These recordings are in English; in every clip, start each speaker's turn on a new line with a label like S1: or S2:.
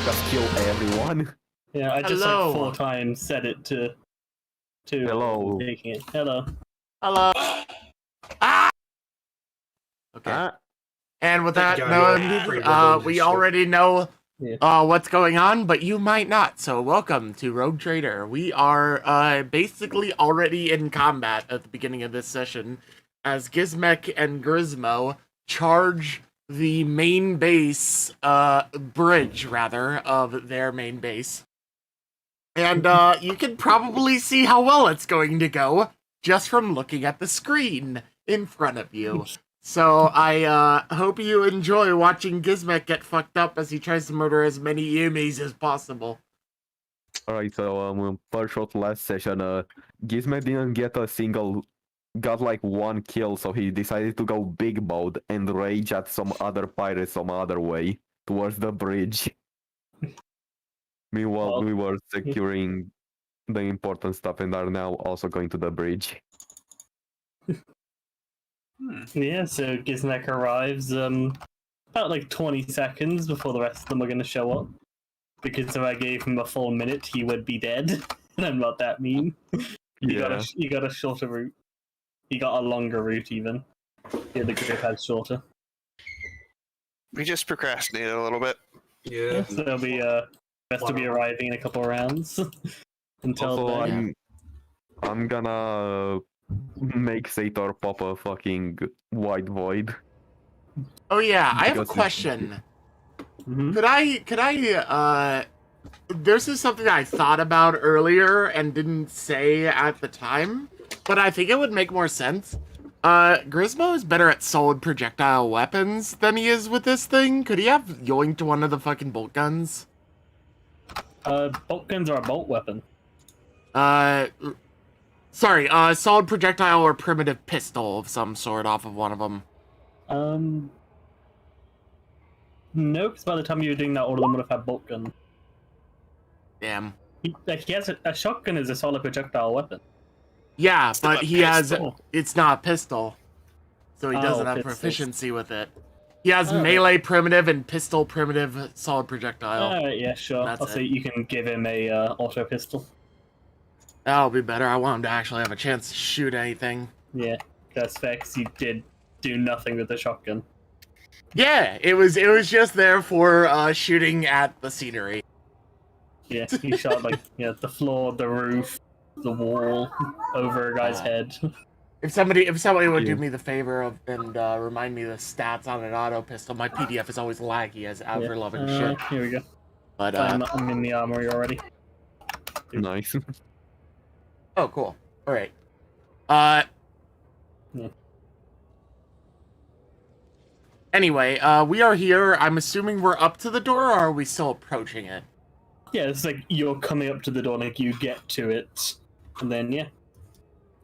S1: Just kill everyone.
S2: Yeah, I just
S3: Hello.
S2: like 4 times said it to
S1: Hello.
S2: taking it. Hello.
S3: Hello. Ah! Okay.
S1: Ah,
S3: And with that
S4: Thank
S3: noted,
S4: God.
S3: we already know
S2: Yeah.
S3: what's going on, but you might not. So welcome to Rogue Trader. We are basically already in combat at the beginning of this session as Gizmek and Grismo charge the main base, bridge, rather, of their main base. And you can probably see how well it's going to go just from looking at the screen in front of you. So I hope you enjoy watching Gizmek get fucked up as he tries to murder as many Yumis as possible.
S1: alright, so per shot last session, Gizmek didn't get a single, got like 1 kill, so he decided to go big mode and rage at some other pirates some other way towards the bridge. Meanwhile,
S2: Well,
S1: we were securing the important stuff and are now also going to the bridge.
S2: Yeah, so Gizmek arrives about like 20 seconds before the rest of them are going to show up. Because if I gave him a full minute, he would be dead. And I'm not that mean. He got a shorter route. He got a longer route even. The other group had shorter.
S5: We just procrastinated a little bit.
S4: Yeah.
S2: So they'll be best to be arriving in a couple of rounds. Until
S1: Also,
S2: then.
S1: I'm gonna make Sator pop a fucking white void.
S3: Oh yeah, I have a
S1: Because it's-
S3: question.
S2: Mhm.
S3: Could I, this is something I thought about earlier and didn't say at the time, but I think it would make more sense. Grismo is better at solid projectile weapons than he is with this thing. Could he have yoinked one of the fucking bolt guns?
S2: Bolt guns are a bolt weapon.
S3: Sorry, solid projectile or primitive pistol of some sort off of one of them.
S2: No, because by the time you were doing that, all of them would have had bolt guns.
S3: Damn.
S2: He has a shotgun is a solid projectile weapon.
S3: Yeah,
S5: not
S3: but
S5: a
S3: he has,
S2: pistol.
S3: it's not a pistol. So he doesn't have
S2: pistols.
S3: proficiency with it. He has
S2: Oh.
S3: melee primitive and pistol primitive solid projectile.
S2: Alright, yeah, sure.
S3: That's
S2: I'll say
S3: it.
S2: you can give him a auto pistol.
S3: That'll be better. I want him to actually have a chance to shoot anything.
S2: Yeah, that's fair, because he did do nothing with the shotgun.
S3: Yeah, it was just there for shooting at the scenery.
S2: Yeah, he shot like the floor, the roof, the wall, over a guy's head.
S3: If somebody would do
S1: Yeah.
S3: me the favor of and remind me the stats on an auto pistol, my PDF is always laggy as ever loving shit.
S2: Here we go.
S3: But
S2: I'm in the armory already.
S1: Nice.
S3: oh cool. All right.
S2: Yeah.
S3: Anyway, we are here. I'm assuming we're up to the door, or are we still approaching it?
S2: Yeah, it's like you're coming up to the door, like you get to it, and then yeah.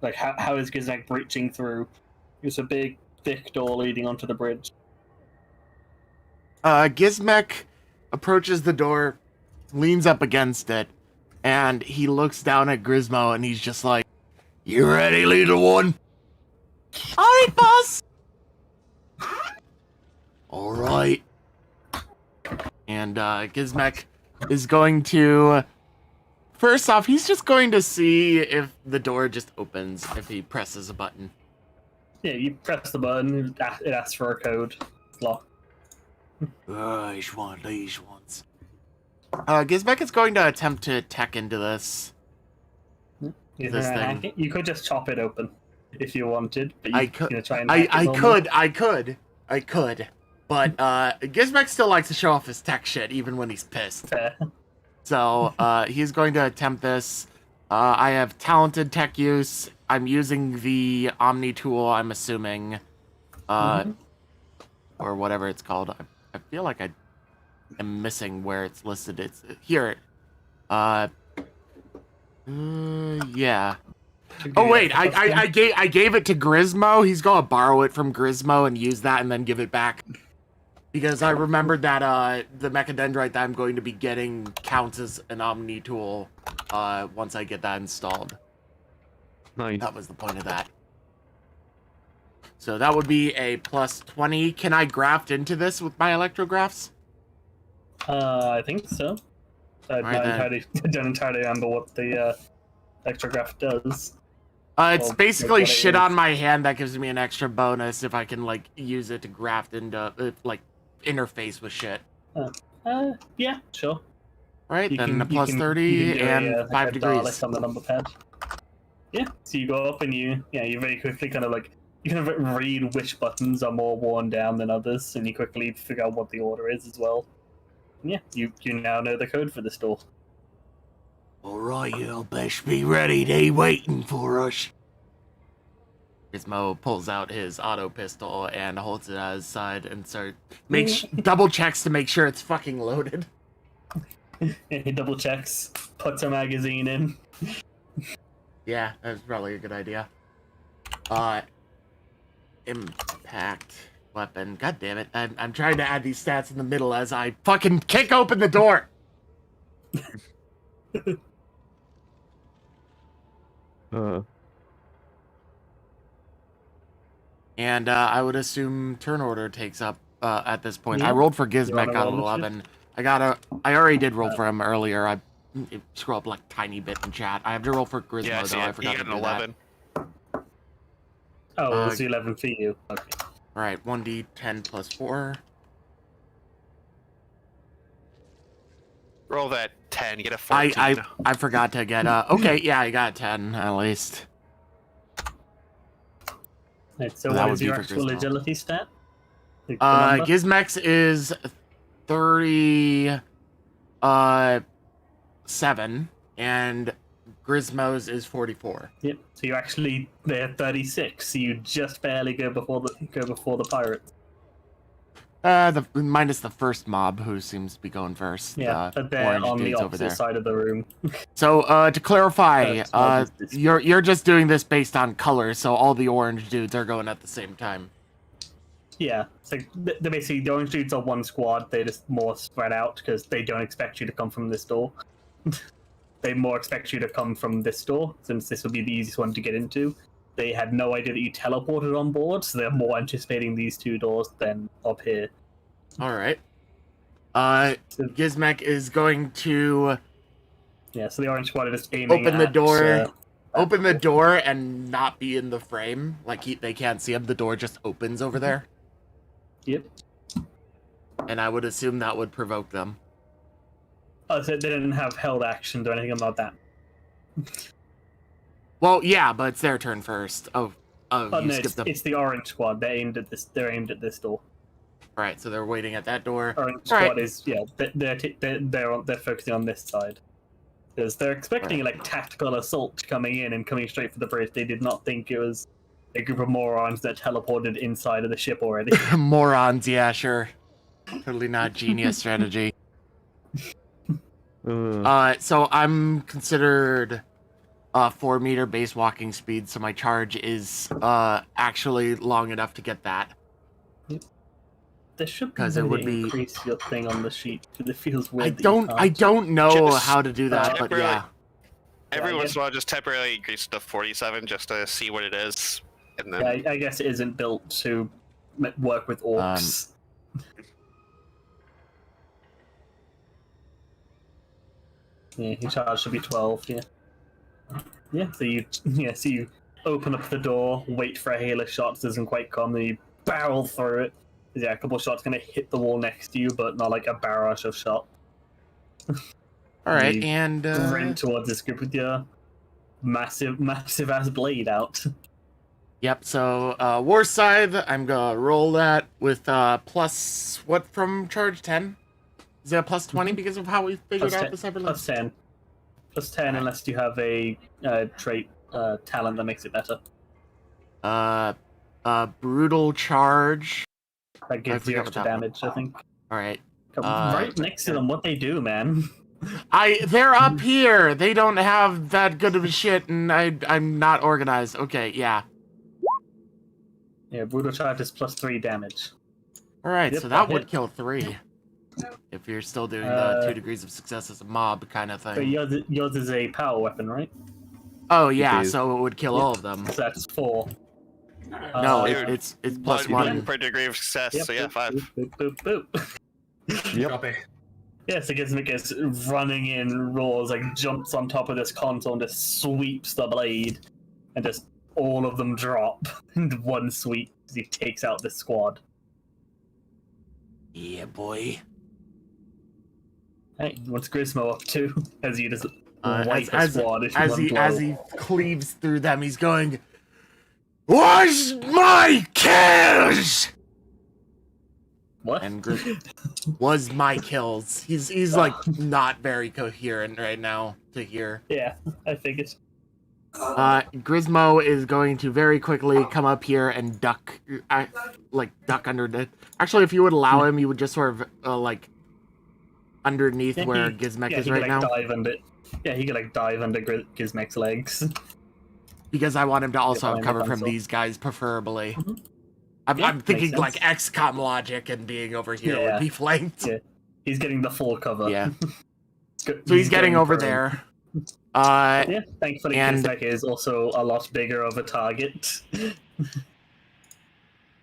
S2: Like how is Gizmek breaching through? It's a big, thick door leading onto the bridge.
S3: Gizmek approaches the door, leans up against it, and he looks down at Grismo, and he's just like, "You ready, leader one?" "All right, boss." "All right." And Gizmek is going to... First off, he's just going to see if the door just opens if he presses a button.
S2: Yeah, you press the button, it asks for a code. It's locked.
S3: Each one, these ones. Gizmek is going to attempt to tech into this.
S2: You
S3: This
S2: can
S3: thing.
S2: hack it. You could just chop it open if you wanted, but
S3: I
S2: you're
S3: could-
S2: gonna try and hack it
S3: I
S2: normally.
S3: could. But Gizmek still likes to show off his tech shit even when he's pissed.
S2: Fair.
S3: So he's going to attempt this. I have talented tech use. I'm using the Omni tool, I'm assuming. Or whatever it's called. I feel like I am missing where it's listed. It's here. Yeah. Oh wait, I gave it to Grismo. He's gonna borrow it from Grismo and use that and then give it back. Because I remembered that the Mechadendrite that I'm going to be getting counts as an Omni tool once I get that installed.
S1: Nice.
S3: That was the point of that. So that would be a plus 20. Can I graft into this with my electrographs?
S2: I think so. I
S3: Alright, then.
S2: don't entirely remember what the extra graph does.
S3: It's
S2: Well,
S3: basically
S2: what it
S3: shit
S2: is.
S3: on my hand that gives me an extra bonus if I can like use it to graft into like interface with shit.
S2: Yeah, sure.
S3: Right,
S2: You
S3: then
S2: can-
S3: a
S2: you
S3: plus
S2: can-
S3: 30
S2: you can do
S3: and
S2: like
S3: 5
S2: a
S3: degrees.
S2: Dalek on the number pad. Yeah, so you go up and you very quickly kind of like you kind of read which buttons are more worn down than others, and you quickly figure out what the order is as well. And yeah, you now know the code for this door.
S3: Alright, you'll best be ready. They waiting for us. Gizmo pulls out his auto pistol and holds it at his side and double checks to make sure it's fucking loaded.
S2: He double checks, puts a magazine in.
S3: Yeah, that's probably a good idea. Impact weapon. God damn it. I'm trying to add these stats in the middle as I fucking kick open the door. And I would assume turn order takes up at this point. I
S2: Yeah.
S3: rolled for
S2: You
S3: Gizmek
S2: wanna
S3: on
S2: roll
S3: 11. I already did roll for him earlier. I scroll up like tiny bit in chat. I have to roll for Gizmo
S5: Yeah,
S3: though.
S5: see,
S3: I
S5: you
S3: forgot
S5: got
S3: to
S5: an
S3: do that.
S5: 11.
S2: Oh, it's 11 for you. Okay.
S3: All right, 1d10 plus 4.
S5: Roll that 10, you get a 14.
S3: I forgot to get okay, yeah, I got 10 at least.
S2: Right, so
S3: That
S2: what
S3: would
S2: is
S3: be
S2: your
S3: for
S2: actual
S3: Gizmo.
S2: agility stat? The number?
S3: Gizmex is 37 and Gizmo's is 44.
S2: Yep. So you actually they're 36. So you just barely go before the pirates.
S3: Minus the first mob who seems to be going first.
S2: Yeah, but they're
S3: orange
S2: on the
S3: dude's over
S2: opposite
S3: there.
S2: side of the room.
S3: So to clarify,
S2: It's not just this-
S3: you're just doing this based on color, so all the orange dudes are going at the same time.
S2: Yeah. So they're basically the orange dudes are one squad. They're just more spread out because they don't expect you to come from this door. They more expect you to come from this door since this would be the easiest one to get into. They had no idea that you teleported on board, so they're more anticipating these two doors than up here.
S3: All right. Gizmek is going to
S2: Yeah, so the orange squad are just aiming
S3: open the
S2: at,
S3: door. Open the door and not be in the frame. Like they can't see him. The door just opens over there.
S2: Yep.
S3: And I would assume that would provoke them.
S2: Oh, so they didn't have held actions or anything about that.
S3: Well, yeah, but it's their turn first. Oh,
S2: Oh
S3: you
S2: no,
S3: skipped them.
S2: it's the orange squad. They're aimed at this door.
S3: Right, so they're waiting at that door.
S2: Orange
S3: All right.
S2: squad is they're focusing on this side because they're expecting like tactical assault coming in and coming straight for the bridge. They did not think it was a group of morons that teleported inside of the ship already.
S3: Morons, yeah, sure. Totally not genius strategy. So I'm considered 4-meter base walking speed, so my charge is actually long enough to get that.
S2: There should be
S3: 'Cause
S2: a
S3: it
S2: way
S3: would
S2: to
S3: be-
S2: increase your thing on the sheet because it feels weird.
S3: I
S2: that you
S3: don't
S2: can't.
S3: know
S5: Just
S3: how to do that, but
S5: temporarily-
S3: yeah.
S5: Every
S2: Yeah,
S5: once in a while, just temporarily increase it to 47 just to see what it is. And then
S2: Yeah, I guess it isn't built to work with orcs. Yeah, your charge should be 12. Yeah. Yeah. So you open up the door, wait for a hail of shots doesn't quite come, then you barrel through it. Yeah, a couple of shots gonna hit the wall next to you, but not like a barrage of shot.
S3: All right,
S2: You
S3: and
S2: Run towards this group with your massive ass blade out.
S3: yep. So war scythe, I'm gonna roll that with plus what from charge 10? Is that plus 20 because of how we figured
S2: Plus
S3: out
S2: 10,
S3: the separate
S2: plus 10. Plus 10 unless you have a trait talent that makes it better.
S3: brutal charge.
S2: That gives you
S3: forgot what
S2: extra
S3: that
S2: damage, I think.
S3: All right.
S2: Right next to them, what they do, man.
S3: They're up here. They don't have that good of a shit, and I'm not organized. Okay, yeah.
S2: Yeah, brutal charge is plus 3 damage.
S3: All right,
S2: Yep,
S3: so
S2: that
S3: that would
S2: hit.
S3: kill 3. If you're still doing the 2 degrees of success as a mob kind of
S2: But
S3: thing.
S2: yours is a power weapon, right?
S3: Oh yeah,
S1: is.
S3: so it would kill all of them.
S2: So that's 4.
S3: No,
S5: Dude,
S3: it's plus
S5: one
S3: 1.
S5: per degree of success, so yeah, 5.
S2: Boop, boop, boop, boop.
S1: Yep.
S4: Copy.
S2: Yeah, so Gizmek gets running in, roars, like jumps on top of this console and just sweeps the blade, and just all of them drop in one sweep as he takes out the squad.
S3: Yeah, boy.
S2: Hey, what's Grismo up to? As he just wipe a
S3: As
S2: squad in one blow.
S3: he cleaves through them, he's going, "Was my kills?"
S2: What?
S3: And was my kills. He's like not very coherent right now to hear.
S2: Yeah, I figured.
S3: Grismo is going to very quickly come up here and duck under the. Actually, if you would allow him, you would just sort of like underneath
S2: Yeah,
S3: where Gizmek is
S2: he
S3: right
S2: could,
S3: now,
S2: dive under. Yeah, he could like dive under Gizmek's legs.
S3: because I want him to also have
S2: behind the
S3: cover from
S2: console.
S3: these guys, preferably.
S2: Mhm.
S3: I'm
S2: Yeah,
S3: thinking
S2: makes
S3: like
S2: sense.
S3: XCOM logic and being over here
S2: Yeah.
S3: would be flanked.
S2: Yeah. He's getting the full cover.
S3: Yeah. So he's getting
S2: going
S3: over
S2: for him.
S3: there.
S2: Yeah, thankfully
S3: And-
S2: Gizmek is also a lot bigger of a target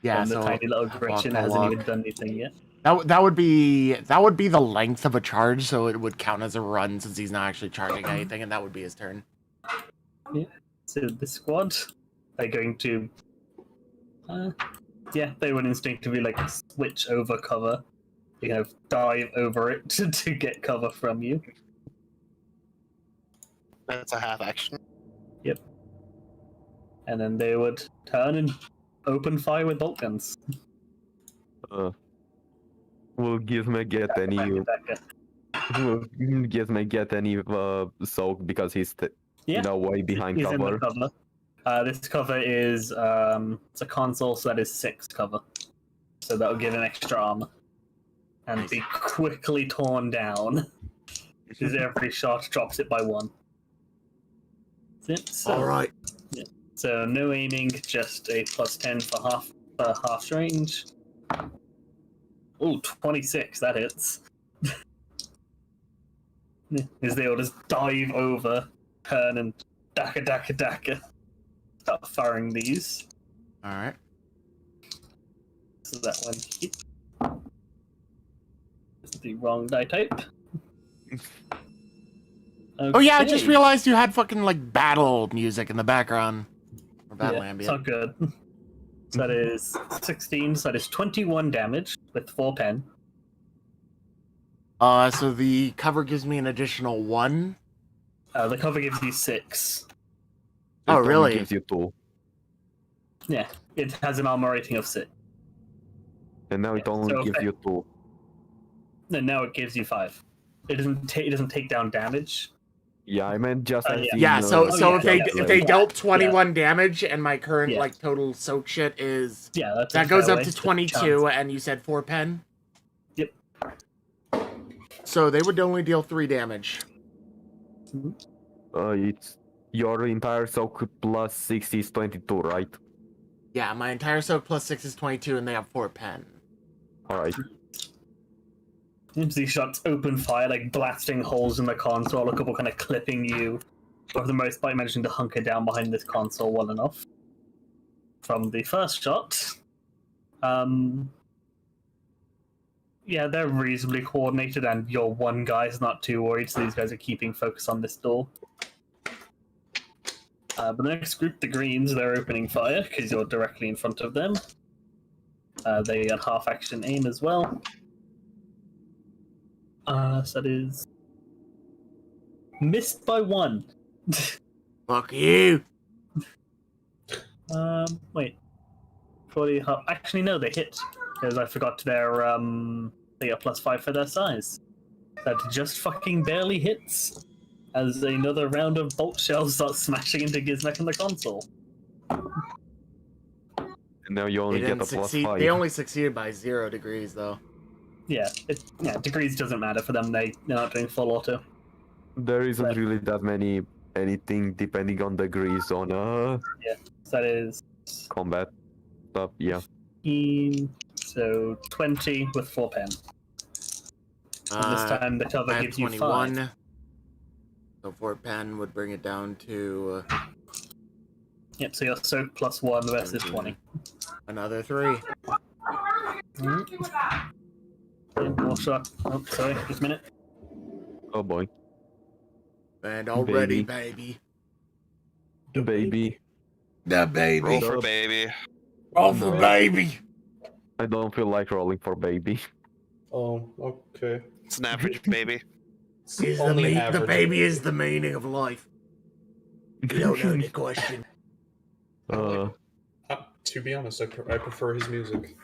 S3: Yeah,
S2: than the
S3: so
S2: tiny little Gretchen hasn't even done anything yet.
S3: that would be the length of a charge, so it would count as a run since he's not actually charging anything, and that would be his turn.
S2: So the squad, they're going to, they would instinctively like switch over cover, dive over it to get cover from you.
S5: That's a half action.
S2: And then they would turn and open fire with bolt guns.
S1: Will Gizmek get any? Will Gizmek get any soak because he's way behind
S2: He's in
S1: cover?
S2: the cover. This cover is it's a console, so that is 6 cover. So that will give an extra armor. And
S3: Nice.
S2: be quickly torn down. Because every shot drops it by 1. That's it. So,
S3: Alright.
S2: so no aiming, just a +10 for half range. Oh, 26, that hits. As they all just dive over, turn and daka. Start firing these.
S3: Alright.
S2: So that one hit. This is the wrong die type.
S3: Oh yeah, I just
S2: Okay.
S3: realized you had fucking like battle music in the background. Or battle
S2: It's
S3: ambient.
S2: not good. So that is 16, so that is 21 damage with 4 pen.
S3: So the cover gives me an additional 1.
S2: The cover gives you 6.
S3: Oh,
S1: It only
S3: really?
S1: Gives you 2,
S2: Yeah, it has an armor rating of 6.
S1: and now it only
S2: so
S1: gives you 2.
S2: And now it gives you 5. It doesn't take down damage.
S1: Yeah, I meant just. as
S2: yeah.
S1: in,
S3: Yeah, so
S2: yeah,
S3: if they
S2: yeah.
S3: dealt 21 damage and my current
S2: Yeah.
S3: like total soak shit is
S2: Yeah, that's
S3: that
S2: a
S3: goes
S2: fair
S3: up
S2: way.
S3: to
S2: Chance.
S3: 22 and you said 4 pen?
S2: Yep.
S3: So they would only deal 3 damage.
S1: It's your entire soak plus 6 is 22, right?
S3: Yeah, my entire soak plus 6 is 22 and they have 4 pen.
S1: All right.
S2: These shots open fire, like blasting holes in the console, a couple kind of clipping you. But for the most part, managing to hunker down behind this console well enough. From the first shot, yeah, they're reasonably coordinated, and your one guy's not too worried, so these guys are keeping focus on this door. But the next group, the greens, they're opening fire, because you're directly in front of them. They got half action aim as well. So that is missed by 1.
S3: Fuck you!
S2: Wait. Actually, no, they hit because I forgot their they got +5 for their size. That just fucking barely hits. As another round of bolt shells starts smashing into Gizmek on the console.
S1: And now you
S3: They
S1: only get
S3: didn't
S1: a plus
S3: succeed.
S1: 5.
S3: They only succeeded by 0 degrees though.
S2: Yeah, degrees doesn't matter for them. They're not doing full auto.
S1: There isn't
S2: Right.
S1: really that many anything depending on degrees on
S2: So that is
S1: combat stuff. Yeah.
S2: 15, so 20 with 4 pen. And this time the cover
S3: I have
S2: gives you 5.
S3: 21. So 4 pen would bring it down to
S2: Yep, so your soak +1, the rest is 20.
S3: another 3.
S2: Yeah, more shot. Oh, sorry, just a minute.
S1: Oh boy.
S3: And already, baby.
S1: Baby.
S3: The baby.
S5: Roll for
S1: Dub.
S5: baby.
S3: Roll for
S1: No.
S3: baby.
S1: I don't feel like rolling for baby.
S4: Oh, okay.
S5: It's an average baby.
S4: It's
S3: He's the,
S4: only an
S3: the
S4: average
S3: baby
S4: baby.
S3: is the meaning of life. You don't know the question.
S4: To be honest, I prefer his music.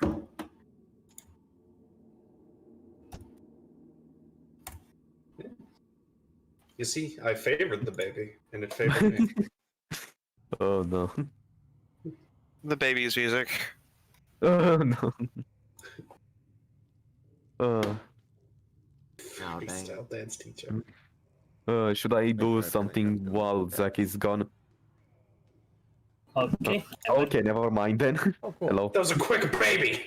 S4: You see, I favored the baby, and it favored me.
S1: Oh no.
S5: The baby's music.
S1: Oh no.
S3: Oh, dang.
S4: Freestyle dance teacher.
S1: Should I do something while Zach is gone?
S2: Okay.
S1: Okay, never mind then.
S4: Oh, cool.
S1: Hello.
S4: That was a quick baby.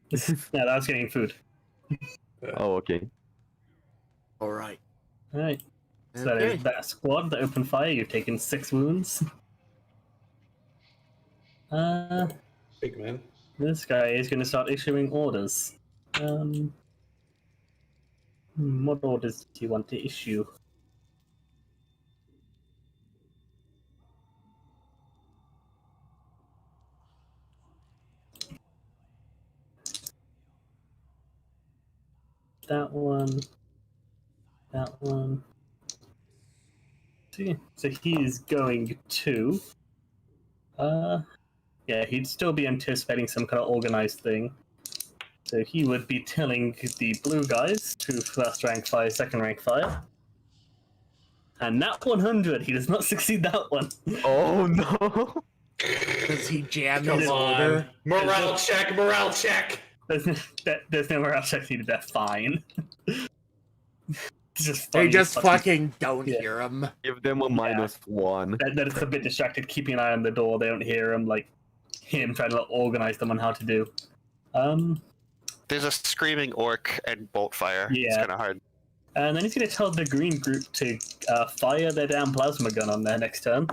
S2: Yeah, that was getting food.
S1: Oh, okay.
S3: All right.
S2: Alright. So that
S3: Okay.
S2: is that squad that opened fire. You've taken 6 wounds.
S4: Big man.
S2: This guy is going to start issuing orders. What orders do you want to issue? That one. That one. See, so he is going to. Yeah, he'd still be anticipating some kind of organized thing. So he would be telling the blue guys to first rank fire, second rank fire. And nat 100, he does not succeed that one.
S1: Oh no.
S3: Does he jam
S4: Come
S3: his
S4: on.
S3: order?
S4: Morale check, morale check.
S2: There's no morale check needed, they're fine. It's just
S3: They
S2: funny,
S3: just
S2: fucking-
S3: fucking don't
S2: Yeah.
S3: hear him.
S1: Give them a -1.
S2: They're just a bit distracted, keeping an eye on the door. They don't hear him, like him trying to organize them on how to do.
S5: There's a screaming orc and bolt fire. It's
S2: Yeah.
S5: kind of hard.
S2: And then he's going to tell the green group to fire their damn plasma gun on their next turn,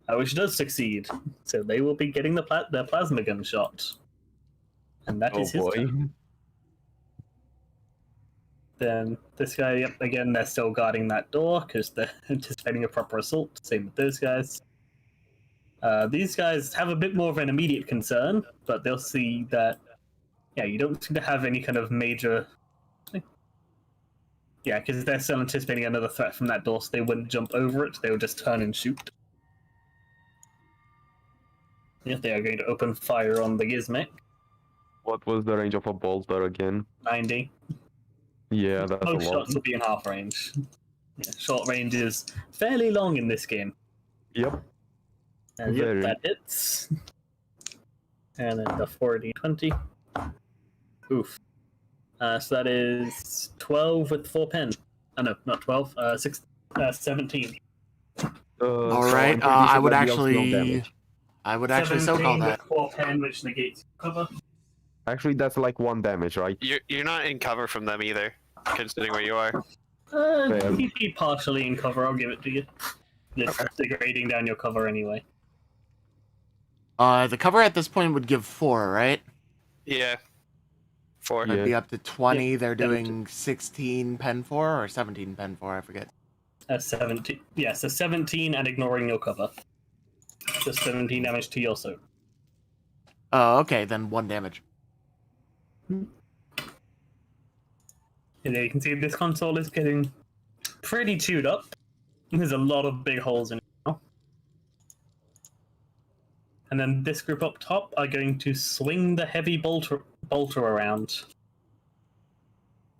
S2: which does succeed. So they will be getting their plasma gun shot, and that
S1: Oh
S2: is his
S1: boy.
S2: turn. Then this guy, yep, again, they're still guarding that door because they're anticipating a proper assault. Same with those guys. These guys have a bit more of an immediate concern, but they'll see that, yeah, you don't seem to have any kind of major. Yeah, because they're still anticipating another threat from that door, so they wouldn't jump over it. They would just turn and shoot. Yes, they are going to open fire on the Gizmek.
S1: What was the range of a bolter again?
S2: 90.
S1: Yeah, that's a
S2: Most
S1: lot.
S2: shots will be in half range. Yeah, short range is fairly long in this game.
S1: Yep.
S2: And yep,
S1: Very.
S2: that hits. And then the 40-20. Oof. So that is 12 with 4 pen. Oh no, not 12. 17.
S3: All
S1: So
S3: right.
S1: I'm pretty
S3: I
S1: sure
S3: would
S1: that deals no
S3: actually.
S1: damage.
S3: I would actually so call
S2: 17
S3: that.
S2: with 4 pen, which negates cover.
S1: Actually, that's like 1 damage, right?
S5: You're not in cover from them either, considering where you are.
S1: Fair.
S2: He'd be partially in cover, I'll give it to you. Just degrading down your cover anyway.
S3: The cover at this point would give 4, right?
S5: Yeah. 4.
S1: Yeah.
S3: It'd be up to 20.
S2: Yeah,
S3: They're doing 16 pen 4 or 17 pen 4. I forget.
S2: 17. Yeah, so 17 and ignoring your cover. So 17 damage to your soap.
S3: Oh, okay. Then 1 damage.
S2: And you can see this console is getting pretty chewed up. There's a lot of big holes in it now. And then this group up top are going to swing the heavy bolter around. So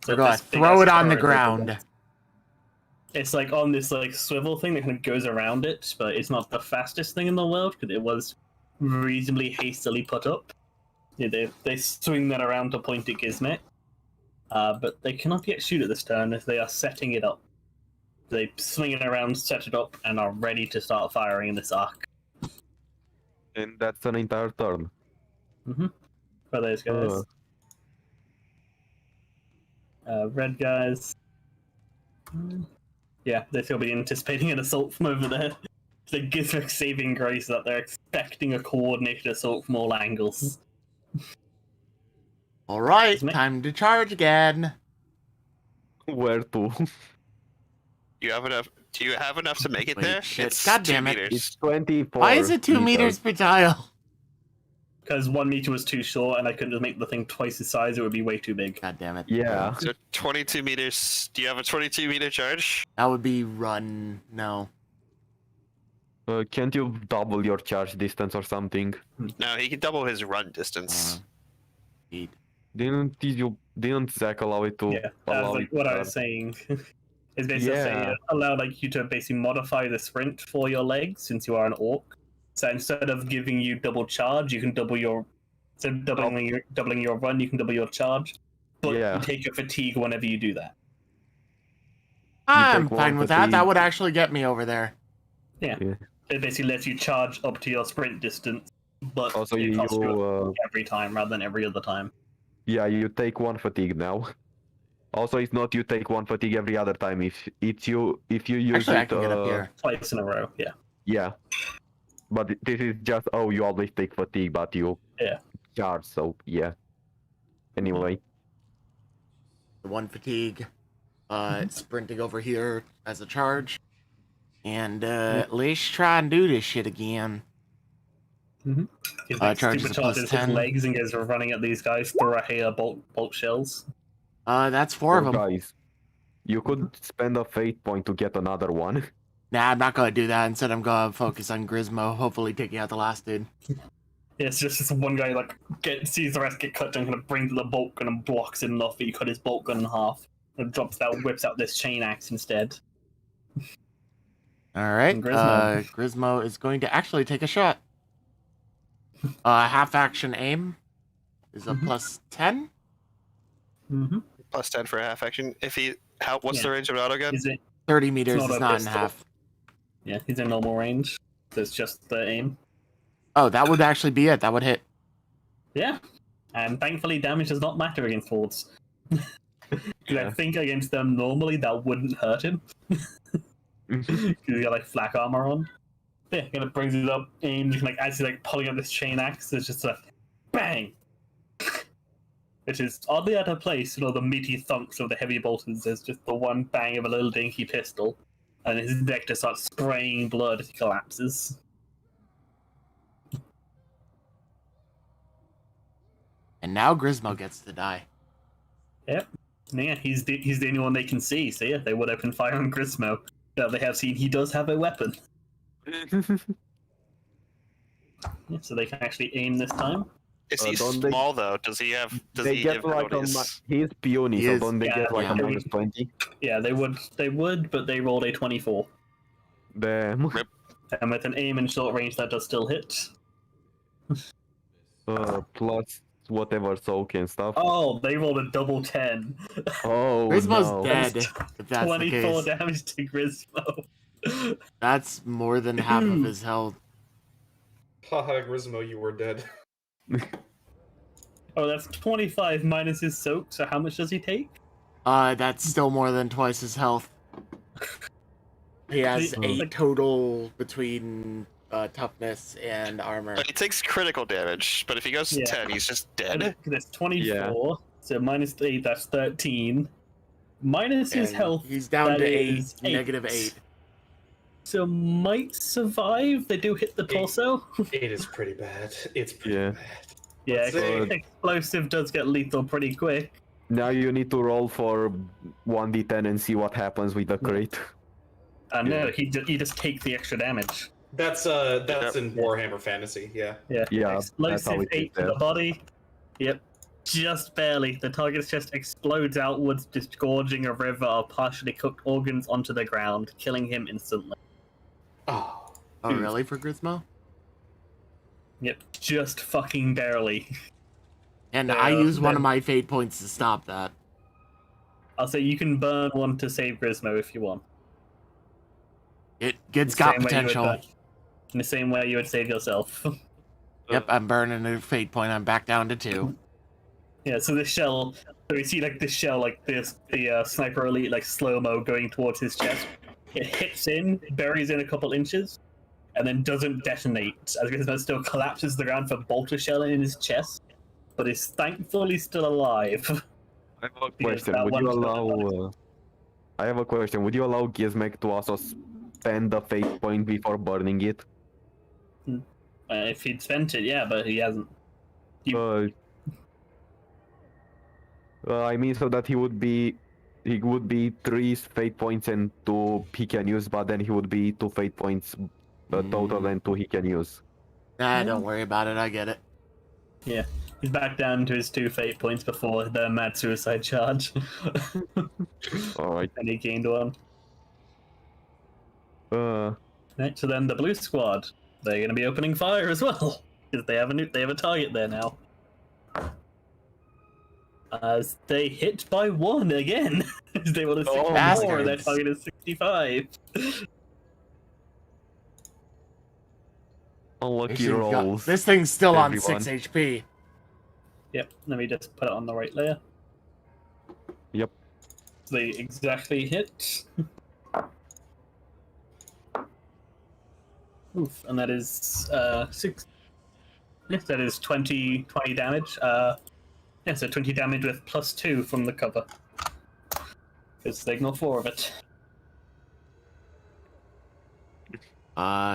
S3: They're going to
S2: this big
S3: throw
S2: ass
S3: it on the
S2: turret
S3: ground.
S2: opens. It's like on this like swivel thing that kind of goes around it, but it's not the fastest thing in the world because it was reasonably hastily put up. Yeah, they swing that around to point at Gizmek. But they cannot yet shoot at this turn as they are setting it up. They swing it around, set it up, and are ready to start firing in this arc.
S1: And that's an entire turn.
S2: For those guys. Red guys. Yeah, they still be anticipating an assault from over there. The Gizmek saving grace that they're expecting a coordinated assault from all angles.
S3: All right.
S2: Isn't it?
S3: Time to charge again.
S1: Where to?
S5: You have enough? Do you have enough to make it
S3: Wait,
S5: there?
S3: shit.
S5: It's
S3: God
S5: 2
S3: damn it.
S5: meters.
S1: It's 24.
S3: Why is it 2 meters per tile?
S2: Because 1 meter was too short, and I couldn't just make the thing twice the size. It would be way too big.
S3: God damn it.
S1: Yeah.
S5: So 22 meters. Do you have a 22 meter charge?
S3: That would be run. No.
S1: Can't you double your charge distance or something?
S5: No, he can double his run distance.
S3: Eat.
S1: Didn't Zach allow it to?
S2: Yeah, that's
S1: allow
S2: like
S1: it
S2: what
S1: to
S2: I was saying. Is basically
S1: Yeah.
S2: allow like you to basically modify the sprint for your legs since you are an orc. So instead of giving you double charge, you can double your doubling your run, you can double your charge. But
S1: Yeah.
S2: you take your fatigue whenever you do that.
S3: I'm
S1: take one
S3: fine with that. That
S1: fatigue.
S3: would actually get me over there.
S2: It basically lets you charge up to your sprint distance, but
S1: Also,
S2: it costs you
S1: you
S2: every time rather than every other time.
S1: yeah, you take 1 fatigue now. Also, it's not you take 1 fatigue every other time. If you use
S3: Actually, I
S1: it,
S3: can get up here.
S2: Twice in a row, yeah.
S1: yeah. But this is just you always take fatigue, but you
S2: Yeah.
S1: charge. So yeah. Anyway,
S3: The 1 fatigue. Sprinting over here as a charge. And let's try and do this shit again.
S2: He's
S3: Charges a plus
S2: supercharges his
S3: 10.
S2: legs and goes running at these guys through a hail bolt shells.
S3: That's 4 of them.
S1: guys, you could spend a fate point to get another one.
S3: Nah, I'm not gonna do that. Instead, I'm gonna focus on Grismo, hopefully taking out the last dude.
S2: Yeah, it's just this one guy like sees the rest get cut down, kind of brings the bolt gun and blocks it enough that you cut his bolt gun in half and whips out this chain axe instead.
S3: Alright,
S2: And Grismo.
S3: Grismo is going to actually take a shot. Half action aim is a
S2: Mhm.
S3: plus 10.
S2: Mm-hmm.
S5: Plus 10 for a half action. If he, what's the
S2: Yeah.
S5: range of an auto gun?
S2: Is it?
S3: 30 meters
S2: not
S3: is
S2: a
S3: not in
S2: pistol.
S3: half.
S2: Yeah, he's in normal range. So it's just the aim.
S3: Oh, that would actually be it. That would hit.
S2: Yeah, and thankfully damage does not matter against hordes. Because I think against them normally that wouldn't hurt him. Because he's got like flak armor on. Yeah, kind of brings it up, aims, like as he's like pulling up this chain axe, there's just a bang. Which is oddly out of place, the meaty thunks of the heavy bolters. There's just the one bang of a little dinky pistol, and his neck just starts spraying blood as he collapses.
S3: And now Grismo gets to die.
S2: Yep. Yeah, he's the only one they can see. So yeah, they would open fire on Grismo. Now they have seen he does have a weapon. Yeah, so they can actually aim this time.
S5: Is he
S1: don't they-
S5: small though? Does he have? Does
S1: they
S5: he
S1: get
S5: have
S1: like a
S5: abilities?
S1: he's puny,
S3: He
S1: so
S3: is-
S1: don't they get like
S3: yeah.
S1: a minus 20?
S2: Yeah, they would, but they rolled a 24.
S1: Damn.
S2: And with an aim in short range, that does still hit.
S1: Plus whatever soak and stuff.
S2: Oh, they rolled a double 10.
S1: Oh
S3: Grismo's
S1: no.
S3: dead, if that's the
S2: 24
S3: case.
S2: damage to Grismo.
S3: That's more than half of his health.
S4: Haha, Grismo, you were dead.
S2: Oh, that's 25 minus his soak, so how much does he take?
S3: That's still more than twice his health. He has
S2: The-
S3: 8
S2: like-
S3: total between toughness and armor.
S5: But he takes critical damage. But if he goes to
S2: Yeah.
S5: 10, he's just dead.
S2: That's 24, so minus 8, that's 13. Minus his
S3: And
S2: health,
S3: He's down
S2: that
S3: to 8,
S2: is
S3: negative 8.
S2: so might survive. They do hit the torso.
S4: It is pretty bad. It's pretty
S1: Yeah.
S4: bad.
S2: Yeah,
S4: Let's see.
S2: explosive does get lethal pretty quick.
S1: Now you need to roll for 1d10 and see what happens with the crit.
S2: No, he just takes the extra damage.
S4: That's in Warhammer Fantasy, yeah.
S2: Yeah,
S1: Yeah, that's
S2: explosive
S1: how it is
S2: 8 to the
S1: there.
S2: body. Yep, just barely. The target's chest explodes outwards, disgorging a river of partially cooked organs onto the ground, killing him instantly.
S4: Oh.
S3: Oh, really, for Grismo?
S2: Yep, just fucking barely.
S3: And
S2: Yeah,
S3: I use one
S2: then-
S3: of my fate points to stop that.
S2: I'll say you can burn one to save Grismo if you want.
S3: It's
S2: The
S3: got
S2: same way you would
S3: potential.
S2: burn- In the same way you would save yourself.
S3: Yep, I'm burning a fate point. I'm back down to 2.
S2: Yeah, so the shell, so we see like this shell, like this, the sniper elite, like slow mo going towards his chest. It hits in, buries in a couple inches, and then doesn't detonate. As Gizmo still collapses to the ground for bolter shell in his chest, but is thankfully still alive.
S1: I have a
S2: Because
S1: question.
S2: that
S1: Would
S2: one
S1: you
S2: is not
S1: allow I have a question. Would you allow Gizmek to also spend the fate point before burning it?
S2: If he'd spent it, yeah, but he hasn't.
S1: I mean, so that he would be 3 fate points and 2 he can use, but then he would be 2 fate points total and 2 he can use.
S3: Nah, don't worry about it. I get it.
S2: Yeah, he's back down to his 2 fate points before the mad suicide charge.
S1: Alright.
S2: And he gained 1. Right, so then the blue squad, they're going to be opening fire as well, because they have a target there now. As they hit by 1 again. They want to 64, their
S3: bastards.
S2: target is 65.
S1: Unlucky rolls.
S3: This thing's still on
S1: everyone.
S3: 6 HP.
S2: Yep, let me just put it on the right layer.
S1: Yep.
S2: They exactly hit. Oof, and that is 6. Yes, that is 20 damage. Yeah, so 20 damage with +2 from the cover. Because they ignore 4 of it.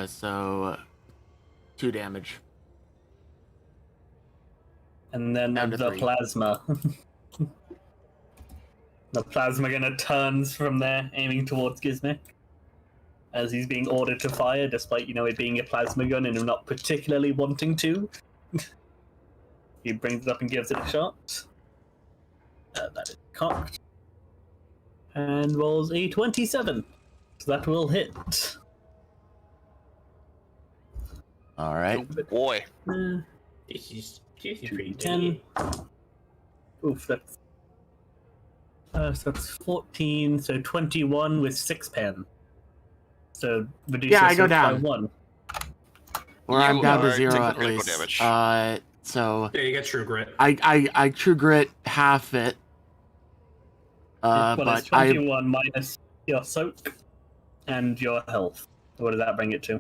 S3: So 2 damage.
S2: And then
S3: Down to
S2: the
S3: 3.
S2: plasma. The plasma gonna turns from there, aiming towards Gizmek. As he's being ordered to fire, despite, it being a plasma gun and him not particularly wanting to. He brings it up and gives it a shot. That is cocked. And rolls a 27. So that will hit.
S3: Alright.
S5: Boy.
S4: He's
S2: 10. Oof, that's... so that's 14, so 21 with 6 pen. So reduce
S3: Yeah,
S2: your
S3: I go
S2: search by
S3: down.
S2: 1.
S3: Or I'm
S5: You
S3: down to
S5: are
S3: 0
S5: taking
S3: at
S5: critical
S3: least.
S5: damage.
S3: So
S4: Yeah, you get true grit.
S3: I true grit half it.
S2: Well,
S3: But
S2: it's 21 minus your soak and your health. What does that bring it to?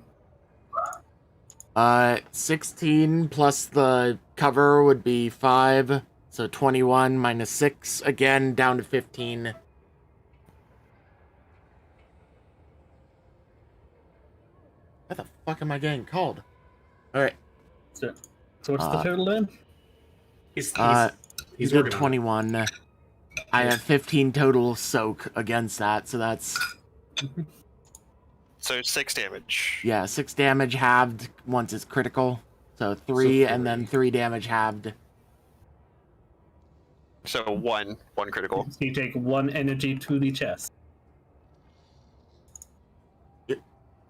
S3: 16 plus the cover would be 5. So 21 minus 6, again down to 15. What the fuck am I getting called? Alright.
S2: So what's the total then?
S4: He's
S3: You did
S4: working on it.
S3: 21. I have 15 total soak against that, so that's,
S5: So 6 damage.
S3: yeah, 6 damage halved once it's critical. So 3, and then 3 damage halved.
S5: So one critical.
S2: So you take 1 energy to the chest.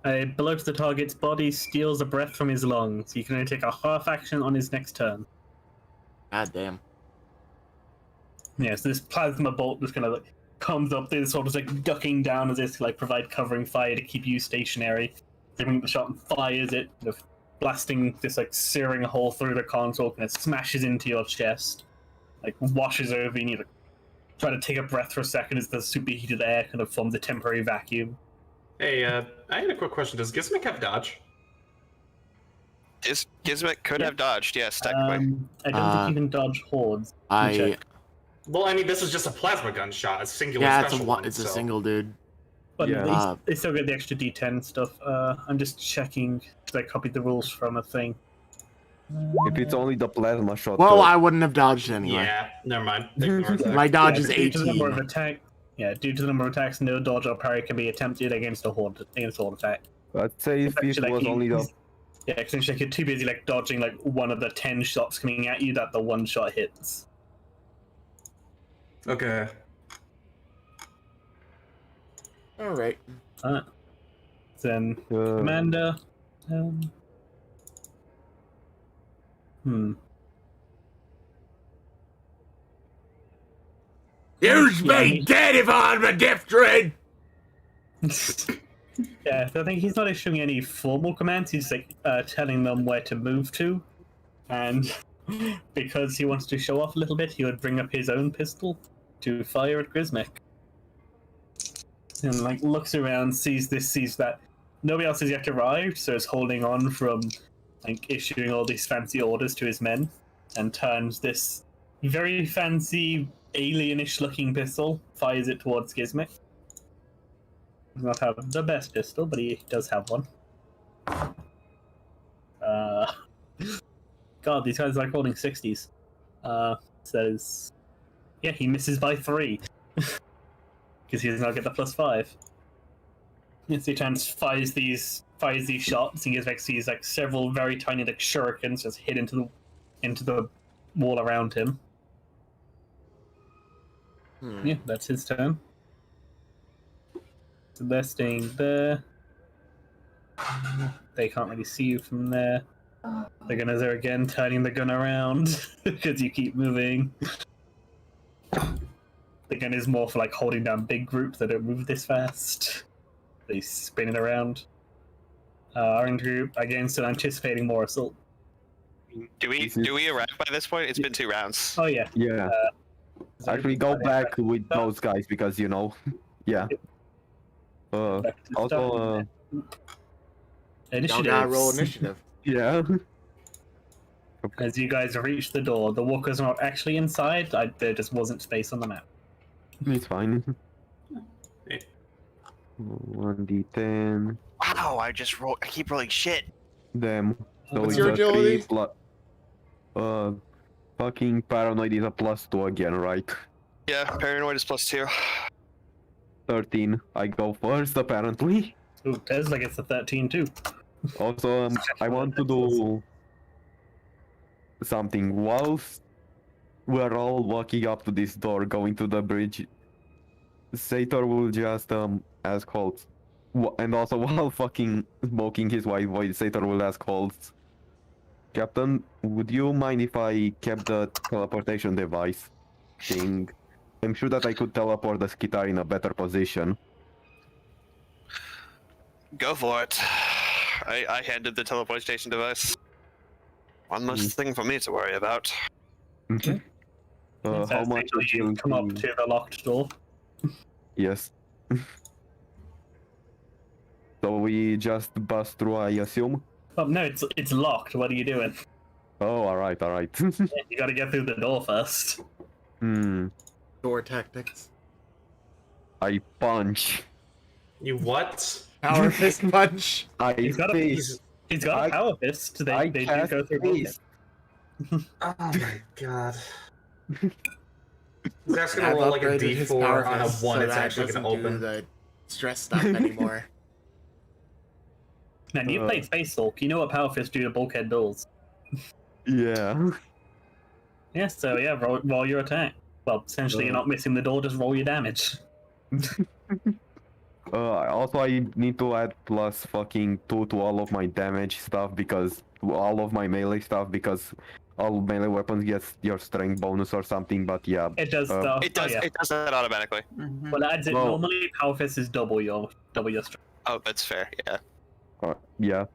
S2: Below to the target's body steals a breath from his lungs. You can only take a half action on his next turn.
S3: God damn.
S2: Yeah, so this plasma bolt just kind of comes up there, sort of like ducking down as if to provide covering fire to keep you stationary. They bring the shot and fires it, blasting this searing hole through the console, and it smashes into your chest, washes over. You need to try to take a breath for a second as the superheated air kind of forms a temporary vacuum.
S4: Hey, I had a quick question. Does Gizmek have dodge?
S5: Gizmek could have dodged, yes, technically.
S2: I don't think you can dodge hordes. Let me check.
S4: Well, I mean, this is just a plasma gun shot, a singular
S3: Yeah, it's
S4: special one,
S3: a
S4: so-
S3: single dude.
S2: But
S1: Yeah.
S2: they still get the extra D10 stuff. I'm just checking because I copied the rules from a thing.
S1: If it's only the plasma shot.
S3: Well, I wouldn't have dodged anyway.
S4: Yeah, never mind. Ignore that.
S3: My dodge
S2: Yeah,
S3: is
S2: but due to the number of
S3: 18.
S2: due to the number of attacks, no dodge or parry can be attempted against a horde attack.
S1: I'd say if it
S2: Essentially,
S1: was only the.
S2: Yeah, essentially you're too busy dodging one of the 10 shots coming at you that the one shot hits.
S4: Okay.
S3: Alright.
S2: Then Commander.
S3: Use
S2: Yeah,
S3: me dead if I'm a death dread!
S2: Yeah, so I think he's not issuing any formal commands. He's telling them where to move to, and because he wants to show off a little bit, he would bring up his own pistol to fire at Grismek. And looks around, sees that nobody else has yet arrived, so is holding on from issuing all these fancy orders to his men, and turns this very fancy alienish looking pistol, fires it towards Gizmek. Does not have the best pistol, but he does have one. God, these guys are like holding 60s. Says, yeah, he misses by 3 because he does not get the +5. Yes, he fires these shots, and he sees like several very tiny like shurikens just hit into the wall around him. Yeah, that's his turn. So they're staying there. They can't really see you from there. The gunners are again turning the gun around because you keep moving. The gun is more for like holding down big groups that don't move this fast. They spin it around. Orange group again still anticipating more assault.
S5: Do we arrive by this point? It's been 2 rounds.
S2: Oh yeah.
S1: Yeah. Actually, go back with those guys because you know. Yeah.
S2: Back to
S1: Also.
S2: stuff.
S3: Y'all
S2: Initiative.
S3: gotta roll initiative.
S1: Yeah.
S2: As you guys reach the door, the walkers are not actually inside. There just wasn't space on the map.
S1: It's fine.
S4: Eh.
S1: 1d10.
S5: Wow, I keep rolling shit.
S1: Them. So
S3: What's
S1: it's
S3: your
S1: a
S3: agility?
S1: 3 fucking paranoid is a +2 again, right?
S5: Yeah, paranoid is +2.
S1: 13. I go first, apparently.
S2: Ooh, Tesla gets the 13 too.
S1: Also, I want to do something. Whilst we're all walking up to this door, going to the bridge, Sator will just ask Holt. And also, while fucking smoking his white voice, Sator will ask Holt, Captain, would you mind if I kept the teleportation device thing? I'm sure that I could teleport the Skitar in a better position.
S5: Go for it. I handed the teleportation device. One less thing for me to worry about.
S1: Okay.
S2: So
S1: How much
S2: essentially you come up
S1: agility?
S2: to the locked door.
S1: Yes. So we just bust through, I assume?
S2: Oh no, it's locked. What are you doing?
S1: Oh, alright, alright.
S2: You gotta get through the door first.
S3: Door tactics.
S1: I punch.
S4: You what?
S3: Power fist punch.
S1: I
S2: He's got a
S1: face.
S2: He's got
S1: I-
S2: a power fist. They do
S1: cast
S2: go through both.
S1: face.
S4: Oh my god. He's actually
S3: I've
S4: gonna roll like a
S3: upgraded his power
S4: d4 on a
S3: fist
S4: 1,
S3: so
S4: it's
S3: that
S4: actually
S3: doesn't
S4: gonna
S3: do
S4: open.
S3: the stress stuff anymore.
S2: Man, you played Space Hulk. You know what power fists do to bulkhead doors.
S1: Yeah.
S2: Yeah, so yeah, roll your attack. Well, essentially you're not missing the door, just roll your damage.
S1: Also, I need to add plus fucking 2 to all of my damage stuff because all of my melee stuff because all melee weapons gets your strength bonus or something. But yeah,
S2: It does
S5: It does. It does that automatically.
S2: Well, adds it
S1: Oh.
S2: normally. Power fist is double your strength.
S5: Oh, that's fair. Yeah.
S1: yeah.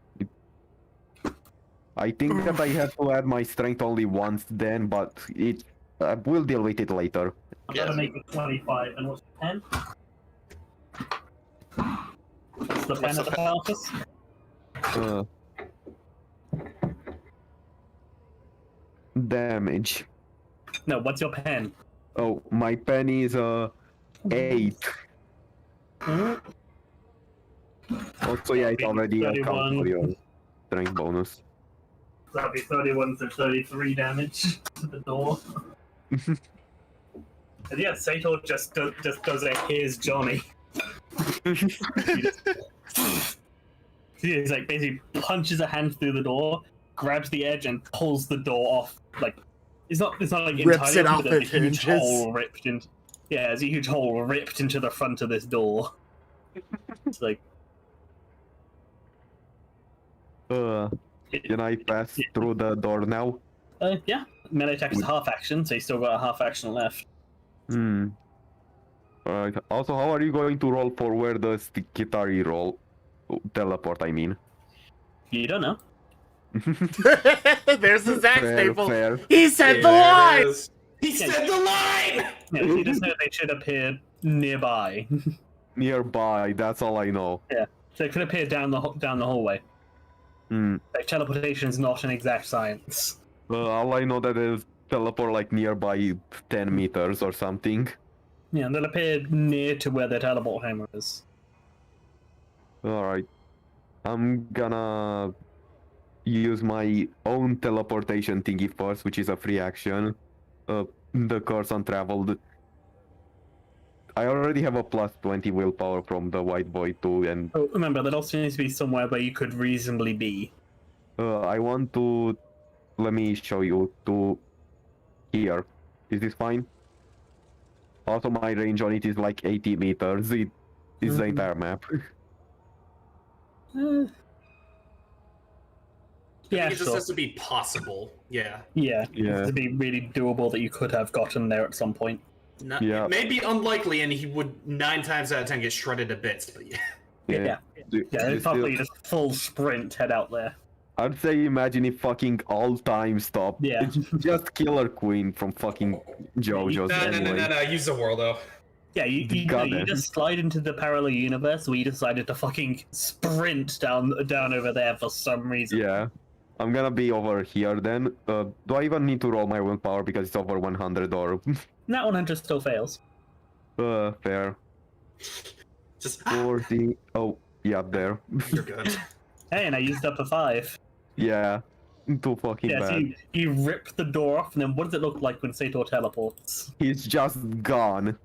S1: I think that I have to add my strength only once then, but we'll deal with it later.
S2: I'm
S5: Yeah.
S2: gonna make it 25. And what's the 10? What's the 10
S5: What's
S2: of
S5: the
S2: the power fist?
S1: Damage.
S2: No, what's your pen?
S1: Oh, my pen is 8. Also, yeah, it already accounts for
S2: 31.
S1: your strength bonus.
S2: That'd be 31 to 33 damage to the door. And yeah, Sator just does a here's Johnny. He just like basically punches a hand through the door, grabs the edge, and pulls the door off. Like it's not like
S3: Rips
S2: entirely
S3: it
S2: off,
S3: off
S2: but there's
S3: its
S2: a huge
S3: hinges.
S2: hole ripped into. Yeah, there's a huge hole ripped into the front of this door. It's like
S1: Can I pass through the door now?
S2: yeah, melee attack is half action, so you still got a half action left.
S1: Alright. Also, how are you going to roll for where the Skitari roll? Teleport, I mean.
S2: You don't know.
S3: There's the Zack
S1: Fair,
S3: staple.
S1: fair.
S3: He said the
S4: There it
S3: line.
S4: is.
S3: He said the line.
S2: Yeah, you just know they should appear nearby.
S1: Nearby, that's all I know.
S2: So it could appear down the hallway.
S1: Hmm.
S2: Like teleportation is not an exact science.
S1: All I know that is teleport like nearby 10 meters or something.
S2: Yeah, they'll appear near to where the teleport hammer is.
S1: Alright. I'm gonna use my own teleportation thingy first, which is a free action. The curse untraveled. I already have a plus 20 willpower from the white boy too, and
S2: Oh, remember, that also needs to be somewhere where you could reasonably be.
S1: I want to. Let me show you to here. Is this fine? Also, my range on it is like 80 meters. It is the
S2: Mhm.
S1: entire map.
S2: Uh,
S6: I
S2: yeah,
S6: think it just
S2: sure.
S6: has to be possible. Yeah.
S2: Yeah,
S1: Yeah.
S2: to be really doable that you could have gotten there at some point.
S1: Yeah.
S6: It may be unlikely, and he would 9 times out of 10 get shredded to bits. But yeah.
S2: Yeah,
S1: Do-
S2: yeah,
S1: do
S2: it's probably
S1: still-
S2: just full sprint head out there.
S1: I'd say imagine if fucking all time stop.
S2: Yeah.
S1: It's just Killer Queen from fucking JoJo's anyway.
S4: No. Use the world though.
S2: Yeah, you
S1: Goddamn.
S2: just slide into the parallel universe where you decided to fucking sprint down over there for some reason.
S1: Yeah. I'm gonna be over here then. Do I even need to roll my willpower because it's over 100 or
S2: That 100 still fails.
S1: fair.
S6: Just
S1: 40. Oh, yeah, there.
S6: you're good.
S2: Hey, and I used up a 5.
S1: Yeah. Too fucking
S2: Yeah, so
S1: bad.
S2: you rip the door off, and then what does it look like when Sator teleports?
S1: He's just gone.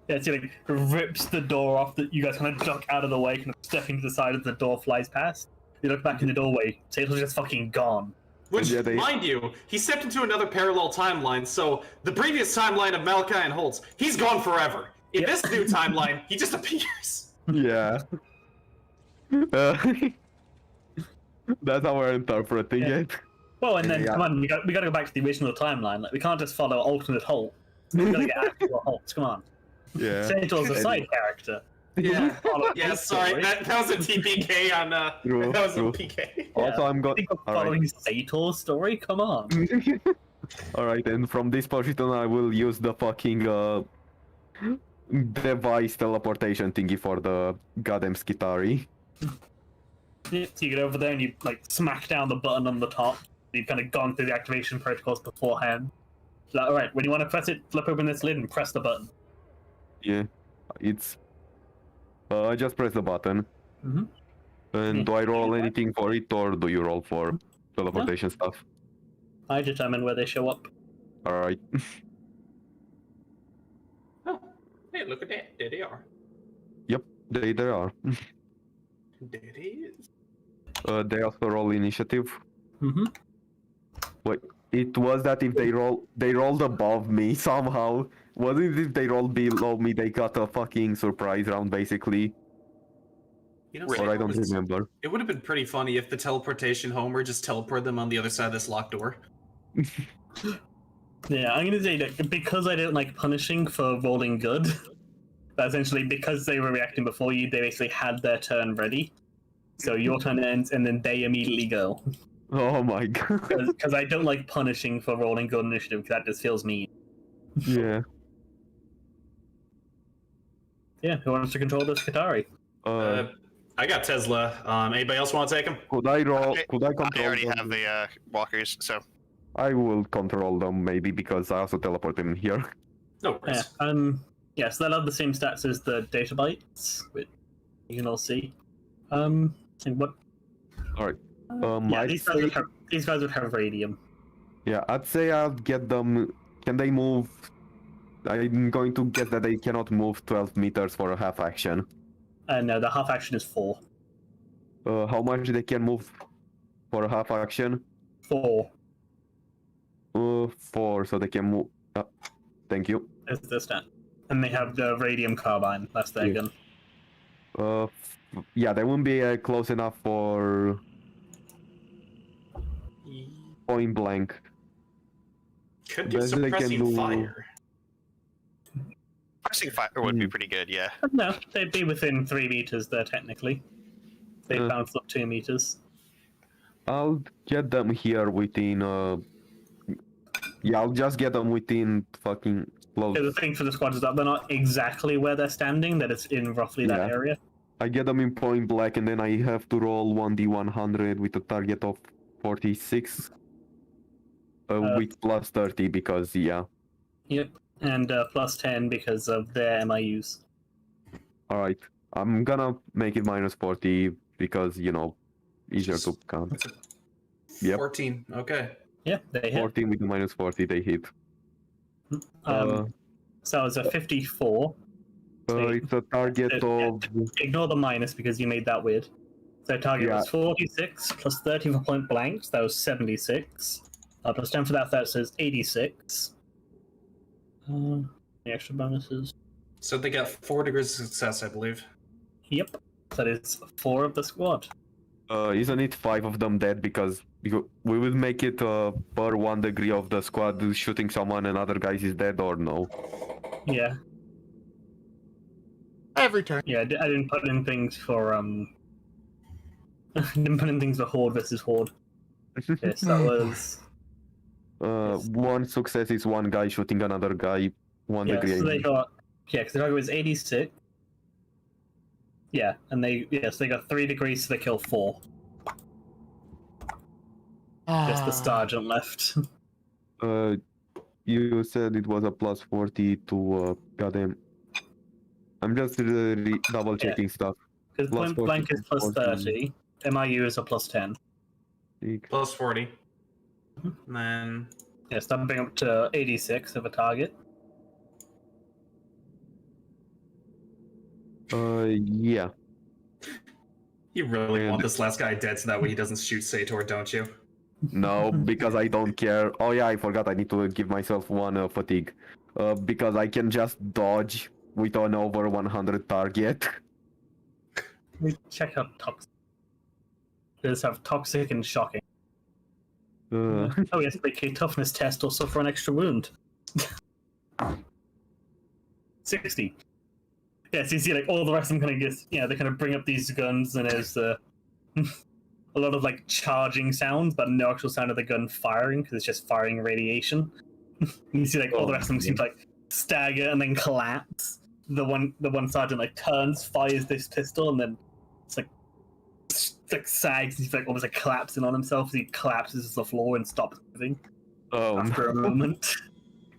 S2: Yeah, so he like, rips the door off, that you guys kind of duck out of the way, kind of stepping to the side as the door flies past. You look back in the doorway, Sator's just fucking gone.
S6: Which,
S1: Yeah, they-
S6: mind you, he stepped into another parallel timeline, so the previous timeline of Malachi and Holtz, he's gone forever. In
S2: Yeah.
S6: this new timeline, he just appears.
S1: Yeah. That's how we're interpreting
S2: Yeah.
S1: it.
S2: Well, and then,
S1: Yeah.
S2: come on, we got to go back to the original timeline. Like, we can't just follow alternate Holt. We gotta get actual Holtz, come on.
S1: Yeah.
S2: Sator's a side character.
S6: Yeah.
S2: Follow
S6: Yeah,
S2: his
S6: sorry,
S2: story.
S6: that was a TPK on,
S1: True,
S6: that was
S1: true.
S6: a PK.
S1: Also, I'm
S2: I
S1: going.
S2: think we're following Sator's story? Come on.
S1: Alright, and from this position, I will use the fucking device teleportation thingy for the goddamn Skitari.
S2: Yeah, so you get over there and you like smack down the button on the top. You've kind of gone through the activation protocols beforehand. So, all right, when you want to press it, flip open this lid and press the button.
S1: Yeah, it's. I just press the button.
S2: Mhm.
S1: And do I roll anything for it, or do you roll for teleportation stuff?
S2: I determine where they show up.
S1: Alright.
S6: Oh, hey, look at that. There they are.
S1: They are.
S6: There it is.
S1: They also roll initiative.
S2: Mm-hmm.
S1: It was that if they rolled above me somehow. Wasn't it if they rolled below me, they got a fucking surprise round basically?
S6: You know,
S1: Or I don't remember.
S6: It would have been pretty funny if the teleportation Homer just teleported them on the other side of this locked door.
S2: Yeah, I'm gonna say that because I don't like punishing for rolling good. But essentially, because they were reacting before you, they basically had their turn ready. So your turn ends, and then they immediately go.
S1: Oh my god.
S2: Because I don't like punishing for rolling good initiative, because that just feels mean.
S1: Yeah.
S2: Yeah, who wants to control this Katari?
S6: I got Tesla. Anybody else want to take him?
S1: Could I roll?
S5: I-
S1: Could I control
S5: I already
S1: them?
S5: have the walkers, so
S1: I will control them maybe because I also teleport them here.
S6: No worries.
S2: Yeah, yeah, so they'll have the same stats as the data bytes, which you can all see. And what?
S1: Alright.
S2: Yeah,
S1: I'd
S2: these guys,
S1: say-
S2: these guys would have radium.
S1: Yeah, I'd say I'll get them. Can they move? I'm going to guess that they cannot move 12 meters for a half action.
S2: No, the half action is 4.
S1: How much they can move for a half action?
S2: 4
S1: 4, so they can move. Thank you.
S2: is the stat. And they have the radium carbine, that's their
S1: Yeah.
S2: gun.
S1: Yeah, they won't be close enough for point blank.
S6: Could do
S1: Best they can
S6: suppressing
S1: do-
S6: fire.
S5: pressing fire would be pretty good. Yeah.
S2: No, they'd be within 3 meters there, technically. They
S1: Uh.
S2: bounce up 2 meters.
S1: I'll get them here within. Yeah, I'll just get them within fucking close.
S2: Yeah, the thing for the squad is that they're not exactly where they're standing, that it's in roughly that
S1: Yeah.
S2: area.
S1: I get them in point blank, and then I have to roll 1d100 with a target of 46. With plus 30 because yeah.
S2: Yep. And plus 10 because of their MIUs.
S1: All right. I'm gonna make it minus 40 because, you know, easier to count. Yep.
S6: 14. Okay.
S2: Yeah, they hit.
S1: 14 with the minus 40, they hit.
S2: So it's a 54.
S1: It's a target of...
S2: Ignore the minus because you made that weird. So target
S1: Yeah.
S2: was 46 plus 30 for point blank, so that was 76. Plus 10 for that, that says 86. The extra bonuses.
S6: So they got 4 degrees of success, I believe.
S2: Yep. That is 4 of the squad.
S1: Isn't it 5 of them dead because we will make it per 1 degree of the squad shooting someone and other guys is dead or no?
S2: Yeah.
S3: Every turn.
S2: Yeah, I didn't put in things for, didn't put in things for Horde versus Horde. Yes, that was...
S1: 1 success is 1 guy shooting another guy 1
S2: Yeah,
S1: degree.
S2: so they got... Yeah, because the target was 86. Yeah, and they got 3 degrees, so they kill 4. Just the sergeant left.
S1: You said it was a plus 40 to goddamn. I'm just double checking stuff.
S2: Because
S1: Plus
S2: point blank
S1: 40,
S2: is plus 30. MIU is a plus 10.
S6: Plus 40. And then
S2: Yes, that bring up to 86 of a target.
S1: Yeah.
S6: you really
S1: And-
S6: want this last guy dead so that way he doesn't shoot Sator, don't you?
S1: No, because I don't care. Oh yeah, I forgot. I need to give myself 1 fatigue. Because I can just dodge with an over 100 target.
S2: Let me check out toxic. Does have toxic and shocking.
S1: Uh,
S2: Oh yes, make a toughness test or suffer an extra wound. 60. Yeah, so you see like all the rest of them kind of get, they kind of bring up these guns and there's a lot of like charging sounds, but no actual sound of the gun firing because it's just firing radiation. You see like all the rest of them seem to like stagger and then collapse. The one sergeant like turns, fires this pistol, and then it's like sags. He's like almost like collapsing on himself. He collapses to the floor and stops moving
S1: oh,
S2: after a moment.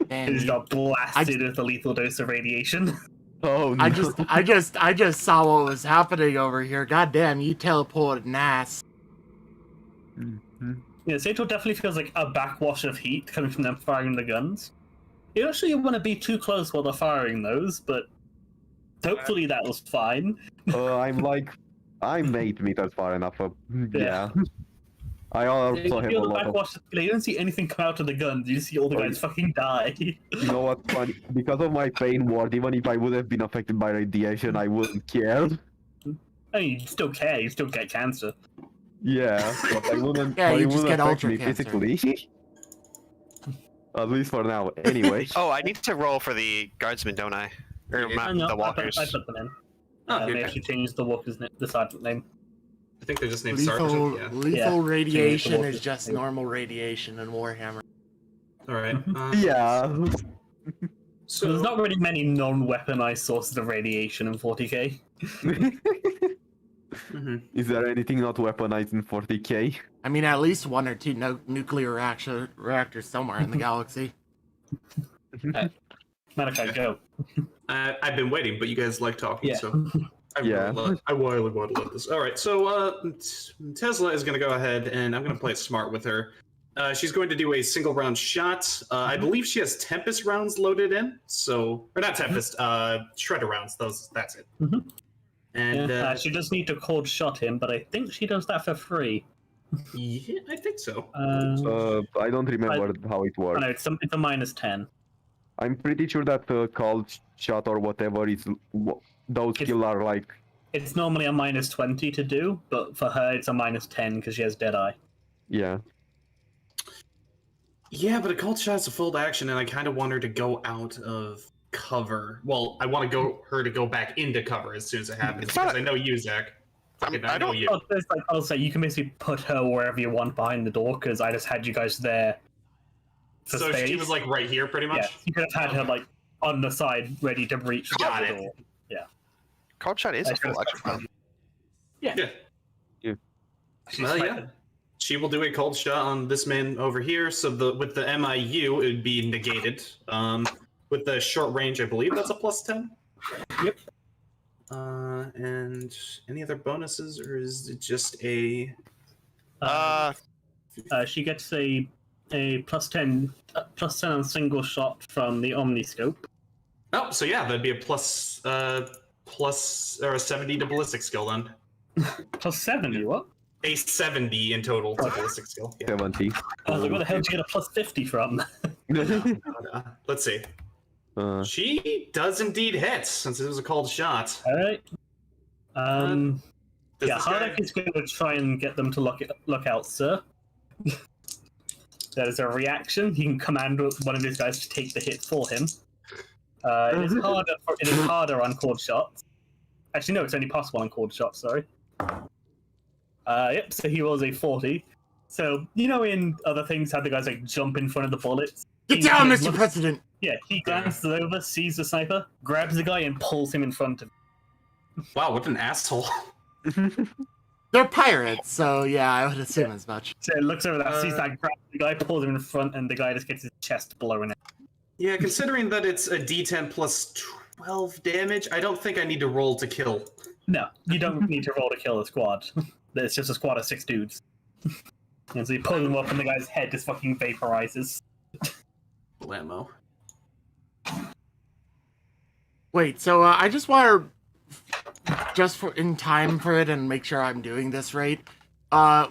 S3: Man,
S2: He just got blasted with a lethal dose of radiation.
S1: oh no.
S3: I just saw what was happening over here. God damn, you teleported an ass.
S1: Mhm.
S2: Yeah, Sator definitely feels like a backwash of heat coming from them firing the guns. You don't actually want to be too close while they're firing those, but hopefully that was fine.
S1: I'm 8 meters far enough. Yeah. I
S2: You
S1: also have a
S2: feel the
S1: lot of.
S2: backwash. You don't see anything come out of the guns. You see all the guys fucking die.
S1: You know what's funny? Because of my pain ward, even if I would have been affected by radiation, I wouldn't care.
S2: I mean, you still care. You still get cancer.
S1: Yeah, but I wouldn't.
S3: Yeah,
S1: but
S3: you
S1: it
S3: just
S1: wouldn't
S3: get
S1: affect
S3: ultra
S1: me
S3: cancer.
S1: physically. At least for now. Anyway.
S5: Oh, I need to roll for the guardsmen, don't I? Or
S6: Yeah.
S5: the walkers.
S2: I put them in.
S6: Oh,
S2: They
S6: okay.
S2: actually changed the walker's the sergeant name.
S6: I think they're just named
S3: Lethal,
S6: Sergeant. Yeah.
S3: lethal
S2: Yeah.
S3: radiation
S2: Yeah.
S3: is just normal radiation in Warhammer.
S6: All right.
S1: Yeah.
S2: So there's not really many non-weaponized sources of radiation in 40k.
S6: Mhm.
S1: Is there anything not weaponized in 40k?
S3: I mean, at least 1 or 2 nuclear reactors somewhere in the galaxy.
S2: Malachi, go.
S6: I've been waiting, but you guys like talking,
S2: Yeah.
S6: so I really want to let this. All right, so Tesla is going to go ahead, and I'm going to play it smart with her. She's going to do a single round shot. I believe she has Tempest rounds loaded in, so or not Tempest, Shredder rounds. That's it.
S2: Mhm.
S6: And
S2: Yeah, she does need to cold shot him, but I think she does that for free.
S6: yeah, I think so.
S1: I don't remember how it
S2: Oh,
S1: works.
S2: no, it's a minus 10.
S1: I'm pretty sure that called shot or whatever is those
S2: It's-
S1: skill are like.
S2: It's normally a minus 20 to do, but for her it's a minus 10 because she has Deadeye.
S1: Yeah.
S6: Yeah, but a cold shot's a full action, and I kind of want her to go out of cover. Well, I want her to go back into cover as soon as it happens,
S5: It's not
S6: because I know you, Zach. Fucking, I know
S5: don't-
S6: you.
S2: Oh, there's like, I'll say you can basically put her wherever you want behind the door because I just had you guys there. For
S6: So
S2: space.
S6: she was like right here, pretty much.
S2: Yeah, you could have had her like on the side, ready to reach to
S6: Got
S2: get the
S6: it.
S2: door.
S5: Cold shot is a
S2: I
S5: full
S2: should've
S5: action
S2: stuck
S5: round.
S6: Yeah.
S2: She's
S6: Well,
S2: like-
S6: yeah. She will do a cold shot on this man over here. So with the MIU, it would be negated. With the short range, I believe that's a plus 10.
S2: Yep.
S6: And any other bonuses, or is it just a?
S2: She gets a +10 on single shot from the Omniscope.
S6: Oh, so yeah, that'd be a plus or a 70 to ballistic skill then.
S2: +70, what?
S6: A 70 in total to ballistic skill. Yeah.
S1: 70.
S2: I was like, where the hell did you get a +50 from?
S6: Let's see. She does indeed hit, since it was a called shot.
S2: Alright.
S6: Does
S2: Yeah,
S6: this guy-
S2: Hardak is going to try and get them to look out, sir. That is a reaction. He can command one of his guys to take the hit for him. It is harder on cord shots. Actually, no, it's only possible on cord shots. Sorry. Yep. So he rolls a 40. So you know, in other things, how the guys like jump in front of the bullets.
S3: Get
S2: He
S3: down,
S2: kind of
S3: Mr.
S2: looks-
S3: President!
S2: Yeah, he glances over, sees the sniper, grabs the guy, and pulls him in front of him.
S6: Wow, what an asshole!
S3: They're pirates, so yeah, I would assume as much.
S2: So it looks over that, sees that, grabs the guy, pulls him in front, and the guy just gets his chest blown out.
S6: Yeah, considering that it's a D10 plus 12 damage, I don't think I need to roll to kill.
S2: No, you don't need to roll to kill a squad. It's just a squad of 6 dudes. And so you pull them up, and the guy's head just fucking vaporizes.
S6: Blammo.
S3: Wait, so I just want to, just for in time for it and make sure I'm doing this right.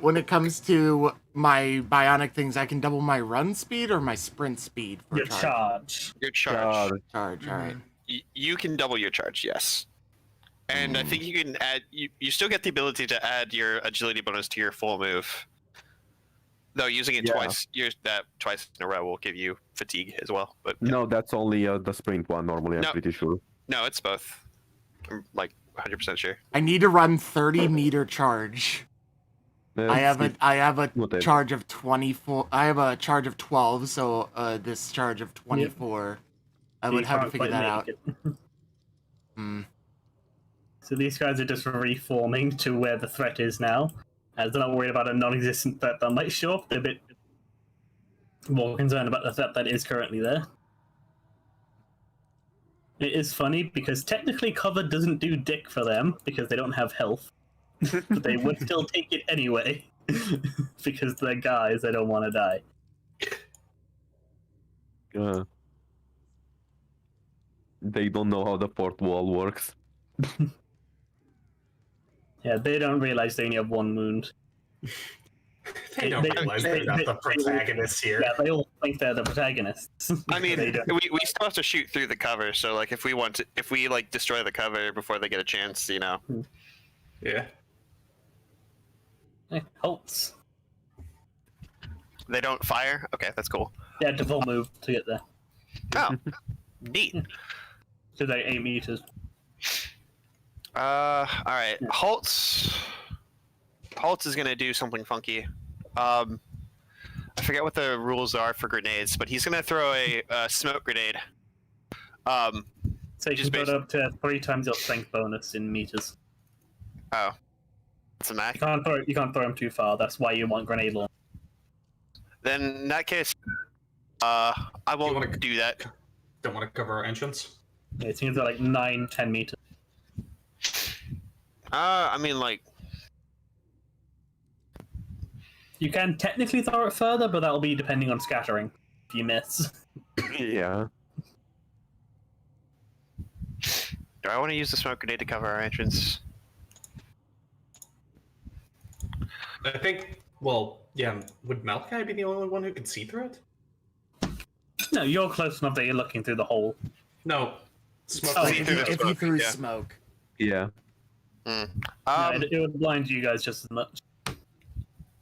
S3: When it comes to my bionic things, I can double my run speed or my sprint speed for
S2: Your
S3: charge.
S2: charge.
S5: Your charge.
S3: Charge, all right.
S5: You can double your charge, yes. And I think you can add. You still get the ability to add your agility bonus to your full move. Though using it
S1: Yeah.
S5: twice in a row will give you fatigue as well. But
S1: No, that's only the sprint one normally, I'm
S5: No.
S1: pretty sure.
S5: no, it's both. I'm like 100% sure.
S3: I need to run 30-meter charge. I have a
S1: Whatever.
S3: charge of 24. I have a charge of 12, so this charge of 24. I would
S2: You
S3: have to
S2: can't
S3: figure
S2: quite
S3: that out.
S2: make it.
S3: Hmm.
S2: So these guys are just reforming to where the threat is now. As they're not worried about a non-existent threat that might show up, they're a bit more concerned about the threat that is currently there. It is funny because technically cover doesn't do dick for them because they don't have health. But they would still take it anyway. Because they're guys, they don't want to die.
S1: They don't know how the fourth wall works.
S2: Yeah, they don't realize they only have one wound.
S6: They don't realize they're not the protagonists here.
S2: Yeah, they all think they're the protagonists.
S5: I mean,
S2: They don't.
S5: we still have to shoot through the cover. So like, if we like destroy the cover before they get a chance, you know.
S6: Yeah.
S2: Holtz.
S5: They don't fire. Okay, that's cool.
S2: Yeah, to full move to get there.
S5: Oh, neat.
S2: So they're 8 meters.
S5: All right. Holtz is gonna do something funky. I forget what the rules are for grenades, but he's gonna throw a smoke grenade.
S2: So you
S5: Just
S2: can put up to 3 times your strength bonus in meters.
S5: Oh, it's a Mac.
S2: You can't throw them too far. That's why you want grenade launch.
S5: Then in that case, I won't
S6: wanna-
S5: do that.
S6: Don't want to cover our entrance.
S2: It seems like 9-10 meters.
S5: I mean, like,
S2: You can technically throw it further, but that'll be depending on scattering. If you miss.
S1: Yeah.
S5: do I want to use the smoke grenade to cover our entrance?
S6: I think. Well, yeah. Would Malachi be the only one who could see through it?
S2: No, you're close enough that you're looking through the hole.
S6: No. Smoke.
S2: Oh,
S5: See
S3: If
S5: through
S3: he,
S5: the
S3: if he
S5: smoke,
S3: threw
S5: yeah.
S3: smoke.
S1: Yeah.
S2: No,
S5: Um,
S2: it would blind you guys just as much.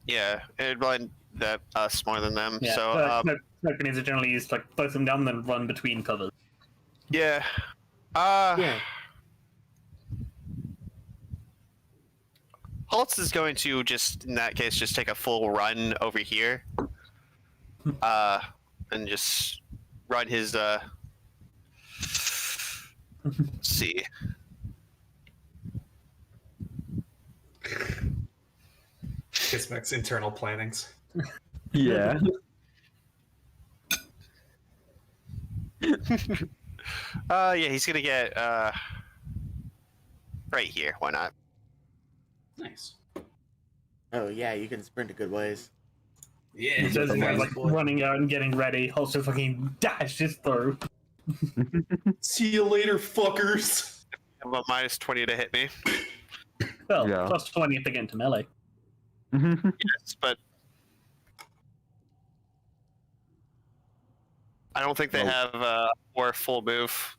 S5: yeah, it'd blind that us more than them.
S2: Yeah,
S5: So,
S2: smoke grenades are generally used to like both them down, then run between covers.
S5: yeah.
S3: Yeah.
S5: Holtz is going to just, in that case, just take a full run over here. And just run his, let's see.
S6: Kismek's internal plannings.
S1: Yeah.
S5: Yeah, he's gonna get, Right here. Why not?
S6: Nice.
S3: Oh yeah, you can sprint a good ways.
S6: Yeah.
S2: He says
S1: the
S2: he's
S1: nice
S2: like
S6: boy.
S2: running out and getting ready. Also fucking dashes through.
S6: See you later, fuckers.
S5: Have a minus 20 to hit me.
S2: Well,
S1: Yeah.
S2: plus 20 if they get into melee.
S5: Yes, but I don't think they
S1: Nope.
S5: have or full move.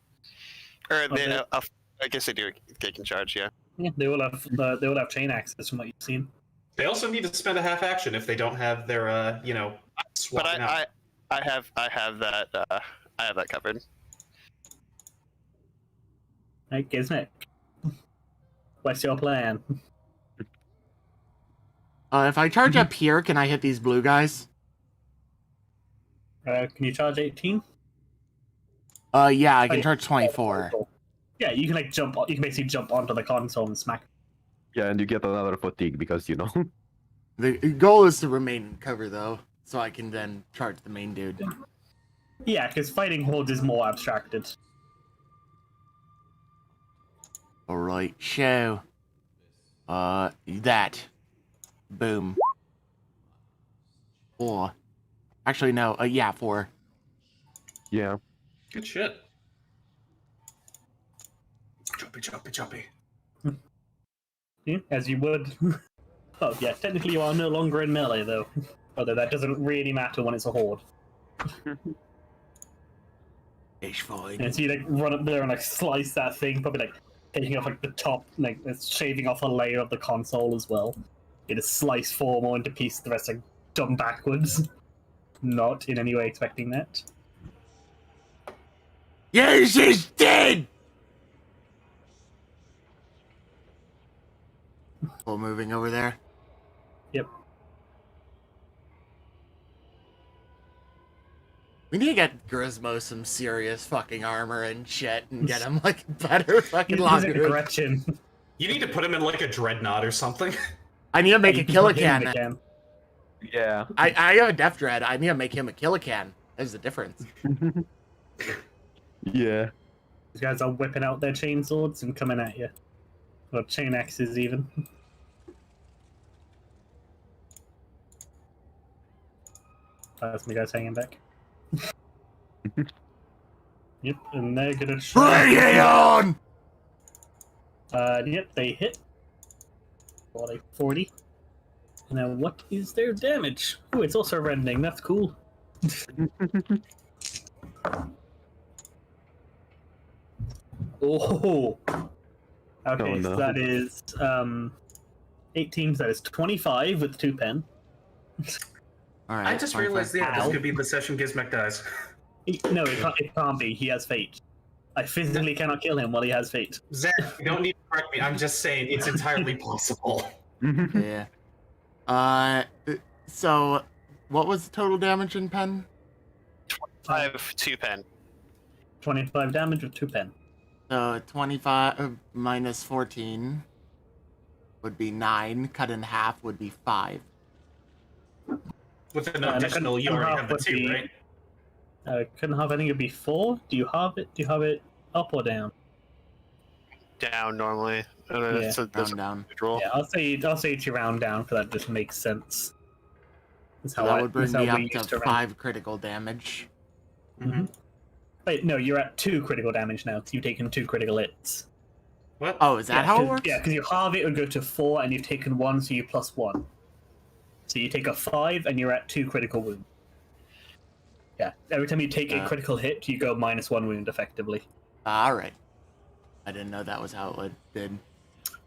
S5: Or they,
S2: Okay.
S5: I guess they do. They can charge. Yeah.
S2: Yeah, they will have chain access from what you've seen.
S6: They also need to spend a half action if they don't have their,
S5: But
S6: swapping out.
S5: I have that. I have that covered.
S2: Right, Gizmek. What's your plan?
S3: If I charge up here, can I hit these blue guys?
S2: Can you charge 18?
S3: Yeah, I can
S2: yeah.
S3: charge 24.
S2: Yeah, you can like jump. You can basically jump onto the console and smack.
S1: Yeah, and you get another fatigue because you know.
S3: The goal is to remain in cover though, so I can then charge the main dude.
S2: Yeah, because fighting hordes is more abstracted.
S3: Alright, show. That. Boom. 4. Actually, no, yeah, 4.
S1: Yeah.
S6: Good shit. Jumpy.
S2: Yeah, as you would. Oh yeah, technically you are no longer in melee though. Although that doesn't really matter when it's a horde.
S3: It's fine.
S2: And so you like run up there and like slice that thing, probably like taking off like the top, like it's shaving off a layer of the console as well. You just slice 4 more into pieces, the rest like jump backwards. Not in any way expecting that.
S3: Yes, he's dead! Full moving over there.
S2: Yep.
S3: We need to get Grismo some serious fucking armor and shit and get him like better fucking
S2: He's like a
S3: longer.
S2: Gretchen.
S6: You need to put him in like a dreadnought or something.
S3: I need to make a
S2: You can put him
S3: Killican.
S2: again.
S1: Yeah.
S3: I have a Death Dread. I need to make him a Killican. There's the difference.
S1: Yeah.
S2: These guys are whipping out their chain swords and coming at you. Or chain axes even. That's my guys hanging back. Yep, and they're gonna try.
S3: Bring it on!
S2: Yep, they hit. For like 40. And now what is their damage? Oh, it's also rending. That's cool. Oh. Okay,
S1: Oh,
S2: so
S1: no.
S2: that is 18. So that is 25 with 2 pen.
S3: Alright.
S6: I just realized, yeah,
S2: Ow.
S6: this could be the session Gizmek dies.
S2: No, it can't be. He has fate. I physically cannot kill him while he has fate.
S6: Zach, you don't need to correct me. I'm just saying it's entirely possible.
S3: Yeah. So, what was the total damage in pen?
S5: 5 2 pen.
S2: 25 damage with 2 pen.
S3: So, 25 minus 14 would be 9. Cut in half would be 5.
S6: With an
S2: and
S6: additional, you already have the
S2: would
S6: 2,
S2: be-
S6: right?
S2: Couldn't have. I think it'd be 4. Do you have it? Do you have it up or down?
S5: Down normally.
S2: Yeah.
S5: That's a
S3: Down.
S5: roll.
S2: Yeah, I'll say it's you round down for that. Just makes sense. That's
S3: So
S2: how
S3: that
S2: I-
S3: would bring
S2: that's how
S3: me
S2: we
S3: up
S2: used
S3: to
S2: round.
S3: 5 critical damage.
S2: Mhm. Wait, no, you're at 2 critical damage now. You've taken 2 critical hits.
S6: What?
S3: Oh, is that how it works?
S2: Yeah, because you halve it would go to 4, and you've taken 1, so you plus 1. So you take a 5, and you're at 2 critical wounds. Yeah, every time you take a critical hit, you go minus 1 wound effectively.
S3: Alright. I didn't know that was how it did.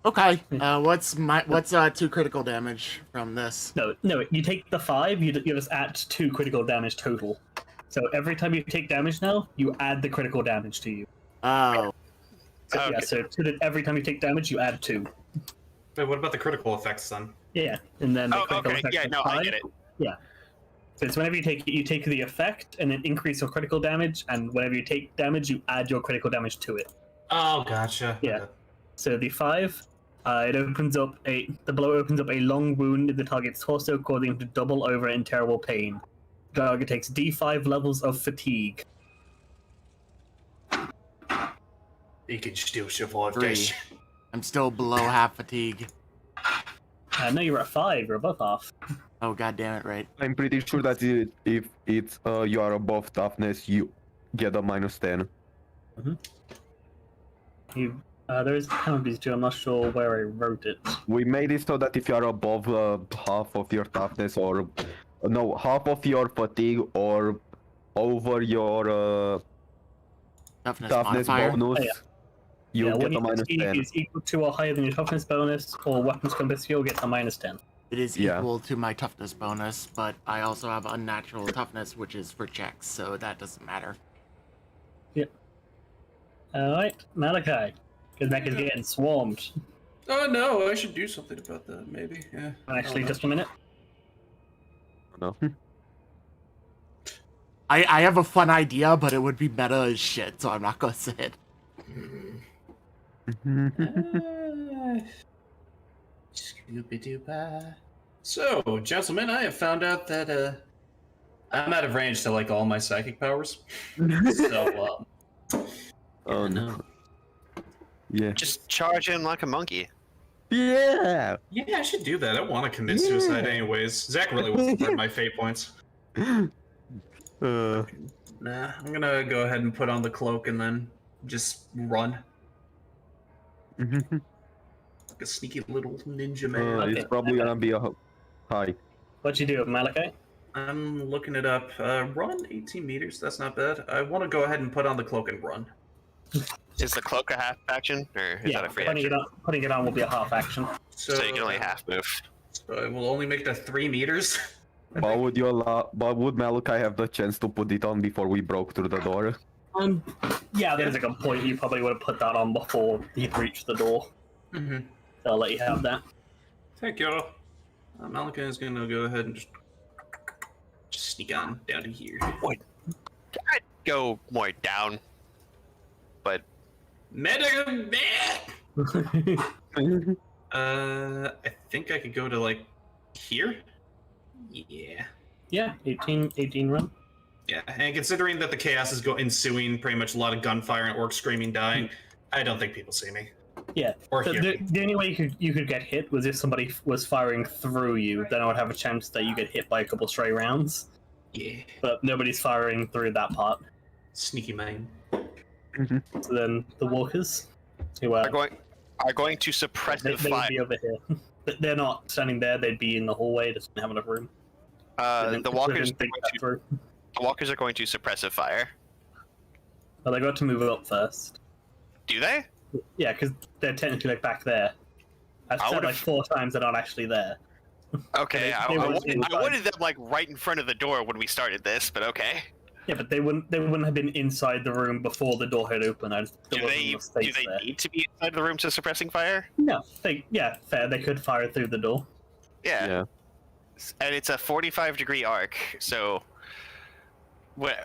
S3: Okay, what's 2 critical damage from this?
S2: No, you take the 5, you just add 2 critical damage total. So every time you take damage now, you add the critical damage to you.
S3: Oh,
S2: So,
S5: Okay.
S2: Yeah, so every time you take damage, you add 2.
S6: Wait, what about the critical effects then?
S2: Yeah, and then the
S5: Oh,
S2: critical
S5: okay.
S2: effect
S5: Yeah,
S2: of
S5: no, I
S2: 5.
S5: get it.
S2: So it's whenever you take it, you take the effect and then increase your critical damage, and whenever you take damage, you add your critical damage to it.
S6: Oh, gotcha.
S2: Yeah.
S6: Okay.
S2: So the 5, the blow opens up a long wound in the target's torso, causing him to double over in terrible pain. The target takes D5 levels of fatigue.
S6: You can still survive
S3: 3.
S6: this.
S3: I'm still below half fatigue.
S2: No, you're at 5. You're above half.
S3: Oh, god damn it, right.
S1: I'm pretty sure that if it's you are above toughness, you get a -10.
S2: There is penalties too. I'm not sure where I wrote it.
S1: We made it so that if you are above half of your toughness or no, half of your fatigue or over your
S3: Toughness
S1: toughness
S3: modifier.
S1: bonus,
S2: Oh, yeah.
S1: you
S2: when
S1: get a
S2: your fatigue
S1: -10.
S2: is equal to or higher than your toughness bonus or weapons compass, you'll get a -10.
S3: It is
S1: Yeah.
S3: equal to my toughness bonus, but I also have unnatural toughness, which is for checks, so that doesn't matter.
S2: Alright, Malachi. Because Mech is getting swarmed.
S6: Oh no, I should do something about that. Maybe. Yeah.
S2: Actually, just a minute.
S1: No.
S3: I have a fun idea, but it would be meta as shit, so I'm not gonna say it.
S6: Scooby-Dooba. So, gentlemen, I have found out that I'm out of range to like all my psychic powers. So,
S1: Oh no. Yeah.
S5: Just charge in like a monkey.
S1: Yeah.
S6: yeah, I should do that. I want to commit suicide anyways. Zach really wants to burn my fate points.
S1: Uh,
S6: Nah, I'm gonna go ahead and put on the cloak and then just run like a sneaky little ninja man.
S1: it's probably gonna be a high.
S2: What'd you do, Malachi?
S6: I'm looking it up. Run 18 meters. That's not bad. I want to go ahead and put on the cloak and run.
S5: Is the cloak a half action, or is
S2: Yeah,
S5: that a free
S2: putting
S5: action?
S2: putting it on will be a half action.
S6: So,
S5: So you can only half move.
S6: So I will only make that 3 meters.
S1: But would you allow? But would Malachi have the chance to put it on before we broke through the door?
S2: Yeah, there's a good point. You probably would have put that on before he'd reached the door.
S6: Mm-hmm.
S2: So I'll let you have that.
S6: Thank you. Malachi is gonna go ahead and just sneak on down to here.
S5: I'd go more down, but
S6: Medic! I think I could go to like here. Yeah.
S2: Yeah, 18 run.
S6: Yeah, and considering that the chaos is ensuing, pretty much a lot of gunfire and orcs screaming, dying, I don't think people see me.
S2: Yeah.
S6: Or
S2: The,
S6: hear
S2: the,
S6: me.
S2: the only way you could get hit was if somebody was firing through you. Then I would have a chance that you get hit by a couple stray rounds.
S6: Yeah.
S2: But nobody's firing through that part.
S6: Sneaky man.
S2: So then the walkers, who
S5: are going to
S2: they,
S5: suppressive
S2: they would
S5: fire.
S2: be over here. But they're not standing there. They'd be in the hallway. Just don't have enough room.
S5: The walkers
S2: Think that through.
S5: are going to suppressive fire.
S2: Well, they got to move up first.
S5: Do they?
S2: Yeah, because they're technically like back there. I've
S5: I
S2: said
S5: would've-
S2: like 4 times they're not actually there.
S5: Okay,
S2: They
S5: I
S2: were
S5: wanted,
S2: inside.
S5: I wanted them like right in front of the door when we started this, but okay.
S2: Yeah, but they wouldn't have been inside the room before the door had opened. There
S5: Do
S2: wasn't
S5: they
S2: enough space there.
S5: need to be inside the room to suppressing fire?
S2: No, fair. They could fire through the door.
S5: Yeah.
S1: Yeah.
S5: And it's a 45-degree arc, so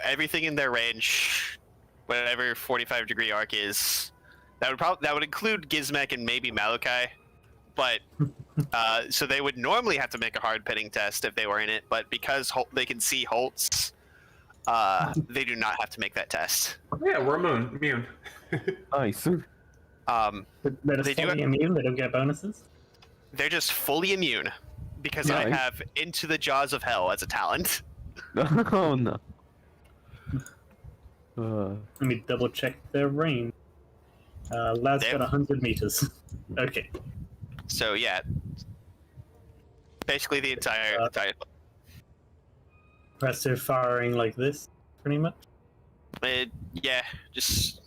S5: everything in their range, whatever 45-degree arc is, that would include Gizmek and maybe Malachi, but so they would normally have to make a hard pitting test if they were in it, but because they can see Holtz, they do not have to make that test.
S6: Yeah, we're immune.
S1: Nice.
S2: They're just
S5: They do
S2: fully immune. They don't get bonuses.
S5: They're just fully immune because I
S1: Nice.
S5: have Into the Jaws of Hell as a talent.
S1: Oh no.
S2: Let me double check their range. Lad's
S5: They
S2: got
S5: have-
S2: 100 meters. Okay.
S5: So yeah, basically the entire.
S2: Rest are firing like this, pretty much.
S5: Yeah, just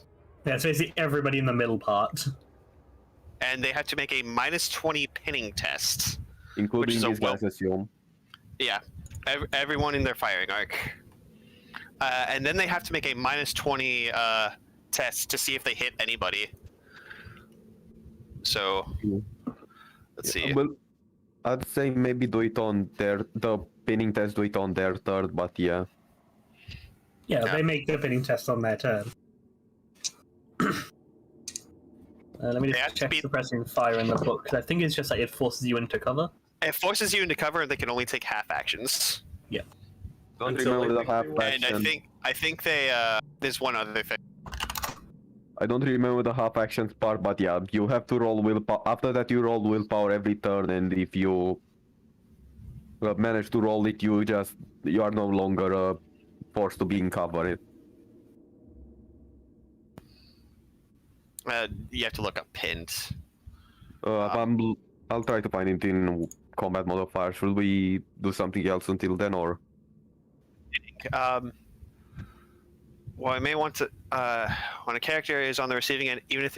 S2: Yeah, it's basically everybody in the middle part.
S5: and they have to make a -20 pinning test.
S1: Including
S5: is a
S1: these guys, assume.
S5: Yeah, everyone in their firing arc, and then they have to make a -20 test to see if they hit anybody. So let's see.
S1: Well, I'd say maybe do it on the pinning test. Do it on their third, but yeah.
S2: Yeah,
S5: Yeah.
S2: they make the pinning test on their turn. Let me
S5: They have
S2: just
S5: to
S2: check
S5: be-
S2: suppressing fire in the book, because I think it's just that it forces you into cover.
S5: It forces you into cover, and they can only take half actions.
S1: Don't
S6: Until,
S1: remember
S6: like,
S1: the half
S5: And
S1: action.
S5: I think they there's one other thing.
S1: I don't remember the half actions part, but yeah, you have to roll willpower. After that, you roll willpower every turn, and if you manage to roll it, you are no longer forced to be in cover.
S5: You have to look up pinned.
S1: I'll try to find it in combat modifier. Should we do something else until then, or?
S5: Well, I may want to. When a character is on the receiving end, even if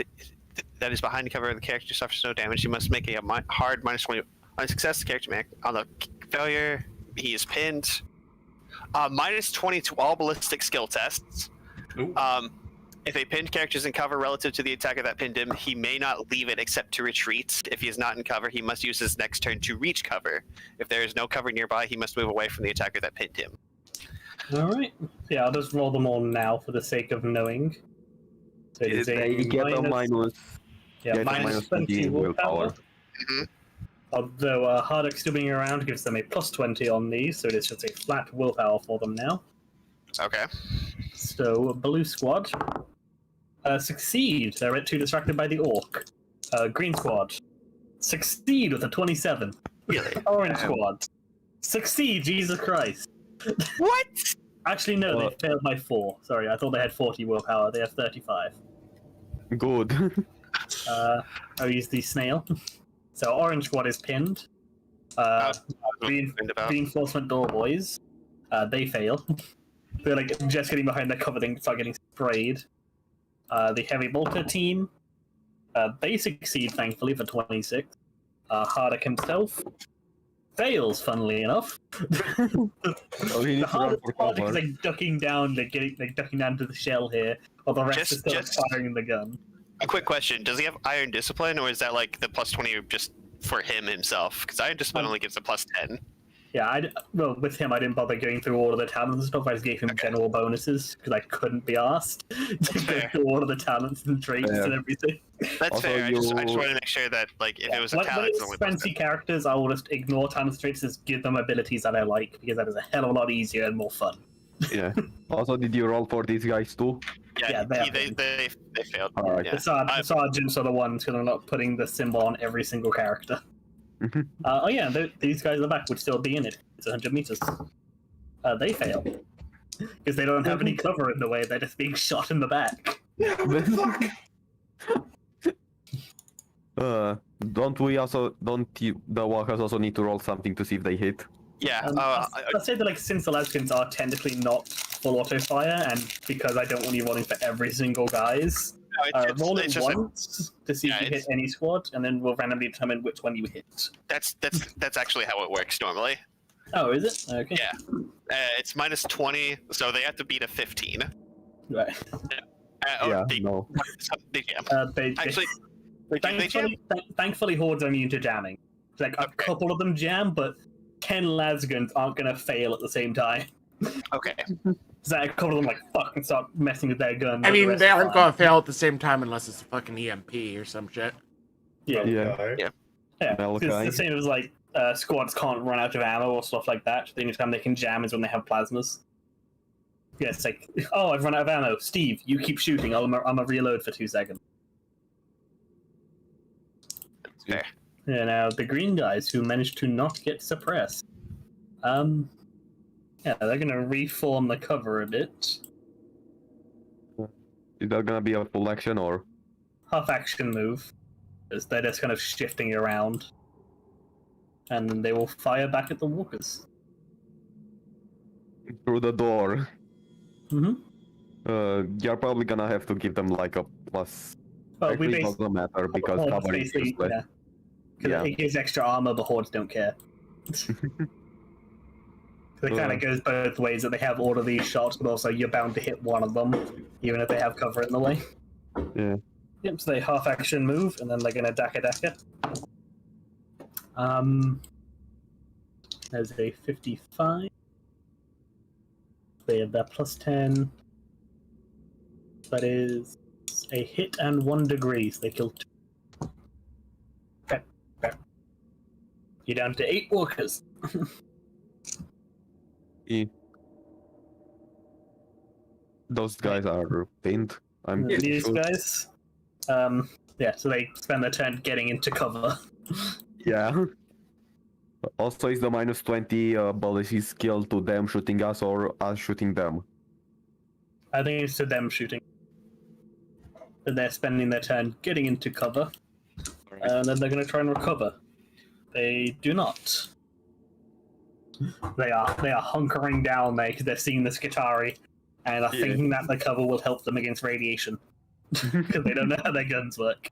S5: that is behind the cover, the character suffers no damage. You must make a hard -20 on success. The character on the failure, he is pinned. -20 to all ballistic skill tests. If a pinned character is in cover relative to the attacker that pinned him, he may not leave it except to retreat. If he is not in cover, he must use his next turn to reach cover. If there is no cover nearby, he must move away from the attacker that pinned him.
S2: Alright. Yeah, I'll just roll them all now for the sake of knowing. So it's
S1: You get a minus.
S2: yeah,
S1: get a
S2: minus 20 willpower.
S5: Mhm.
S2: Although Hardock still being around gives them a +20 on these, so it is just a flat willpower for them now.
S5: Okay.
S2: So, blue squad succeed. They're too distracted by the orc. Green squad succeed with a 27.
S5: Really?
S2: Orange squad succeed. Jesus Christ.
S5: What?
S2: Actually, no, they failed by 4. Sorry, I thought they had 40 willpower. They have 35.
S1: Good.
S2: I'll use the snail. So, orange squad is pinned. Reinforcement door boys. They fail. They're like just getting behind the cover thing to start getting sprayed. The heavy bolter team, they succeed thankfully for 26. Hardock himself fails, funnily enough.
S1: He needs to run for
S2: Hardock
S1: cover.
S2: is like ducking down, ducking down to the shell here, while the rest is still
S5: Just-
S2: firing the gun.
S5: A quick question: does he have Iron Discipline, or is that like the +20 just for him himself? Because Iron Discipline only gives a +10.
S2: Yeah, well, with him, I didn't bother going through all of the talents and stuff. I just gave him general bonuses because I couldn't be asked to go
S5: fair.
S2: through all of the talents and traits
S1: Fair.
S2: and everything.
S5: That's
S1: Also,
S5: fair. I just
S1: you-
S5: wanted to make sure that like if it was a
S2: When
S5: talent, it's
S2: it's
S5: only
S2: fancy characters, I will just ignore talents and traits, just give them abilities that I like because that is a hell of a lot easier and more fun.
S1: Yeah. Also, did you roll for these guys too?
S2: Yeah, they have
S5: they failed.
S1: Alright.
S5: Yeah.
S2: The sergeants are the ones because I'm not putting the symbol on every single character.
S1: Mhm.
S2: Oh yeah, these guys at the back would still be in it. It's 100 meters. They fail because they don't have any cover in the way. They're just being shot in the back.
S1: Don't the walkers also need to roll something to see if they hit?
S5: Yeah.
S2: I'd say that like since the Lascans are technically not full auto fire, and because I don't want you rolling for every single guys, roll it
S5: it's just
S2: once to see if you hit
S5: it's-
S2: any squad, and then we'll randomly determine which one you hit.
S5: that's actually how it works normally.
S2: Oh, is it? Okay.
S5: Yeah. It's -20, so they have to beat a 15.
S2: Right.
S1: No.
S5: They jam.
S2: Actually,
S5: Actually, they jam.
S2: thankfully, Horde's are immune to jamming. Like a couple of them jam, but 10 Lasgans aren't gonna fail at the same time.
S5: Okay.
S2: So a couple of them like fucking start messing with their gun.
S3: I
S2: but the
S3: mean,
S2: rest
S3: they
S2: are
S3: aren't
S2: fine.
S3: gonna fail at the same time unless it's a fucking EMP or some shit.
S2: Yeah.
S1: Yeah.
S2: Yeah,
S1: Malachi.
S2: it's the same as like squads can't run out of ammo or stuff like that. The only time they can jam is when they have plasmas. Yeah, it's like, oh, I've run out of ammo. Steve, you keep shooting. I'm a reload for 2 seconds.
S5: Fair.
S2: Yeah, now the green guys who managed to not get suppressed. Yeah, they're gonna reform the cover a bit.
S1: Is that gonna be a full action or?
S2: Half action move. As they're just kind of shifting around. And then they will fire back at the walkers.
S1: Through the door.
S2: Mm-hmm.
S1: You're probably gonna have to give them like a plus.
S2: But
S1: Actually,
S2: we
S1: it
S2: basically
S1: doesn't matter because
S2: Hordes
S1: cover is
S2: basically,
S1: useless.
S2: yeah. 'Cause
S1: Yeah.
S2: it gives extra armor, but Hordes don't care. So it kind of goes both ways, that they have all of these shots, but also you're bound to hit one of them, even if they have cover in the way.
S1: Yeah.
S2: Yep, so they half action move, and then they're gonna Daka. There's a 55. They have their +10. That is a hit and 1 degree, so they kill 2. Okay. You're down to 8 walkers.
S1: Those guys are pinned. I'm pretty
S2: These
S1: sure.
S2: guys. Yeah, so they spend their turn getting into cover.
S1: Yeah. Also, is the -20 ability skill to them shooting us or us shooting them?
S2: I think it's to them shooting. And they're spending their turn getting into cover. And then they're going to try and recover. They do not. They are hunkering down there because they're seeing the Skitari and are
S1: Yeah.
S2: thinking that the cover will help them against radiation. Because they don't know how their guns work.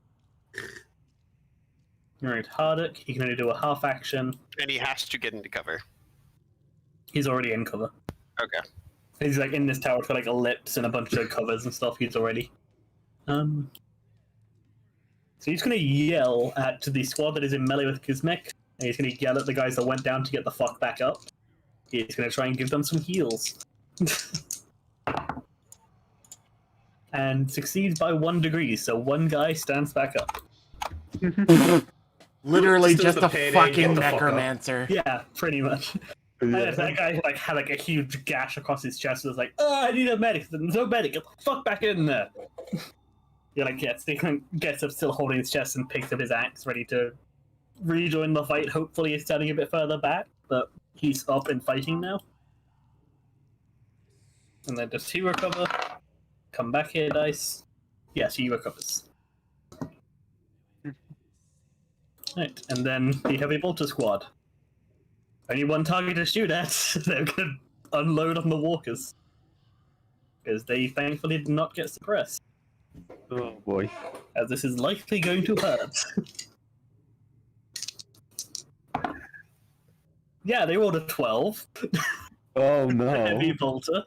S2: Alright, Hardock, he can only do a half action.
S5: And he has to get into cover.
S2: He's already in cover.
S5: Okay.
S2: He's like in this tower for like ellipse and a bunch of covers and stuff. He's already. So he's gonna yell at the squad that is in melee with Gizmek, and he's gonna yell at the guys that went down to get the fuck back up. He's gonna try and give them some heals. And succeeds by 1 degree, so one guy stands back up.
S3: Literally
S6: Just
S3: just
S6: the
S3: a
S6: payday,
S3: fucking
S6: get the fuck up.
S3: necromancer.
S2: Yeah, pretty much.
S1: Yeah.
S2: That guy like had like a huge gash across his chest. Was like, "Oh, I need a medic." There's no medic. Get the fuck back in there. You're like, yes. He gets up, still holding his chest, and picks up his axe, ready to rejoin the fight. Hopefully, he's standing a bit further back, but he's up and fighting now. And then does he recover? Come back here, dice. Yes, he recovers. Right, and then the heavy bolter squad. Only one target to shoot at. They're gonna unload on the walkers. Because they thankfully did not get suppressed.
S1: Oh boy.
S2: As this is likely going to hurt. Yeah, they rolled a 12.
S1: Oh
S2: Heavy
S1: no.
S2: bolter.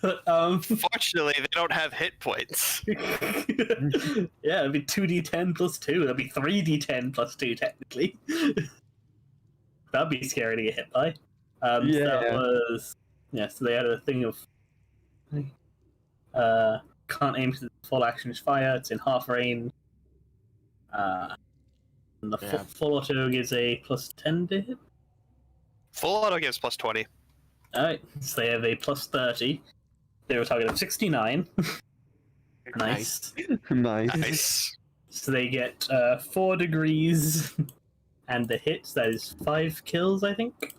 S5: Fortunately, they don't have hit points.
S2: Yeah, it'd be 2d10 plus 2. That'd be 3d10 plus 2, technically. That'd be scary to get hit by. So
S1: Yeah.
S2: that was. Yeah, so they had a thing of. Can't aim because the full action is fire, it's in half range. And the
S3: Yeah.
S2: full auto gives a plus 10 to hit.
S5: Full auto gives plus 20.
S2: Alright, so they have a plus 30. They have a target of 69. Nice.
S1: Nice.
S5: Nice.
S2: So they get 4 degrees, and the hits, that is 5 kills, I think.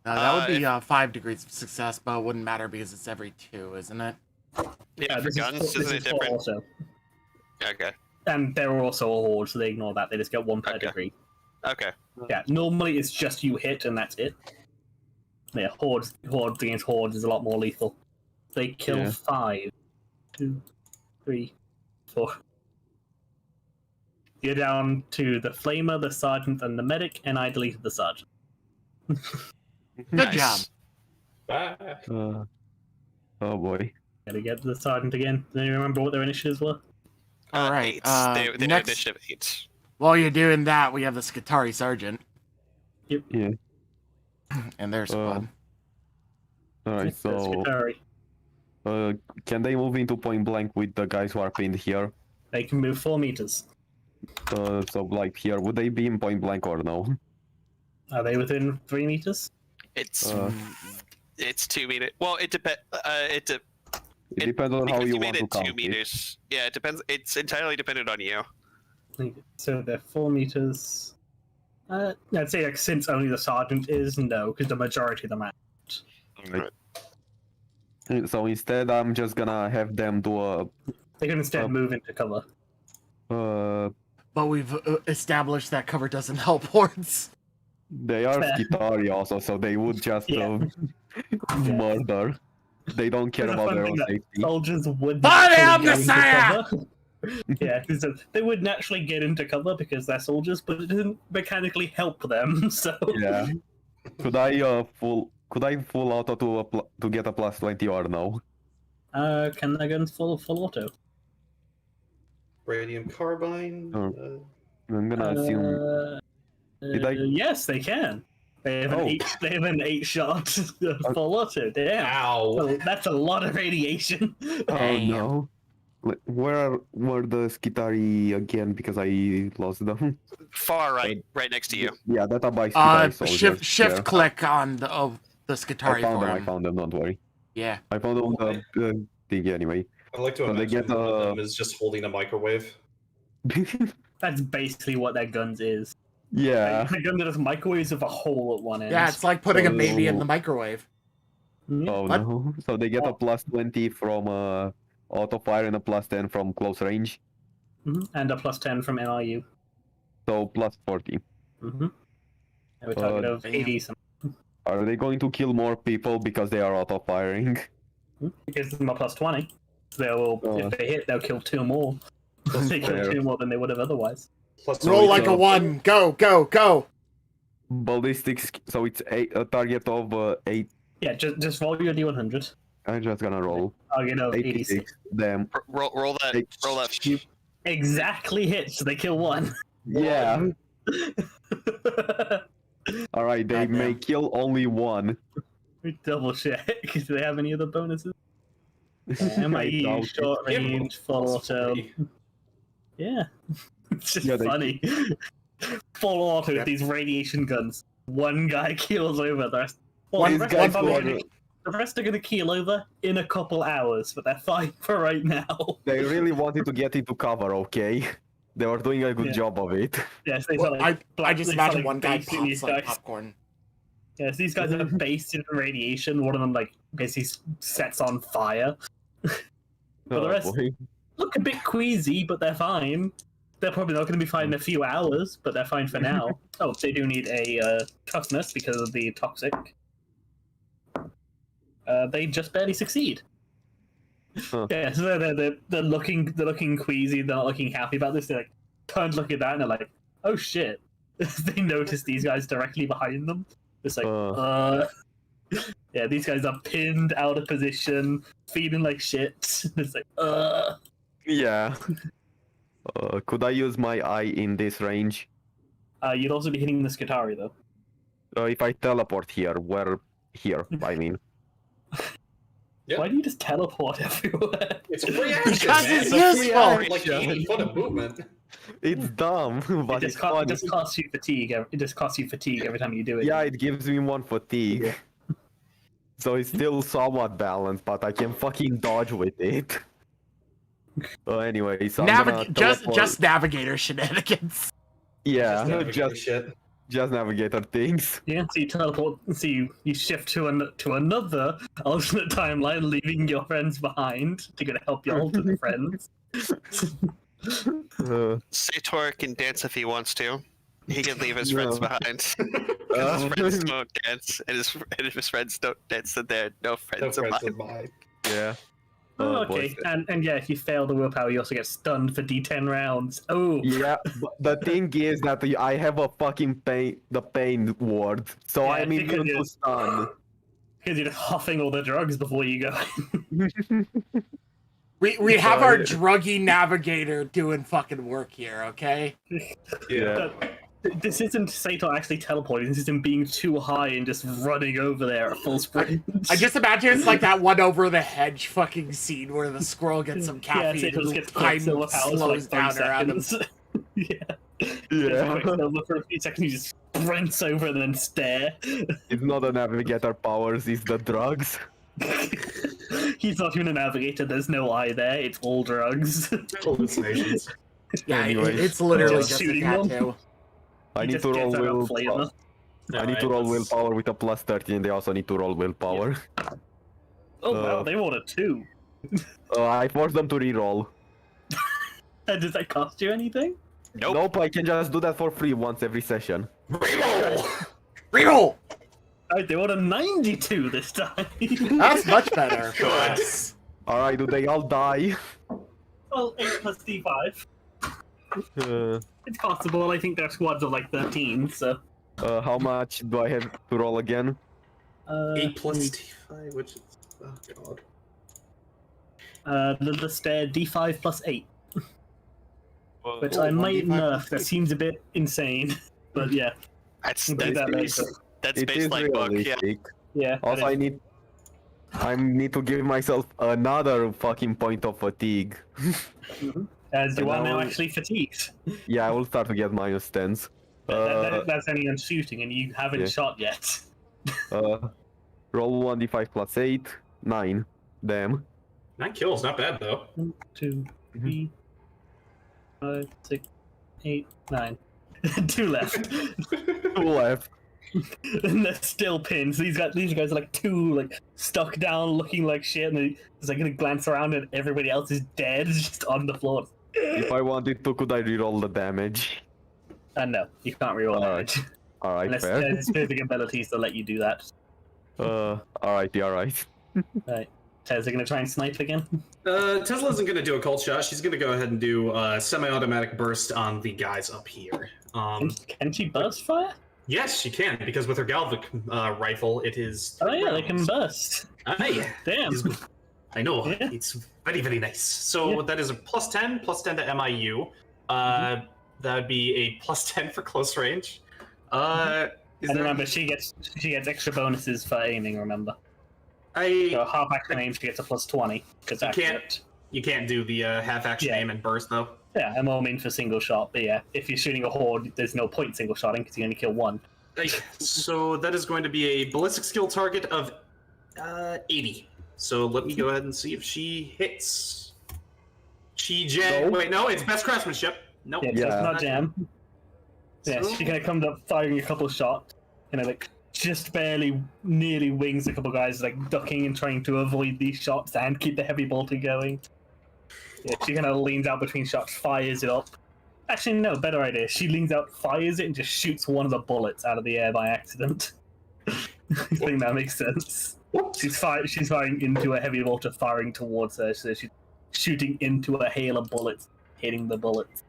S3: That would be
S5: If-
S3: 5 degrees of success, but it wouldn't matter because it's every 2, isn't it?
S5: Yeah, for
S2: this
S5: guns,
S2: is,
S5: isn't it
S2: full
S5: different?
S2: auto.
S5: Okay.
S2: And they're also a horde, so they ignore that. They just get 1 per
S5: Okay.
S2: degree.
S5: Okay.
S2: Yeah, normally it's just you hit and that's it. Yeah, hordes against hordes is a lot more lethal. They kill
S1: Yeah.
S2: 5, 2, 3, 4. You're down to the flamer, the sergeant, and the medic, and I deleted the sergeant.
S3: Good job.
S4: Bye.
S1: Oh boy.
S2: Gotta get the sergeant again. Do you remember what their initiatives were?
S3: All right.
S5: 8. They
S3: Next,
S5: initiative 8.
S3: while you're doing that, we have the Skitari sergeant.
S2: Yep.
S1: Yeah.
S3: And their squad.
S1: Alright,
S2: That's
S1: so
S2: Skitari.
S1: can they move into point blank with the guys who are pinned here?
S2: They can move 4 meters.
S1: So like here, would they be in point blank or no?
S2: Are they within 3 meters?
S5: It's
S1: Uh,
S5: it's 2 meters. Well, it depends.
S1: It depends on how
S5: Because
S1: you
S5: you
S1: want
S5: made
S1: to
S5: it
S1: count
S5: 2 meters. Yeah, it depends. It's entirely dependent on you.
S2: So they're 4 meters. I'd say like since only the sergeant is, no, because the majority of them are.
S1: Right. So instead, I'm just gonna have them do a.
S2: They can instead
S1: Oh.
S2: move into cover.
S3: But we've established that cover doesn't help hordes.
S1: They are
S2: Fair.
S1: Skitari also, so they would just
S2: Yeah.
S1: murder. They don't care
S2: There's a
S1: about
S2: fun
S1: their
S2: thing
S1: own
S2: that
S1: safety.
S2: Soldiers would
S3: Body
S2: naturally
S3: of
S2: go into
S3: Messiah!
S2: cover. Yeah, because they would naturally get into cover because they're soldiers, but it didn't mechanically help them. So
S1: Yeah. Could I full auto to get a plus 20 or no?
S2: can they go into full auto?
S6: Radium carbine.
S1: Oh. I'm gonna assume. Did I-
S2: Yes, they can. They have an
S1: Oh.
S2: 8. They have an 8-shot full auto. Damn.
S6: Ow.
S2: Well, that's a lot of radiation.
S1: Oh
S3: Damn.
S1: no. Where were the Skitari again? Because I lost them.
S5: Far right, right next to you.
S1: Yeah, that are by Skitari soldiers.
S3: Shift
S1: Yeah.
S3: click on the
S1: I
S3: Skitari
S1: found
S3: for
S1: them. I
S3: him.
S1: found them. Don't worry.
S3: Yeah.
S1: I found them on the thing anyway.
S6: I like to
S1: So they
S6: imagine
S1: get,
S6: one of them is just holding a microwave.
S2: That's basically what their guns is.
S1: Yeah.
S2: The gun that has microwaves with a hole at one end.
S3: Yeah, it's like putting a baby in
S1: Oh.
S3: the microwave.
S2: Yeah.
S1: Oh
S3: What?
S1: no. So they get a plus 20 from auto fire and a plus 10 from close range.
S2: Mhm. And a plus 10 from MRU.
S1: So plus 40.
S2: Mm-hmm. We're talking of
S3: damn.
S2: 80 something.
S1: Are they going to kill more people because they are auto firing?
S2: It gives them a plus 20. They'll,
S1: Oh.
S2: if they hit, they'll kill 2 more. They kill
S1: Fair.
S2: 2 more than they would have otherwise.
S6: Plus
S3: Roll
S1: it's
S3: like a
S1: a-
S3: 1. Go, go, go.
S1: Ballistics. So it's a target of 8.
S2: Yeah, just roll your D100.
S1: I'm just gonna roll.
S2: Target of 86.
S1: 86. Damn.
S5: Roll that.
S1: Hey,
S5: Roll that.
S2: Exactly hits, so they kill 1.
S1: Yeah. Alright, they
S3: Goddamn.
S1: may kill only 1.
S2: We double check. Do they have any other bonuses?
S1: I
S2: MIE,
S1: doubt it.
S2: short range, full auto. Yeah. It's just
S1: Yeah, they-
S2: funny. Full auto
S3: Yep.
S2: with these radiation guns. One guy keels over, the rest. Well,
S3: One
S2: the rest,
S3: guy
S2: are probably
S3: keels
S2: gonna, the rest are gonna keel over in a couple hours, but they're fine for right now.
S1: They really wanted to get into cover, okay? They were doing a good
S2: Yeah.
S1: job of it.
S2: Yes, they
S3: Well,
S2: sound like
S3: I just
S2: they
S3: imagine
S2: sound like
S3: one guy
S2: basing
S3: pops
S2: these
S3: like
S2: guys.
S3: popcorn.
S2: Yes, these guys are based in radiation. One of them like basically sets on fire. For the
S1: Oh,
S2: rest-
S1: boy.
S2: Look a bit queasy, but they're fine. They're probably not going to be fine in a few hours, but they're fine for now. Oh, they do need a toughness because of the toxic. They just barely succeed.
S1: Huh.
S2: Yeah, so they're looking queasy. They're not looking happy about this. They like turn to look at that and they're like, "Oh shit!" They notice these guys directly behind them. It's like, yeah, these guys are pinned out of position, feeling like shit. It's like,
S1: Yeah. Could I use my eye in this range?
S2: You'd also be hitting the Skitarii though.
S1: If I teleport here, where? Here, I mean.
S6: Yeah.
S2: Why do you just teleport everywhere?
S6: It's a free action.
S3: Because
S6: man.
S3: it's
S6: a free
S3: useful.
S6: action, like 80 foot of movement.
S1: It's dumb, but
S2: It
S1: it's
S2: just,
S1: fun.
S2: it just costs you fatigue. It just costs you fatigue every time you do it.
S1: Yeah, it gives me 1 fatigue. So it's still somewhat balanced, but I can fucking dodge with it. Anyway, so I'm gonna
S3: Just
S1: teleport-
S3: navigator shenanigans.
S1: yeah,
S6: Navigator
S1: just
S6: shit.
S1: navigator things.
S2: Yeah, so you teleport. So you shift to another alternate timeline, leaving your friends behind to go to help your alternate friends.
S5: Sator can dance if he wants to. He can leave his
S1: No.
S5: friends behind. 'Cause his friends don't dance, and if his friends don't dance, then they're no
S6: No
S5: friends of
S6: friends
S5: mine.
S6: of mine.
S1: Yeah.
S2: Oh,
S1: boy.
S2: okay, and yeah, if you fail the willpower, you also get stunned for D10 rounds. Oh,
S1: Yeah, but the thing is that I have a fucking pain ward, so
S2: Yeah,
S1: I'm
S2: because
S1: immune to
S2: it's-
S1: stun.
S2: because you're just huffing all the drugs before you go.
S3: We have our
S1: Sorry.
S3: druggy navigator doing fucking work here, okay?
S1: Yeah.
S2: This isn't Sator actually teleporting. This is him being too high and just running over there at full sprint.
S3: I just imagine it's like that one over the hedge fucking scene where the squirrel gets some
S2: Yeah,
S3: caffeine
S2: Sator just
S3: and
S2: gets
S3: time
S2: Quicksilver powers for
S3: slows
S2: like 3
S3: down around him.
S2: seconds. Yeah.
S1: Yeah.
S2: Quicksilver for a few seconds, he just sprints over and then stare.
S1: It's not the navigator powers, it's the drugs.
S2: He's not even a navigator, there's no eye there, it's all drugs.
S6: Hallucinations.
S3: Yeah,
S1: Anyways.
S3: it's literally
S2: Just
S3: just a
S2: shooting them.
S3: tattoo.
S1: I
S2: He
S1: need
S2: just
S1: to
S2: gets
S1: roll
S2: out a
S1: will.
S2: flavor.
S1: I need to roll willpower with a plus 13. They also need to roll willpower.
S2: Oh wow,
S1: Uh,
S2: they rolled a 2.
S1: I forced them to reroll.
S2: Does that cost you anything?
S5: Nope.
S1: Nope, I can just do that for free once every session.
S3: Reroll!
S2: Alright, they rolled a 92 this time.
S3: That's much better for us.
S1: Alright, do they all die?
S2: Well, 8 plus D5.
S1: Uh,
S2: It's possible, I think their squads of like 13, so...
S1: how much do I have to roll again?
S6: 8 plus D5, which is. Oh god.
S2: The stair D5 plus 8,
S5: Whoa.
S2: which
S3: Oh,
S2: I might
S3: 1d5
S2: nerf.
S3: plus
S2: That
S3: 8.
S2: seems a bit insane, but yeah.
S5: That's
S2: We'll do
S5: that's
S2: that
S5: based,
S2: later.
S5: that's
S1: It
S5: based
S1: is
S5: like book. Yeah.
S1: realistic.
S2: Yeah. but
S1: Also, I need to give myself another fucking point of fatigue.
S2: as you
S1: and
S2: are now
S1: now-
S2: actually fatigued.
S1: Yeah, I will start to get minus 10s.
S2: That's only on shooting, and you haven't
S1: yeah.
S2: shot yet.
S1: Roll 1d5 plus 8. 9. Damn.
S6: 9 kills, not bad though.
S2: 1, 2, 3, 5, 6, 8, 9. 2 left.
S1: 2 left.
S2: And they're still pinned. So these guys are like 2 like stuck down, looking like shit, and they're just like gonna glance around and everybody else is dead, just on the floor.
S1: If I wanted to, could I reroll the damage?
S2: No, you can't reroll
S1: Alright.
S2: damage.
S1: Alright,
S2: Unless
S1: fair.
S2: there's specific abilities that let you do that.
S1: Alrighty, alright.
S2: Right. Tez, are gonna try and snipe again?
S6: Tesla isn't going to do a cold shot. She's going to go ahead and do a semi-automatic burst on the guys up here.
S2: Can she burst fire?
S6: Yes, she can, because with her Galvic rifle, it is...
S2: Oh yeah, they can burst.
S6: Aye.
S2: Damn.
S6: I know.
S2: Yeah.
S6: It's very, very nice. So
S2: Yeah.
S6: that is a +10 to MIU. That would be a +10 for close range.
S2: And remember, she gets extra bonuses for aiming. Remember,
S6: I
S2: so half action aim, she gets a +20 because
S6: you can't do the half action
S2: Yeah.
S6: aim and burst though.
S2: Yeah, I'm all mean for single shot, but yeah, if you're shooting a horde, there's no point single shotting because you only kill 1.
S6: So that is going to be a ballistic skill target of 80. So let me go ahead and see if she hits.
S1: No.
S6: Wait, no, it's best craftsmanship. Nope.
S2: Yeah, so
S1: Yeah.
S2: it's not jam. Yeah,
S6: So-
S2: she kind of comes up firing a couple shots, kind of like just barely, nearly wings a couple guys, like ducking and trying to avoid these shots and keep the heavy bolter going. Yeah, she kind of leans out between shots, fires it up. Actually, no, better idea. She leans out, fires it, and just shoots one of the bullets out of the air by accident. I think that makes sense. She's firing into a heavy bolter, firing towards her, so she's shooting into a hail of bullets, hitting the bullets.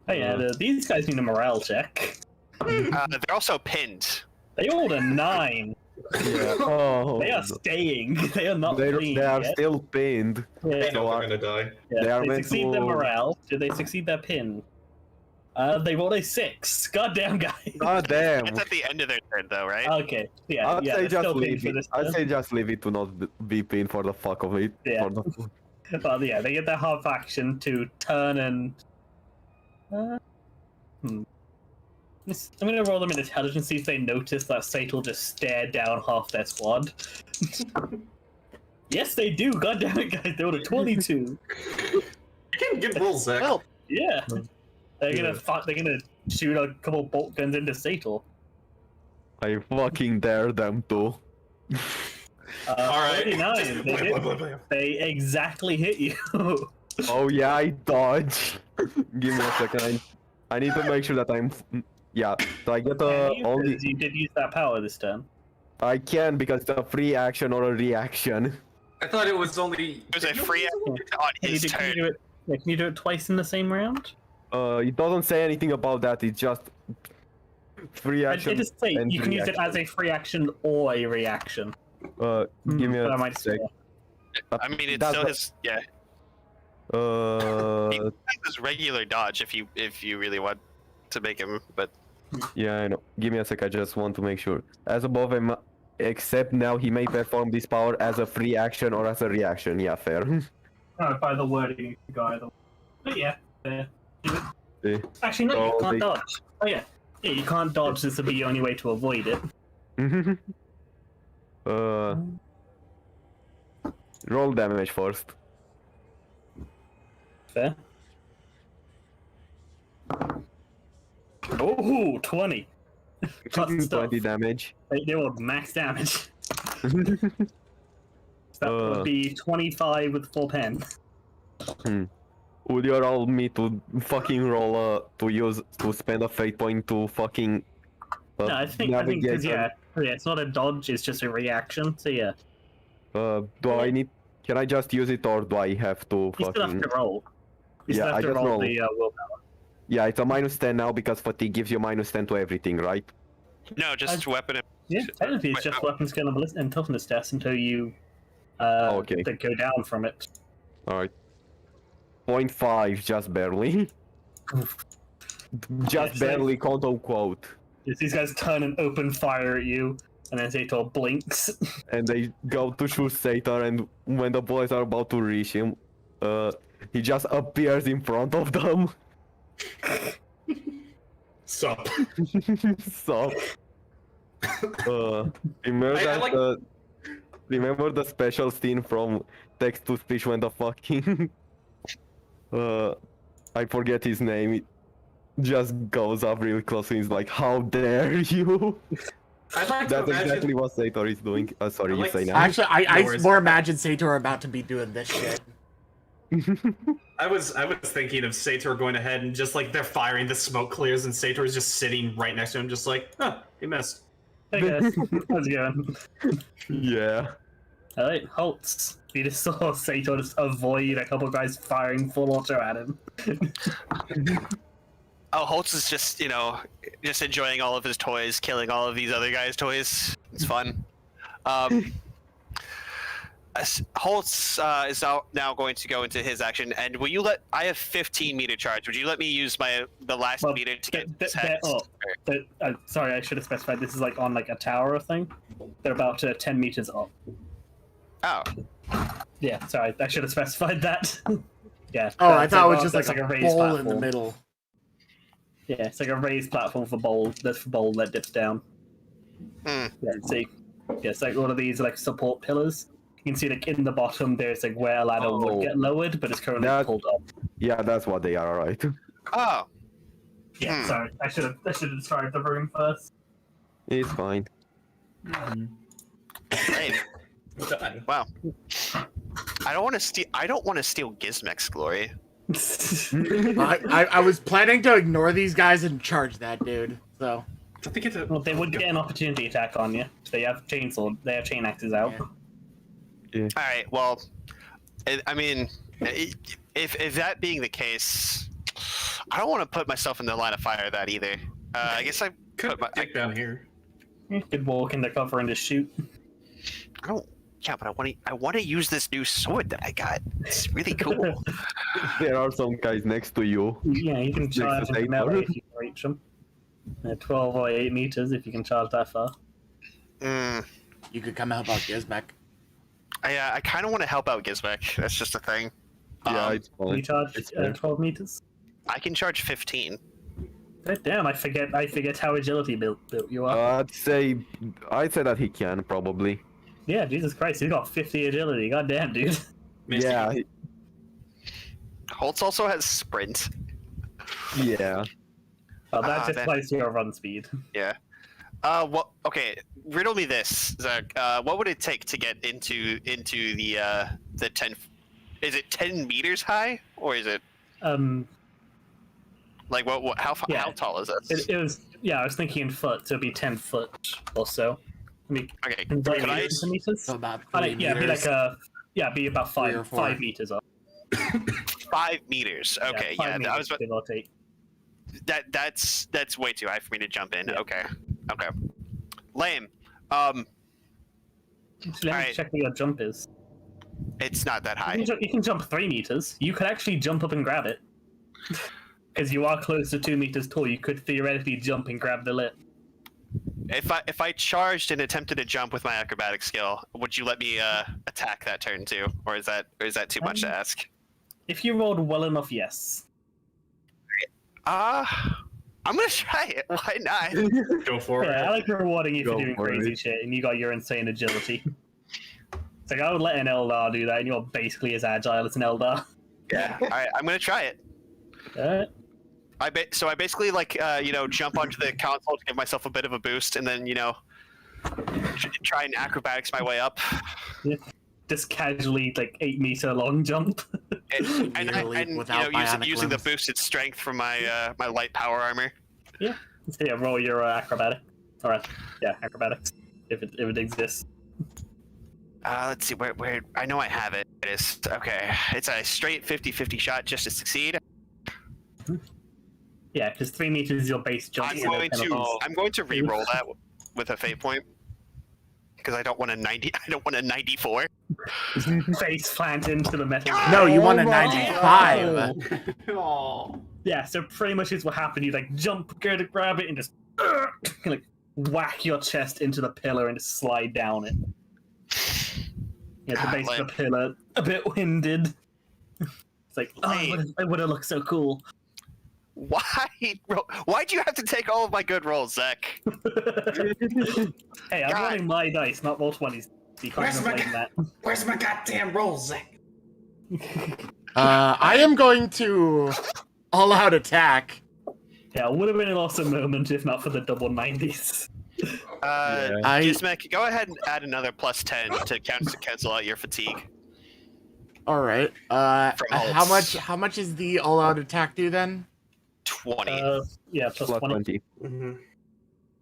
S2: Oh yeah, these guys need a morale check.
S5: They're also pinned.
S2: They rolled a 9.
S1: Yeah. Oh.
S2: They are staying. They are not
S1: They
S2: fleeing
S1: are
S2: yet.
S1: still pinned.
S6: They
S2: Yeah,
S6: know
S1: So,
S6: they're gonna die.
S2: yeah.
S1: they are
S2: They
S1: meant
S2: succeed their
S1: to-
S2: morale. Did they succeed their pin? They rolled a 6. Goddamn, guys.
S1: God damn.
S5: It's at the end of their turn, though, right?
S2: Okay. Yeah.
S1: I'd
S2: yeah.
S1: say
S2: they're
S1: just
S2: still pinned
S1: leave
S2: for
S1: it.
S2: this
S1: I'd
S2: turn.
S1: say just leave it to not be pinned for the fuck of it.
S2: Yeah.
S1: For the...
S2: But yeah, they get their half action to turn and. I'm gonna roll them in intelligence, see if they notice that Satel just stared down half their squad. Yes, they do. God damn it, guys! They rolled a 22.
S6: You can get rolls, Zach.
S3: Well,
S2: Yeah, they're gonna
S1: Yeah.
S2: they're gonna shoot a couple bolt guns into Satel.
S1: I fucking dare them to.
S6: All right.
S2: 39. They, did- they exactly hit you.
S1: Oh yeah, I dodge. Give me a second. I need to make sure that I'm. Yeah, so I get only.
S2: You did use that power this turn.
S1: I can because it's a free action or a reaction.
S6: I thought it was only.
S5: It was a free action on his
S2: Can you
S5: turn.
S2: do it? Yeah, can you do it twice in the same round?
S1: It doesn't say anything about that. It's just free
S2: I
S1: action.
S2: did just say
S1: and
S2: you can use it
S1: reaction.
S2: as a free action or a reaction.
S1: Give me
S2: But I
S1: a
S2: might
S1: sec.
S5: I mean, it
S1: That's
S5: still
S1: what-
S5: is. Yeah,
S1: Uh,
S5: he has his regular dodge if you really want to make him. But
S1: yeah, I know. Give me a sec. I just want to make sure. As above, except now he may perform this power as a free action or as a reaction. Yeah, fair.
S2: Oh, by the wording, you can go either. But yeah, fair.
S1: Yeah.
S2: Actually, no, you
S1: So
S2: can't
S1: they-
S2: dodge. Oh yeah, yeah, you can't dodge. This will be the only way to avoid it.
S1: Roll damage first.
S2: Fair. Oh, 20. Cut stuff.
S1: 20 damage.
S2: They rolled max damage. So that would be 25 with full pen.
S1: Would you allow me to fucking roll to spend a fate point to fucking
S2: No, I think
S1: navigate
S2: because yeah, it's not a dodge, it's just a reaction. So yeah,
S1: do I need? Can I just use it or do I have to
S2: you still have
S1: fucking?
S2: to roll. You
S1: Yeah,
S2: still
S1: I
S2: have to
S1: just
S2: roll
S1: roll.
S2: the willpower.
S1: Yeah, it's a -10 now because fatigue gives you -10 to everything, right?
S5: no, just weapon.
S2: Yeah, technically it's just weapon skill and toughness test until you
S1: Okay.
S2: they go down from it.
S1: All right. 0.5, just barely. Just
S2: Yes,
S1: barely, quote unquote.
S2: Yes, these guys turn and open fire at you, and then Zator blinks.
S1: And they go to shoot Sator, and when the boys are about to reach him, he just appears in front of them.
S6: Sup.
S1: So, he murders
S6: I like-
S1: Remember the special scene from Text to Speech when the fucking I forget his name. It just goes up real close and he's like, "How dare you?"
S6: I'd like to
S1: That's
S6: imagine.
S1: exactly what Sator is doing. Sorry,
S6: I
S1: you
S6: like
S1: say
S6: to-
S1: now.
S3: Actually, I
S6: No worries.
S3: more imagine Sator about to be doing this shit.
S6: I was thinking of Sator going ahead and just like they're firing, the smoke clears, and Sator is just sitting right next to him, just like, huh, he missed.
S2: Hey guys, how's it going?
S1: Yeah.
S2: Alright, Holtz. You just saw Sator just avoid a couple guys firing full auto at him.
S5: Oh, Holtz is just, just enjoying all of his toys, killing all of these other guys' toys. It's fun. Holtz is now going to go into his action, and will you let? I have 15 meter charge. Would you let me use the last
S2: Well,
S5: meter to get
S2: they're
S5: his head?
S2: up. Sorry, I should have specified this is like on like a tower thing. They're about 10 meters up.
S5: Oh,
S2: Yeah, sorry, I should have specified that. Yeah.
S3: Oh, I
S2: that's
S3: thought it was
S2: a-
S3: just
S2: that's
S3: like a
S2: raised
S3: bowl in the
S2: platform.
S3: middle.
S2: Yeah, it's like a raised platform for bowl. That's for bowl that dips down.
S5: Hmm.
S2: Yeah, see. Yeah, it's like one of these like support pillars. You can see like in the bottom there's like where a ladder
S1: Oh.
S2: would get lowered, but it's currently
S1: That-
S2: pulled up.
S1: Yeah, that's what they are, right?
S5: oh,
S2: Yeah,
S5: Hmm.
S2: sorry. I should have described the room first.
S1: It's fine.
S5: hey,
S6: Done.
S5: wow. I don't want to steal Gizmek's glory.
S3: I was planning to ignore these guys and charge that dude. So
S6: Don't they get to?
S2: Well, they would get an opportunity attack on you. They have chainsaw. They have chain axes out.
S3: Yeah.
S5: All right. Well, I mean, if that being the case, I don't want to put myself in the line of fire of that either. I guess I
S6: Could
S5: put my.
S6: dig down here.
S2: You could walk in the cover and just shoot.
S5: I don't. Yeah, but I want to use this new sword that I got. It's really cool.
S1: There are some guys next to you.
S2: Yeah, you can charge
S1: to
S2: into
S1: Sator.
S2: melee if you can reach them. 12 or 8 meters if you can charge that far.
S5: Mm,
S3: you could come help out Gizmek.
S5: I kind of want to help out Gizmek. That's just a thing.
S1: Yeah,
S5: Um,
S1: it's
S2: Can you
S1: fine.
S2: charge
S1: It's fair.
S2: 12 meters?
S5: I can charge 15.
S2: Damn, I forget how agility built you are.
S1: I'd say that he can probably.
S2: Yeah, Jesus Christ, he's got 50 agility. God damn, dude.
S6: Misty.
S1: Yeah,
S5: Holtz also has sprint.
S1: yeah.
S2: Well, that
S5: Ah,
S2: just
S5: that-
S2: applies to your run speed.
S5: Yeah. What? Okay. Riddle me this, Zach. What would it take to get into the 10? Is it 10 meters high, or is it like what how
S2: Yeah.
S5: how tall is this?
S2: It was, yeah, I was thinking in foot, so it'd be 10 foot or so. I mean,
S5: Okay.
S2: convert
S5: Could I?
S2: it into meters?
S3: So about
S2: Oh,
S3: 3
S2: yeah, be
S3: meters.
S2: like be about
S3: 3 or
S2: 5
S3: 4.
S2: meters up.
S5: 5 meters. Okay. Yeah.
S2: 5
S5: I was.
S2: meters, give or take.
S5: That's way too high for me to jump in.
S2: Yeah.
S5: Okay. Okay. Lame.
S2: Actually, let me
S5: Alright.
S2: check what your jump is.
S5: It's not that high.
S2: You can jump 3 meters. You could actually jump up and grab it. Because you are close to 2 meters tall, you could theoretically jump and grab the lip.
S5: If I charged and attempted to jump with my acrobatic skill, would you let me attack that turn too, or is that too much to ask?
S2: If you rolled well enough, yes.
S5: I'm gonna try it. Why not?
S6: Go for
S2: Yeah, I
S6: it.
S2: like rewarding you for
S1: Go
S2: doing
S1: for
S2: crazy
S1: it.
S2: shit, and you got your insane agility. It's like I would let an Eldar do that, and you're basically as agile as an Eldar.
S5: Yeah. All right, I'm gonna try it.
S2: Alright.
S5: So I basically jump onto the console to give myself a bit of a boost, and then try and acrobatics my way up.
S2: Just casually, like 8 meter long jump.
S5: And
S3: Nearly without bionic
S5: using the
S3: limbs.
S5: boosted strength from my my light power armor.
S2: So yeah, roll your acrobatic. Alright, yeah, acrobatics. If it exists.
S5: Let's see where I know I have it. It is okay. It's a straight 50-50 shot just to succeed.
S2: Yeah, because 3 meters is your base jump.
S5: I'm
S2: so
S5: going
S2: they're
S5: to re-roll that with a fate point because I don't want a 90. I don't want a 94.
S2: face plant into the metal.
S3: No, you want a
S1: Oh my
S3: 95.
S6: Oh.
S2: Yeah, so pretty much is what happened. You like jump, go to grab it, and just like whack your chest into the pillar and just slide down it. Yeah, the base of the pillar, a bit winded. It's like, oh,
S5: Lame.
S2: it would have looked so cool.
S5: Why'd you have to take all of my good rolls, Zach?
S2: Hey, I'm
S5: God.
S2: rolling my dice, not roll 20s. You can't blame that.
S6: Where's my goddamn roll, Zach?
S3: I am going to all-out attack.
S2: Yeah, it would have been an awesome moment if not for the double 90s.
S5: Gizmek, go ahead and add another +10 to cancel out your fatigue.
S3: All right. How much is the all-out attack do then?
S5: 20.
S2: Yeah, plus
S1: Plus
S2: 20.
S1: 20.
S6: Mm-hmm.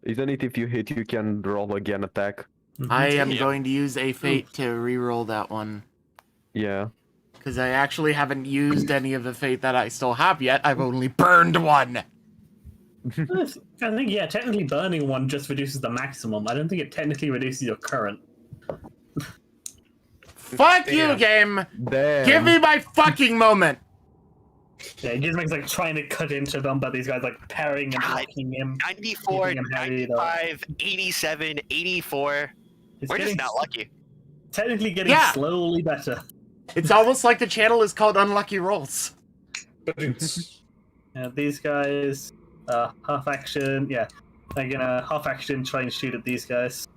S1: Isn't it if you hit, you can roll again attack?
S3: I am
S5: Yeah.
S3: going to use a fate to re-roll that one.
S1: Yeah.
S3: Because I actually haven't used any of the fate that I still have yet. I've only burned one.
S2: I think, yeah, technically burning one just reduces the maximum. I don't think it technically reduces your current.
S3: Fuck you,
S6: Yeah.
S3: game.
S1: Damn.
S3: Give me my fucking moment.
S2: Yeah, Gizmek's like trying to cut into them, but these guys like parrying and
S5: God.
S2: blocking him.
S5: 94,
S2: Keeping him heavy, though.
S5: 95, 87, 84.
S2: It's
S5: We're
S2: getting,
S5: just not lucky.
S2: technically getting
S3: Yeah.
S2: slowly better.
S3: It's almost like the channel is called Unlucky Rolls.
S2: Yeah, these guys, half action, yeah. They're gonna half action try and shoot at these guys.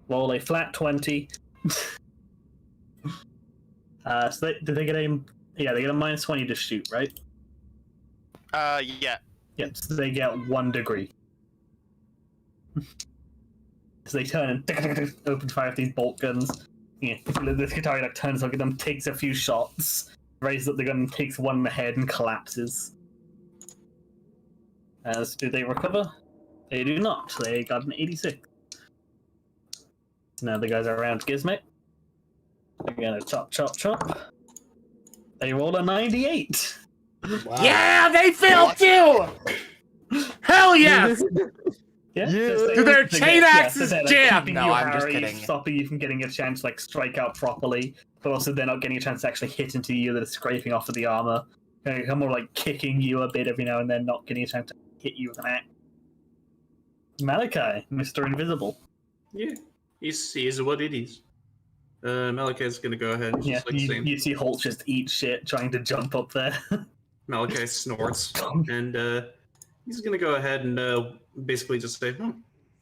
S2: Roll a flat 20. So did they get a... Yeah, they get a minus 20 to shoot, right?
S5: Yeah.
S2: Yep, so they get 1 degree. So they turn and open fire with these bolt guns. Yeah, this Qatari like turns, look at them, takes a few shots, raises up the gun, takes one in the head, and collapses. As do they recover? They do not. They got an 86. Now the guys are around Gizmek. They're gonna chop, chop, chop. They roll a 98.
S6: Wow.
S3: Yeah, they failed too. Hell yes.
S2: Yeah,
S1: Yeah.
S2: so
S3: Do their
S2: they
S3: chain
S2: get-
S3: axes
S2: so they're,
S3: jam?
S2: keeping
S3: No,
S2: you
S3: I'm just
S2: harried,
S3: kidding.
S2: Stopping you from getting a chance to like strike out properly, but also they're not getting a chance to actually hit into you. That are scraping off of the armor. They're more like kicking you a bit every now and then, not getting a chance to hit you with an axe. Malachi, Mr. Invisible.
S6: Yeah, he sees what it is. Malachi's gonna go ahead and
S2: Yeah,
S6: just like saying,
S2: you see Holt just eat shit trying to jump up there.
S6: Malachi snorts, and he's gonna go ahead and basically just say,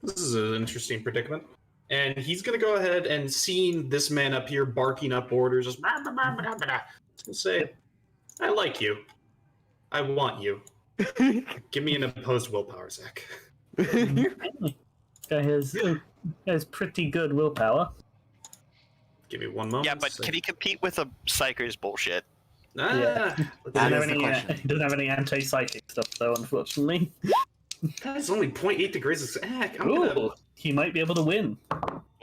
S6: this is an interesting predicament. And he's gonna go ahead and seeing this man up here barking up orders, just blah, blah, blah, blah, blah, and say, I like you. I want you. Give me an opposed willpower, Zach.
S2: Guy has pretty good willpower.
S6: Give me one moment.
S5: Yeah, but can he compete with a Psyker's bullshit?
S6: Ah,
S2: Yeah.
S6: let's
S3: That
S6: see.
S3: is the question.
S2: He doesn't have any anti-psychic stuff though, unfortunately.
S6: That's only 0.8 degrees of Zach. I'm gonna.
S2: Ooh, he might be able to win.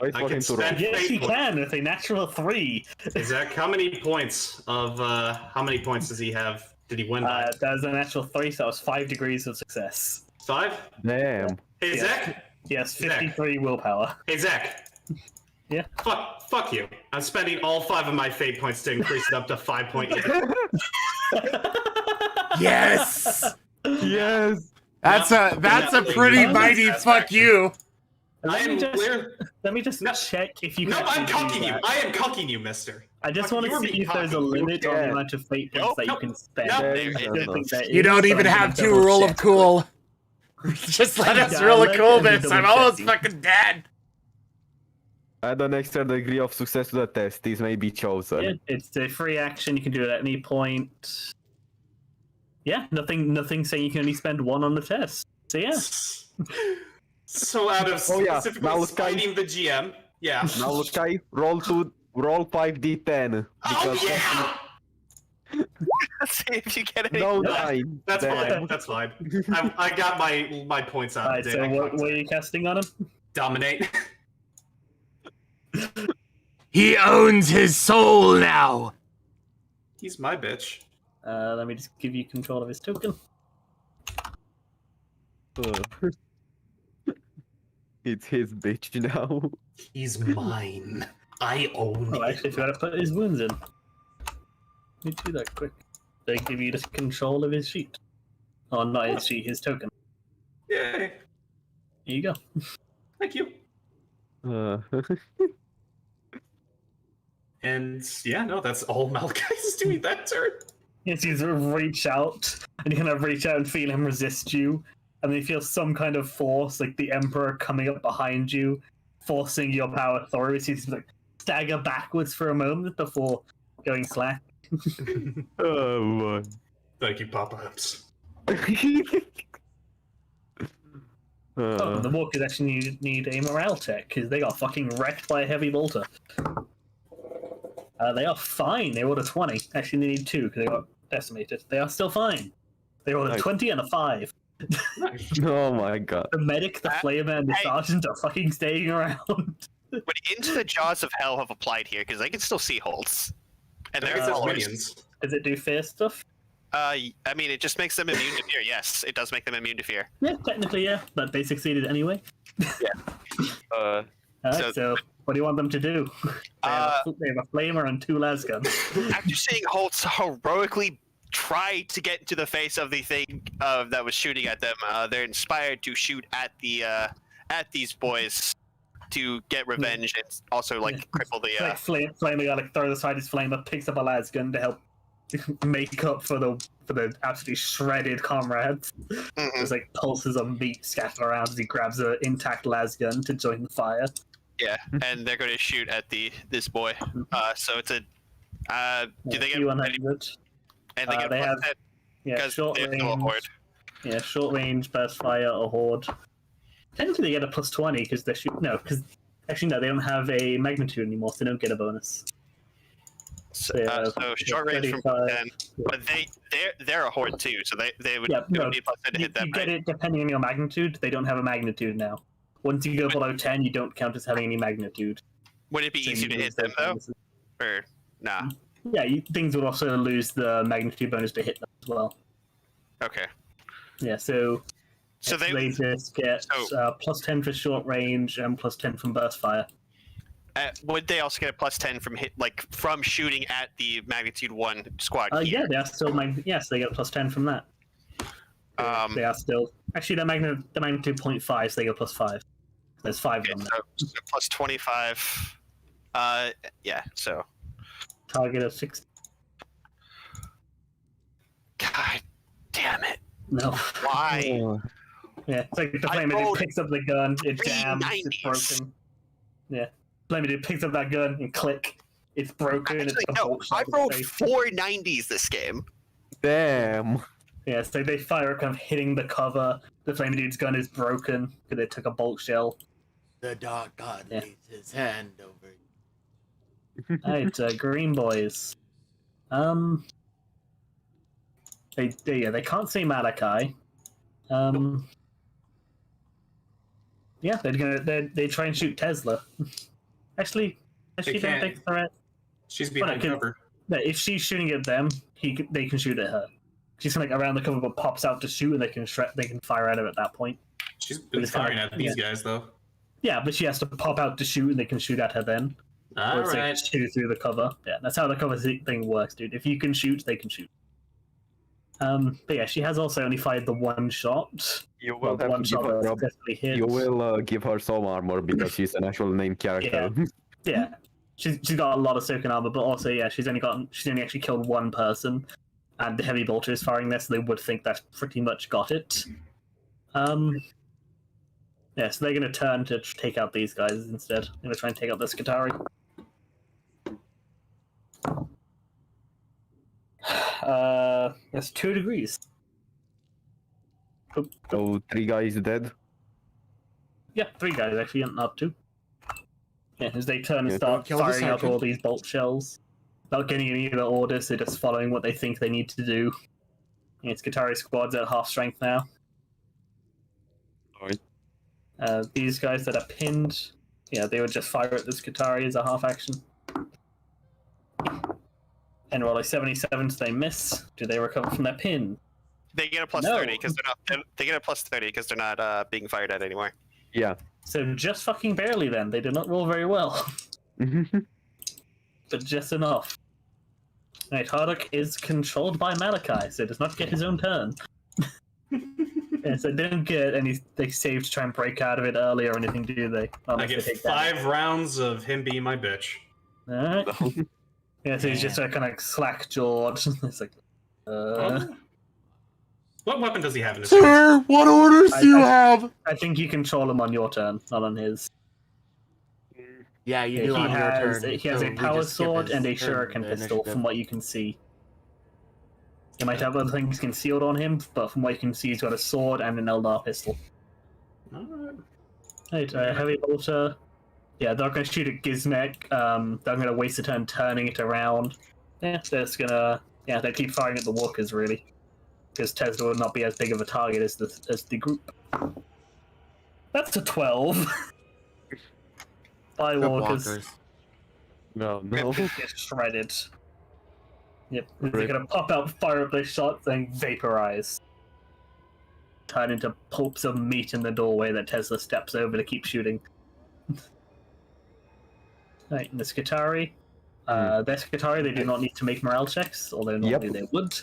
S1: Wait
S6: I
S1: for
S6: can
S1: him to roll.
S6: spend-
S2: Yes, he
S6: Faithful.
S2: can with a natural 3.
S6: Zach, how many points does he have? Did he win by?
S2: That was a natural 3, so that was 5 degrees of success.
S6: 5?
S1: Damn.
S6: Hey,
S2: Yeah.
S6: Zach?
S2: Yes, 53 willpower.
S6: Hey, Zach.
S2: Yeah?
S6: Fuck you. I'm spending all 5 of my fate points to increase it up to 5.8.
S3: Yes.
S1: Yes.
S3: That's a pretty
S6: No,
S3: mighty
S6: that's
S3: fuck you.
S6: I
S2: Let me
S6: am
S2: just,
S6: clear.
S2: let me just
S6: No.
S2: check if you
S6: No,
S2: can
S6: I'm
S2: actually do
S6: cucking you.
S2: that.
S6: I am cucking you, mister.
S2: I just
S6: Fuck,
S2: want
S6: you
S2: to
S6: were
S2: see
S6: being
S2: if there's a
S6: cocky.
S2: limit on the
S5: Yeah.
S2: amount of fate points
S5: Nope,
S2: that you
S6: nope,
S2: can spend.
S6: nope.
S2: I
S5: There
S2: don't
S5: it
S2: think
S5: is.
S2: there
S3: You
S2: is,
S3: don't
S2: but
S3: even
S2: I'm
S3: have
S2: gonna
S3: to
S2: double
S3: roll of
S2: check.
S3: cool. Just let us
S2: Yeah,
S3: roll a
S2: let
S3: cool
S2: me
S3: bits.
S2: double
S3: I'm
S2: check
S3: almost
S2: you.
S3: fucking dead.
S1: Add an extra degree of success to the test. This may be chosen.
S2: Yeah, it's a free action. You can do it at any point. Yeah, nothing saying you can only spend 1 on the test. So yeah,
S6: So out of
S1: Oh, yeah.
S6: specifically
S1: Now it's time-
S6: spiting the GM, yeah.
S1: Now, Sky, roll 5d10.
S6: Oh
S1: Because
S6: yeah!
S5: Let's see if you get any.
S1: no
S2: Yeah.
S1: 9.
S6: That's
S1: Damn.
S6: fine. That's fine. I got my points out.
S2: alright.
S6: Dave.
S2: So
S6: I
S2: what
S6: cocked
S2: are
S6: it.
S2: you casting on him?
S6: Dominate.
S3: He owns his soul now.
S6: He's my bitch.
S2: Let me just give you control of his token.
S1: It's his bitch now.
S6: He's mine. I own
S2: Oh, actually, if you gotta put his wounds in. Let me do that quick. They give you just control of his sheet. Oh, not his sheet, his token.
S6: Yay.
S2: Here you go.
S6: Thank you.
S1: Uh,
S6: And yeah, no, that's all Malachi's doing that turn.
S2: Yes, you sort of reach out, and you kind of reach out and feel him resist you, and then you feel some kind of force, like the Emperor coming up behind you, forcing your power through. So you just like stagger backwards for a moment before going slack.
S1: Oh
S6: Thank you, Papa Ups.
S1: boy.
S2: Oh, the walkers actually need a morale check because they got fucking wrecked by a heavy bolter. They are fine. They rolled a 20. Actually, they need 2 because they got decimated. They are still fine. They rolled a
S1: Nice.
S2: 20 and a 5.
S1: Oh my god.
S2: The medic, the flamer, and the
S5: Hey.
S2: sergeant are fucking staying around.
S5: But into the jaws of hell have applied here because they can still see holds, and
S6: There
S5: they're
S6: is
S5: followers.
S6: minions.
S2: Does it do fear stuff?
S5: I mean, it just makes them immune to fear. Yes, it does make them immune to fear.
S2: Yeah, technically, yeah. But they succeeded anyway.
S5: So-
S2: So, what do you want them to do? They have a flamer and 2 las guns.
S5: After seeing Holtz heroically try to get into the face of the thing that was shooting at them, they're inspired to shoot at these boys to get revenge and also like cripple the.
S2: Like flamer guy like throws aside his flamer, picks up a las gun to help make up for the absolutely shredded comrades.
S5: Mhm.
S2: There's like pulses of meat scattered around as he grabs an intact las gun to join the fire.
S5: Yeah, and they're going to shoot at this boy. So it's a. Do they get
S2: P100?
S5: and they get
S2: they
S5: plus
S2: have
S5: 10
S2: Yeah,
S5: because
S2: short
S5: they have no
S2: range.
S5: horde.
S2: Yeah, short range, burst fire, or horde. Technically, they get a plus 20 because they're shoot. No, because actually no, they don't have a magnitude anymore, so they don't get a bonus.
S5: So,
S2: Yeah,
S5: so short range from
S2: 35.
S5: 10, but they're a horde too, so they would,
S2: Yeah,
S5: they
S2: no,
S5: would need plus 10 to
S2: You,
S5: hit them.
S2: you get
S5: Right?
S2: it depending on your magnitude. They don't have a magnitude now. Once you go below 10, you don't count as having any magnitude.
S5: Would it be
S2: So
S5: easier
S2: you
S5: to
S2: lose
S5: hit them
S2: those
S5: though,
S2: bonuses.
S5: or nah?
S2: Yeah, things would also lose the magnitude bonus to hit them as well.
S5: Okay,
S2: Yeah, so
S5: so
S2: they just get
S5: so-
S2: plus 10 for short range and plus 10 from burst fire.
S5: would they also get a plus 10 from from shooting at the magnitude 1 squad?
S2: Yeah,
S5: here?
S2: they are still yes, they get plus 10 from that. They are still actually the magnitude 0.5, so they get plus 5. There's 5
S5: Okay,
S2: of them.
S5: so plus 25. Yeah. So,
S2: Target of 6.
S5: God damn it!
S2: No.
S5: Why?
S1: Oh,
S2: Yeah, it's like the
S5: I
S2: flamer dude
S5: rolled
S2: picks up the gun, it jams, it's
S5: 390s.
S2: broken. Yeah, flamer dude picks up that gun and click, it's broken.
S5: Actually,
S2: it's a
S5: no.
S2: bolt shot
S5: I
S2: to the
S5: rolled
S2: face.
S5: 490s this game.
S1: damn.
S2: Yeah, so they fire kind of hitting the cover. The flamer dude's gun is broken because they took a bolt shell.
S3: The dark god
S2: Yeah.
S3: lays his hand over you.
S2: Alright, green boys. They can't see Malachi. Yeah, they try and shoot Tesla. Actually,
S6: They
S2: don't
S6: can't.
S2: take threat.
S6: She's behind
S2: can-
S6: cover.
S2: No, if she's shooting at them, they can shoot at her. She's kind of like around the cover, but pops out to shoot, and they can fire at her at that point.
S6: She's been
S2: It's
S6: firing
S2: fine.
S6: at these guys though.
S2: Yeah, but she has to pop out to shoot, and they can shoot at her then.
S6: All
S2: Or it's
S6: right.
S2: like shoot through the cover. Yeah, that's how the cover thing works, dude. If you can shoot, they can shoot. But yeah, she has also only fired the one shot.
S1: You
S2: Well,
S1: will
S2: the
S1: have
S2: one
S1: to give
S2: shot
S1: her
S2: that
S1: up.
S2: successfully hit.
S1: You will give her some armor because she's an actual named character.
S2: Yeah, she's got a lot of soaking armor, but also yeah, she's only actually killed one person, and the heavy bolter is firing this, so they would think that's pretty much got it. Yeah, so they're gonna turn to take out these guys instead. They're gonna try and take out this Qatari. That's 2 degrees. Oop, oop.
S1: So 3 guys dead.
S2: Yeah, 3 guys actually, not 2. Yeah, as they turn and
S1: Yeah,
S2: start
S3: kill the
S2: firing out
S3: sergeant.
S2: all these bolt shells. Without getting any of the orders, they're just following what they think they need to do. Yeah, it's Qatari squad's at half strength now.
S1: Alright.
S2: These guys that are pinned, yeah, they would just fire at this Qatari as a half action. And roll a 77, so they miss. Do they recover from their pin?
S5: They get a plus
S2: No.
S5: 30 because they're not. They get a plus 30 because they're not being fired at anymore.
S1: Yeah.
S2: So just fucking barely then. They did not roll very well. But just enough. Alright, Hardock is controlled by Malachi, so does not get his own turn. Yeah, so they don't get any they save to try and break out of it early or anything, do they?
S6: I
S2: Unless
S6: get
S2: they take damage.
S6: 5 rounds of him being my bitch.
S2: Alright. Yeah, so he's just kind of slack jawed. It's like
S6: What weapon does he have in his hands?
S3: Sir, what orders do you
S2: I-
S3: have?
S2: I think you control him on your turn, not on his.
S3: Yeah, you
S2: He
S3: do on your
S2: has
S3: turn.
S2: he has
S3: so
S2: a
S3: we
S2: power
S3: just skip
S2: sword
S3: his
S2: and a
S3: turn,
S2: shuriken
S3: the
S2: pistol,
S3: initiative.
S2: from what you can see. He might have other things concealed on him, but from what you can see, he's got a sword and an Eldar pistol.
S6: Alright.
S2: Right, heavy bolter. Yeah, they're going to shoot at Gizmek. They're going to waste a turn turning it around. Yeah, they're just going to... Yeah, they keep firing at the walkers, really. Because Tesla would not be as big of a target as the group. That's a 12. By
S3: Good
S2: walkers.
S3: walkers.
S1: No, no.
S2: Get shredded. Yep, they're
S1: Rip.
S2: going to pop out, fire up their shots, and vaporize. Turn into pulps of meat in the doorway that Tesla steps over to keep shooting. Right, and the Skitarii. Their Skitarii, they do not need to make morale checks, although normally they would.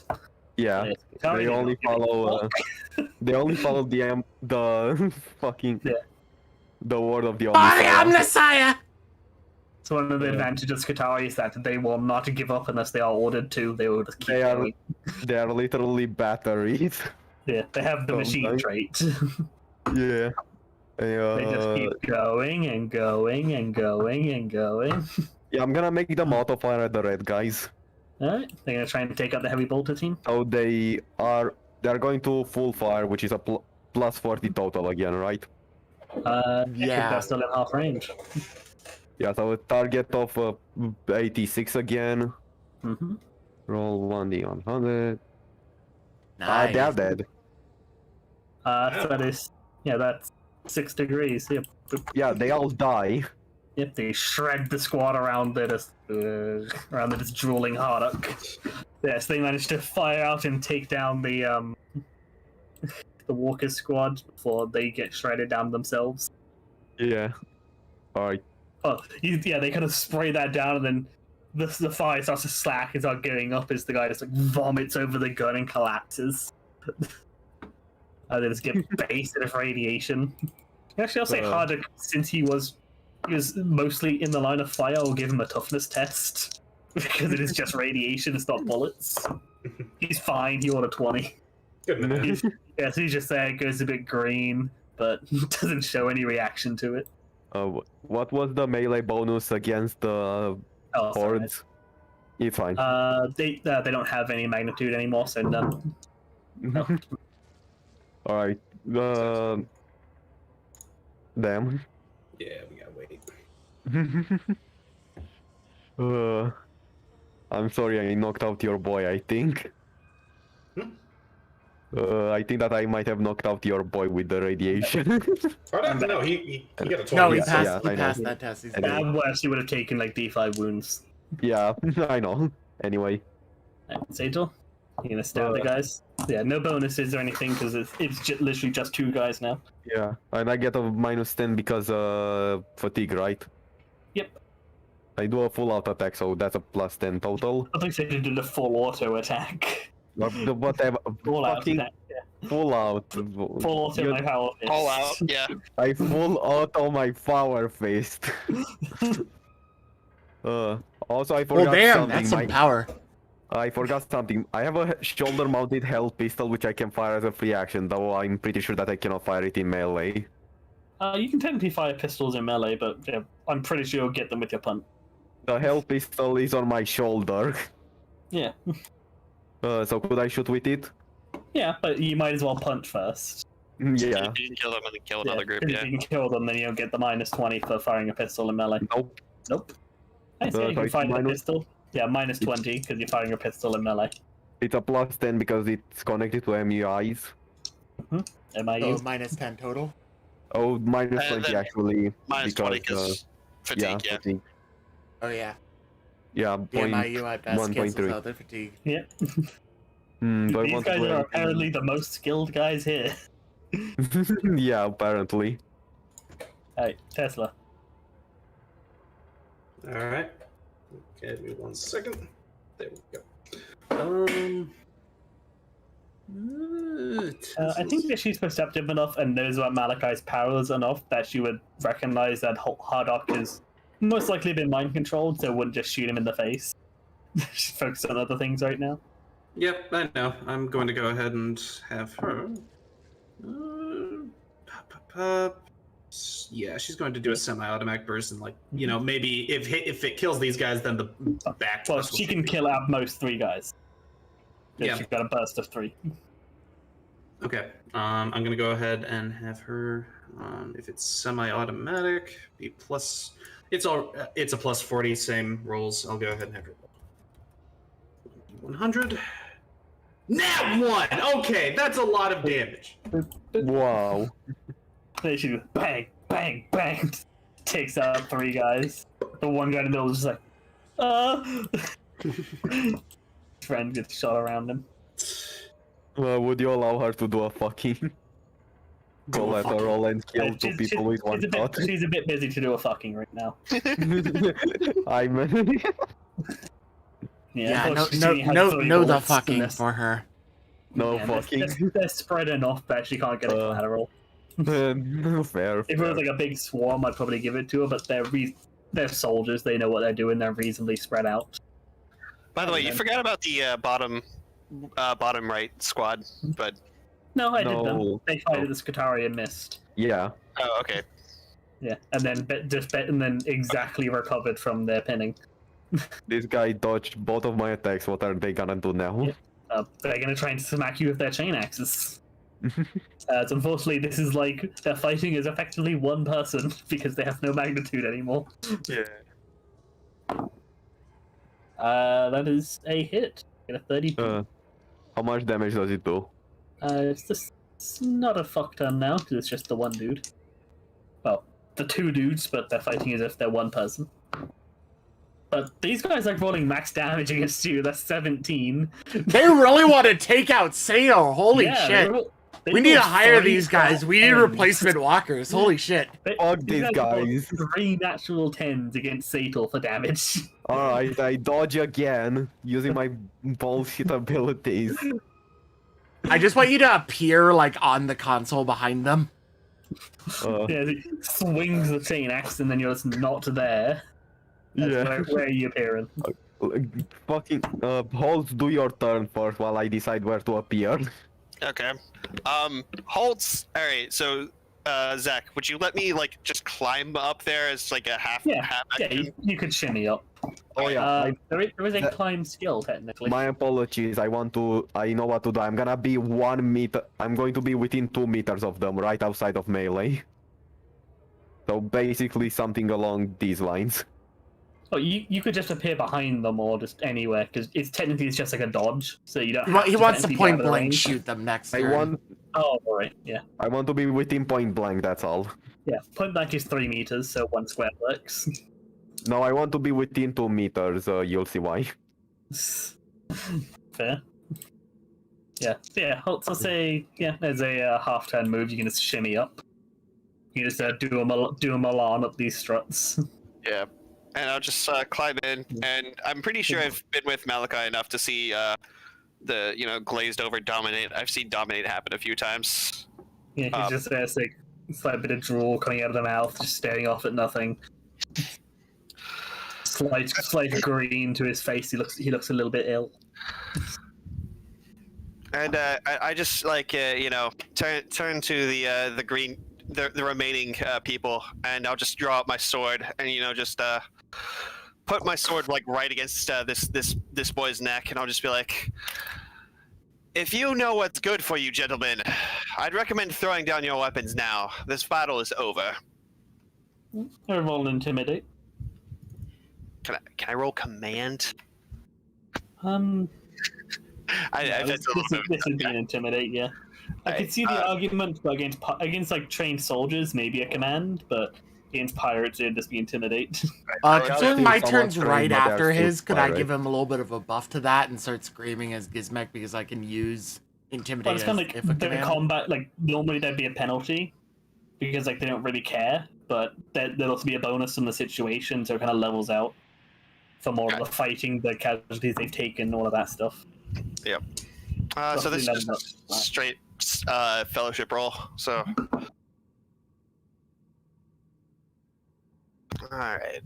S1: Yeah,
S2: Skitarii,
S1: they
S2: do
S1: only
S2: not give a
S1: follow.
S2: fuck.
S1: They only follow the fucking
S2: Yeah.
S1: the word of the
S3: Body
S1: Omnissiah.
S3: Messiah!
S2: So one of the
S1: Yeah.
S2: advantages of Skitarii is that they will not give up unless they are ordered to. They will just keep
S1: They are-
S2: going.
S1: They are literally batteries.
S2: Yeah, they have the machine
S1: Sometimes.
S2: trait.
S1: Yeah.
S2: They just keep going and going and going and going.
S1: Yeah, I'm gonna make them auto fire at the red guys.
S2: Alright, they're gonna try and take out the heavy bolter team.
S1: So they're going to full fire, which is a plus 40 total again, right?
S3: Yeah.
S2: They're still in half range.
S1: Yeah, so a target of 86 again.
S2: Mm-hmm.
S1: Roll 1d100.
S3: Nice.
S1: They're dead.
S2: So that is, yeah, that's 6 degrees. Yep.
S1: Yeah, they all die.
S2: Yep, they shred the squad around this drooling Hardock. Yes, they managed to fire out and take down the the Walker squad before they get shredded down themselves.
S1: Yeah. Alright.
S2: Oh, yeah, they kind of spray that down, and then the fire starts to slack and start going up as the guy just like vomits over the gun and collapses. And they just get blasted of radiation. Actually, I'll say Hardock, since he was mostly in the line of fire, I'll give him a toughness test. Because it is just radiation, it's not bullets. He's fine, he rolled a 20.
S4: Good man.
S2: Yeah, so he's just there, goes a bit green, but doesn't show any reaction to it.
S1: What was the melee bonus against the
S2: Oh, sorry.
S1: hordes? It's fine.
S2: They don't have any magnitude anymore, so none. No.
S1: Alright. Damn.
S4: Yeah, we gotta wait.
S1: I'm sorry I knocked out your boy, I think. I think that I might have knocked out your boy with the radiation.
S4: Oh, no, he got a 20.
S3: No, he
S1: Yeah,
S3: passed,
S1: yeah,
S3: he
S1: I know.
S3: passed that test. He's
S1: Anyway.
S2: That actually would have taken like D5 wounds.
S1: Yeah, I know. Anyway.
S2: Sator, you gonna stab the guys? Yeah, no bonuses or anything because it's literally just 2 guys now.
S1: Yeah, and I get a minus 10 because fatigue, right?
S2: Yep.
S1: I do a full out attack, so that's a plus 10 total.
S2: I think they did a full auto attack.
S1: Whatever.
S2: Full out
S1: Fucking
S2: attack. Yeah.
S1: full out.
S2: Full auto
S1: You-
S2: my power fist.
S5: All out, yeah.
S1: I full auto my power fist. Also, I forgot
S3: Well, damn,
S1: something.
S3: that's some power.
S1: I forgot something. I have a shoulder-mounted held pistol which I can fire as a free action, though I'm pretty sure that I cannot fire it in melee.
S2: You can technically fire pistols in melee, but yeah, I'm pretty sure you'll get them with your punt.
S1: The held pistol is on my shoulder.
S2: Yeah.
S1: So could I shoot with it?
S2: Yeah, but you might as well punch first.
S1: Yeah.
S5: You can kill them and then kill
S2: Yeah,
S5: another group,
S2: 'cause
S5: yeah.
S2: If you can kill them, then you'll get the minus 20 for firing a pistol in melee.
S1: Nope.
S2: Nope. I see, you can
S1: sorry,
S2: fire a
S1: minus-
S2: pistol. Yeah, minus 20 because you're firing a pistol in melee.
S1: It's a plus 10 because it's connected to MUIs.
S2: MIU.
S3: So minus 10 total.
S1: Oh, minus 20
S5: then
S1: actually.
S5: Minus 20 because fatigue, yeah.
S1: fatigue.
S3: Oh yeah.
S1: Yeah,
S3: The
S1: point.
S3: MIU at best
S1: 1.3.
S3: cancels out the fatigue.
S2: Yeah.
S1: Do I
S2: These
S1: want to
S2: guys
S1: do
S2: are
S1: anything?
S2: apparently the most skilled guys here.
S1: Yeah, apparently.
S2: Hey, Tesla.
S4: Alright. Give me 1 second. There we go.
S2: I think that she's perceptive enough and knows about Malachi's powers enough that she would recognize that Hardock has most likely been mind controlled, so wouldn't just shoot him in the face. She's focused on other things right now.
S6: Yep, I know. I'm going to go ahead and have her. yeah, she's going to do a semi-automatic burst, and like maybe if it kills these guys, then the back.
S2: Well,
S6: burst will
S2: she
S6: take
S2: can
S6: it.
S2: kill at most 3 guys.
S6: Yeah.
S2: She's got a burst of 3.
S6: Okay. I'm gonna go ahead and have her. If it's semi-automatic, be plus. It's a plus 40. Same rolls. I'll go ahead and have her. 100. Nat 1. Okay, that's a lot of damage.
S1: Wow.
S2: Then she goes bang, bang, bang. Takes out 3 guys. The one guy in the middle is just like, friend gets shot around him.
S1: Would you allow her to do a fucking collateral and kill 2 people with one shot?
S2: She's a bit busy to do a fucking right now.
S1: I'm.
S3: Yeah,
S2: unfortunately, she has
S3: no,
S2: 3
S3: no, the
S2: bullets
S3: fucking
S2: in this.
S3: for her.
S1: No
S2: Yeah,
S1: fucking.
S2: They're spread enough that she can't get a collateral.
S1: Fair.
S2: If it was like a big swarm, I'd probably give it to her, but they're soldiers, they know what they're doing, they're reasonably spread out.
S5: By the way, you forgot about the bottom right squad, but
S2: No, I did them.
S1: No.
S2: They fired the Scutari and missed.
S1: Yeah.
S5: oh, okay.
S2: Yeah, and then exactly recovered from their pinning.
S1: This guy dodged both of my attacks. What are they gonna do now?
S2: They're gonna try and smack you with their chain axes. So unfortunately, this is like their fighting is effectively one person because they have no magnitude anymore.
S1: Yeah.
S2: That is a hit. Get a 32.
S1: How much damage does it do?
S2: It's not a fuck ton now because it's just the one dude. Well, the 2 dudes, but they're fighting as if they're one person. But these guys are rolling max damage against you. That's 17.
S3: They really want to take out Sato. Holy
S2: Yeah,
S3: shit.
S2: they
S3: We need to
S2: rolled
S3: hire
S2: 3
S3: these guys. We need
S2: tens.
S3: replacement walkers. Holy shit.
S1: Fuck these
S2: rolled
S1: guys.
S2: 3 natural 10s against Satel for damage.
S1: Alright, I dodge again using my bullshit abilities.
S3: I just want you to appear like on the console behind them.
S2: Yeah, he swings the chain axe and then you're just not there. That's
S1: Yeah.
S2: where are you appearing?
S1: Fucking Holt, do your turn first while I decide where to appear.
S5: Okay. Holtz. All right. So, Zach, would you let me like just climb up there as like a half?
S2: Yeah,
S5: half
S2: Yeah,
S5: action?
S2: you could shimmy up.
S1: Oh yeah.
S2: There is a
S1: that-
S2: climb skill technically.
S1: My apologies. I know what to do. I'm gonna be 1 meter. I'm going to be within 2 meters of them, right outside of melee. So basically something along these lines.
S2: Oh, you could just appear behind them or just anywhere because it's technically just like a dodge, so you don't.
S3: He wants to
S2: technically be
S3: point
S2: out of
S3: blank
S2: range.
S3: shoot them next
S1: I
S3: turn.
S1: want
S2: Oh, alright, yeah,
S1: I want to be within point blank, that's all.
S2: yeah. Point blank is 3 meters, so 1 square works.
S1: No, I want to be within 2 meters, you'll see why.
S2: Fair. Yeah, Holtz, I'll say, yeah, there's a half turn move. You can just shimmy up. You just do a Milan up these struts.
S5: Yeah. And I'll just climb in, and I'm pretty sure I've been with Malachi enough to see the glazed over dominate. I've seen dominate happen a few times.
S2: Yeah, he's just there, it's like a slight bit of drool coming out of the mouth, just staring off at nothing. Slight green to his face. He looks a little bit ill.
S5: And I just like turn to the green the remaining people, and I'll just draw out my sword and just put my sword like right against this boy's neck, and I'll just be like, if you know what's good for you, gentlemen, I'd recommend throwing down your weapons now. This battle is over.
S2: I roll intimidate.
S5: Can I roll command?
S2: No,
S5: That's
S2: this
S5: a little bit.
S2: would be an intimidate. Yeah, I could see the argument against like trained soldiers, maybe a command, but against pirates it'd just be intimidate.
S3: Considering my
S1: Someone
S3: turn's
S1: trained
S3: right
S1: by their
S3: after his,
S1: foot
S3: could I
S1: pirate.
S3: give him a little bit of a buff to that and start screaming as Gizmek because I can use
S2: But
S3: intimidate
S2: it's
S3: as
S2: kind of like
S3: if a
S2: the
S3: command?
S2: combat. Like normally there'd be a penalty because like they don't really care, but there'll also be a bonus from the situation, so it kind of levels out for more of the fighting, the casualties they've taken, all of that stuff.
S5: So this is
S2: Roughly
S5: just
S2: level
S5: a
S2: up.
S5: straight fellowship roll. So, all right.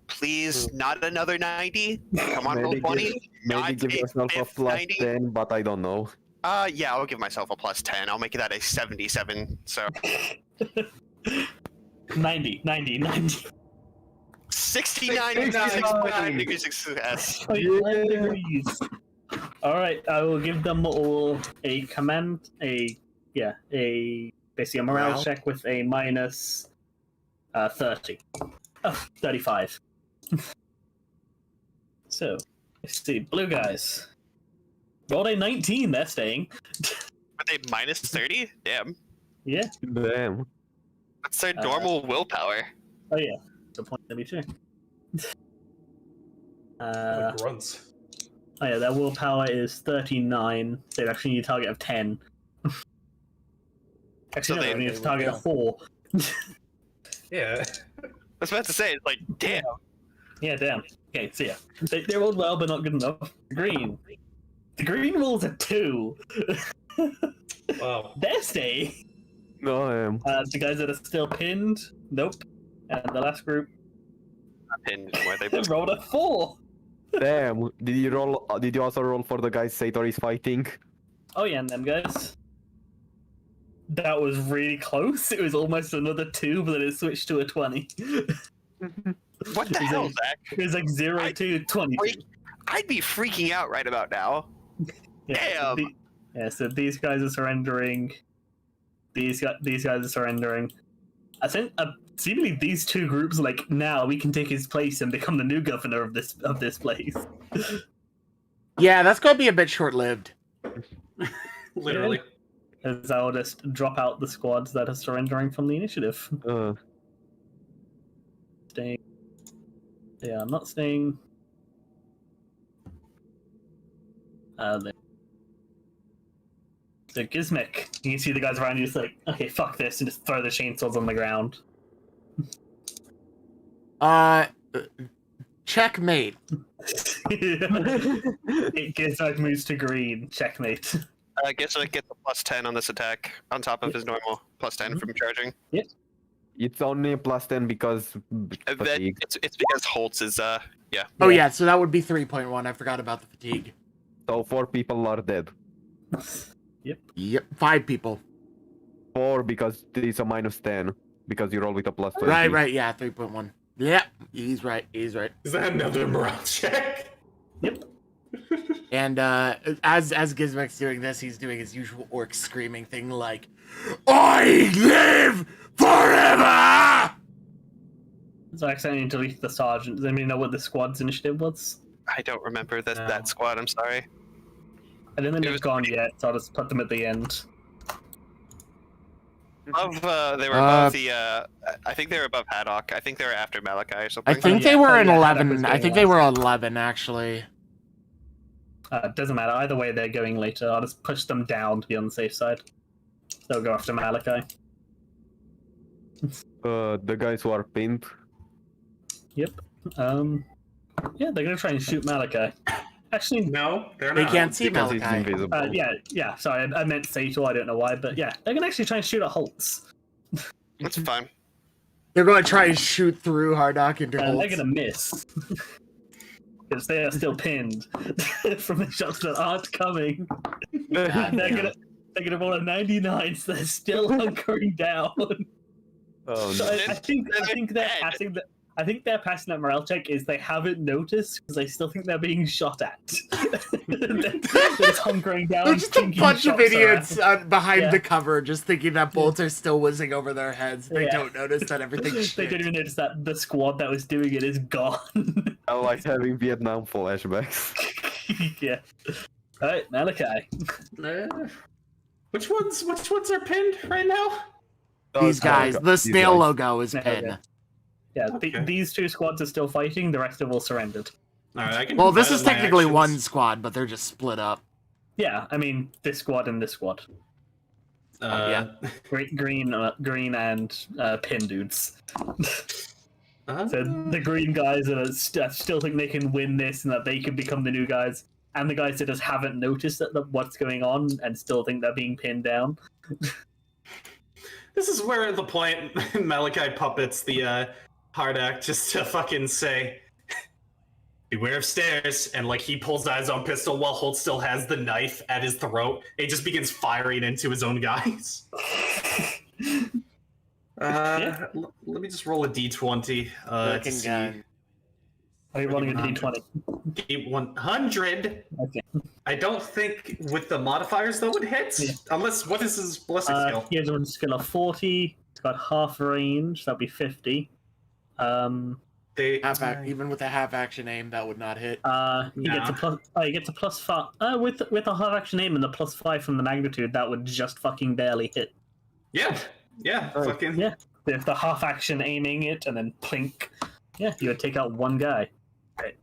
S5: Please, not another 90. Come on, roll
S1: Maybe
S5: 20.
S1: Maybe
S5: Not
S1: give
S5: a
S1: yourself a
S5: fifth
S1: plus
S5: 90.
S1: 10, but I don't know.
S5: Yeah, I'll give myself a plus 10. I'll make that a 77. So,
S2: 90.
S5: 69.5 degrees success.
S2: 0.1 degrees. Alright, I will give them all a command, basically a morale
S3: Morale?
S2: check with a minus 30. Oh, 35. So, let's see, blue guys. Rolled a 19, they're staying.
S5: Are they minus 30? Damn.
S2: Yeah,
S1: Damn.
S5: That's their normal willpower.
S2: oh yeah, good point, let me check.
S4: Like grunts.
S2: Oh yeah, their willpower is 39. They actually need a target of 10. Actually,
S5: So
S2: no,
S5: they-
S2: they need a target of 4.
S4: Yeah.
S5: I was about to say, it's like, damn.
S2: Yeah, damn. Okay, so yeah. They rolled well, but not good enough. Green. The green rolls a 2.
S4: Wow.
S2: They're staying.
S1: No,
S2: The guys that are still pinned, nope. And the last group
S5: And where they
S2: they rolled a 4.
S1: damn. Did you roll? Did you also roll for the guy Sator is fighting?
S2: Oh yeah, and them guys. That was really close. It was almost another 2, but then it switched to a 20.
S5: What the
S2: Is
S5: hell,
S2: it-
S5: Zach?
S2: It was like 0 to 20.
S5: I'd be freaking out right about now.
S2: Yeah,
S5: Damn.
S2: So these guys are surrendering. These guys are surrendering. I think seemingly these two groups like now we can take his place and become the new governor of this place.
S3: Yeah, that's going to be a bit short-lived.
S4: Literally.
S2: As I'll just drop out the squads that are surrendering from the initiative. Staying. They are not staying. So Gizmek, you can see the guys around you just like, okay, fuck this, and just throw the chainsaws on the ground.
S3: Checkmate.
S2: Gizmek moves to green. Checkmate.
S5: I guess I get the plus 10 on this attack on top of his normal plus 10 from charging.
S1: It's only a plus 10 because
S5: And then
S1: fatigue.
S5: it's because Holtz is yeah.
S3: Oh yeah, so that would be 3.1. I forgot about the fatigue.
S1: So 4 people are dead.
S3: Yep, 5 people.
S1: 4 because it's a minus 10 because you roll with a plus 20.
S3: Right, yeah, 3.1. Yep, he's right.
S4: Is that another morale check?
S2: Yep.
S3: And as Gizmek's doing this, he's doing his usual orc screaming thing like, I live forever!
S2: So accidentally delete the sergeant. Does anybody know what the squad's initiative was?
S5: I don't remember
S4: No.
S5: that squad. I'm sorry.
S2: I don't think
S5: It
S2: they've
S5: was
S2: gone yet, so I'll just put them at the end.
S5: They were above the. I think they were above Haddock. I think they were after Malachi or something.
S3: I think
S2: yeah.
S3: they were
S2: Oh,
S3: in
S2: yeah,
S3: 11.
S2: that was
S3: I
S2: going
S3: think they
S2: last.
S3: were 11, actually.
S2: Doesn't matter. Either way, they're going later. I'll just push them down to be on the safe side. They'll go after Malachi.
S1: The guys who are pinned.
S2: Yeah, they're gonna try and shoot Malachi. Actually,
S6: No, they're
S3: They
S6: not.
S3: can't see
S1: Because he's
S3: Malachi.
S1: invisible.
S2: yeah. Sorry, I meant Sato. I don't know why, but yeah, they're gonna actually try and shoot at Holtz.
S5: That's fine.
S3: They're going to try and shoot through Hardock into
S2: They're
S3: Holtz.
S2: gonna miss because they are still pinned from the shots that aren't coming. They're gonna roll a 99, so they're still hunkering down.
S1: Oh,
S2: So
S1: no.
S2: I think they're
S5: dead.
S2: passing the. I think their passing that morale check is they haven't noticed because they still think they're being shot at. They're just hunkering down.
S3: They're just a
S2: thinking
S3: bunch of
S2: shots are
S3: idiots behind
S2: Yeah.
S3: the cover, just thinking that bullets are still whizzing over their heads. They
S2: Yeah.
S3: don't notice that everything's
S2: They
S3: shit.
S2: didn't even notice that the squad that was doing it is gone.
S1: I like having Vietnam flashbacks.
S2: Yeah. Alright, Malachi.
S6: Which ones are pinned right now?
S3: These guys, the
S1: These
S3: snail
S1: guys.
S3: logo is
S2: Snail
S3: pinned.
S2: logo. Yeah,
S6: Okay.
S2: these two squads are still fighting, the rest have all surrendered.
S6: All right, I can.
S3: Well, this
S6: combine
S3: is
S6: my
S3: technically
S6: actions.
S3: one squad, but they're just split up.
S2: Yeah, I mean, this squad and this squad.
S3: yeah.
S2: Green and pin dudes.
S6: Uh,
S2: So the green guys that still think they can win this and that they can become the new guys, and the guys that just haven't noticed what's going on and still think they're being pinned down.
S6: This is where the point Malachi puppets the hard act just to fucking say, "Beware of stairs," and like he pulls out his own pistol while Holt still has the knife at his throat. He just begins firing into his own guys. Let me just roll a d20 to
S3: Looking
S6: see.
S3: gun.
S2: Are you rolling a
S6: 100.
S2: d20?
S6: 100.
S2: Okay.
S6: I don't think with the modifiers that would hit.
S2: Yeah.
S6: Unless, what is his ballistic skill?
S2: He has a skill of 40. It's got half range. That'll be 50.
S3: Even with a half action aim, that would not hit.
S2: He gets a plus. He gets a +5. With a half action aim and the +5 from the magnitude, that would just fucking barely hit.
S6: Yeah. Fucking.
S2: Yeah. If the half action aiming it and then plink, yeah, you would take out one guy. Right.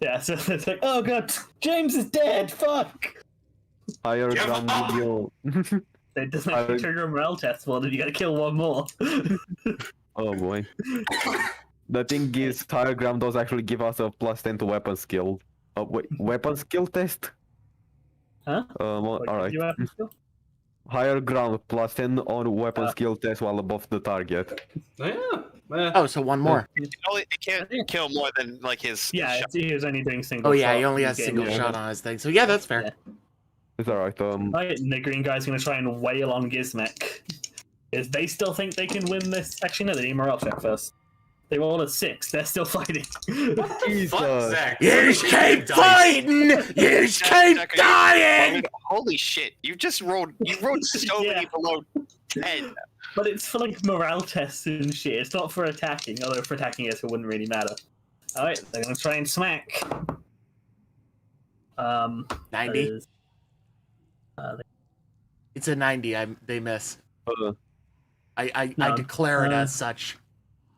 S2: Yeah. So it's like, oh god, James is dead. Fuck.
S1: Higher
S6: Give
S1: ground
S6: up!
S1: video.
S2: It doesn't have to trigger a morale test. Well, then you gotta kill one more.
S1: Oh boy. The thing is, higher ground does actually give us a +10 to weapon skill. Wait, weapon skill test?
S2: Huh?
S1: All right.
S2: You have to kill?
S1: Higher ground +10 on weapon skill test while above the target.
S6: Yeah.
S3: Oh, so one more.
S5: It can't kill more than like his.
S2: Yeah, he was only doing single.
S3: Oh yeah,
S2: shot.
S3: he only has
S2: He's
S3: single
S2: getting
S3: shot on his thing. So yeah, that's fair.
S2: Yeah.
S1: It's alright.
S2: Right, and the green guy's gonna try and wail on Gizmek. Is they still think they can win this? Actually, no, they need morale check first. They rolled a 6. They're still fighting.
S6: Fuck, Zach.
S3: You keep fighting! You keep dying!
S5: Holy shit! You rolled so
S2: Yeah.
S5: many below 10.
S2: But it's for like morale tests and shit. It's not for attacking. Although for attacking, yes, it wouldn't really matter. All right, they're gonna try and smack.
S3: 90.
S2: that is-
S3: It's a 90. They miss.
S1: Uh,
S3: I
S2: No,
S3: declare it as such.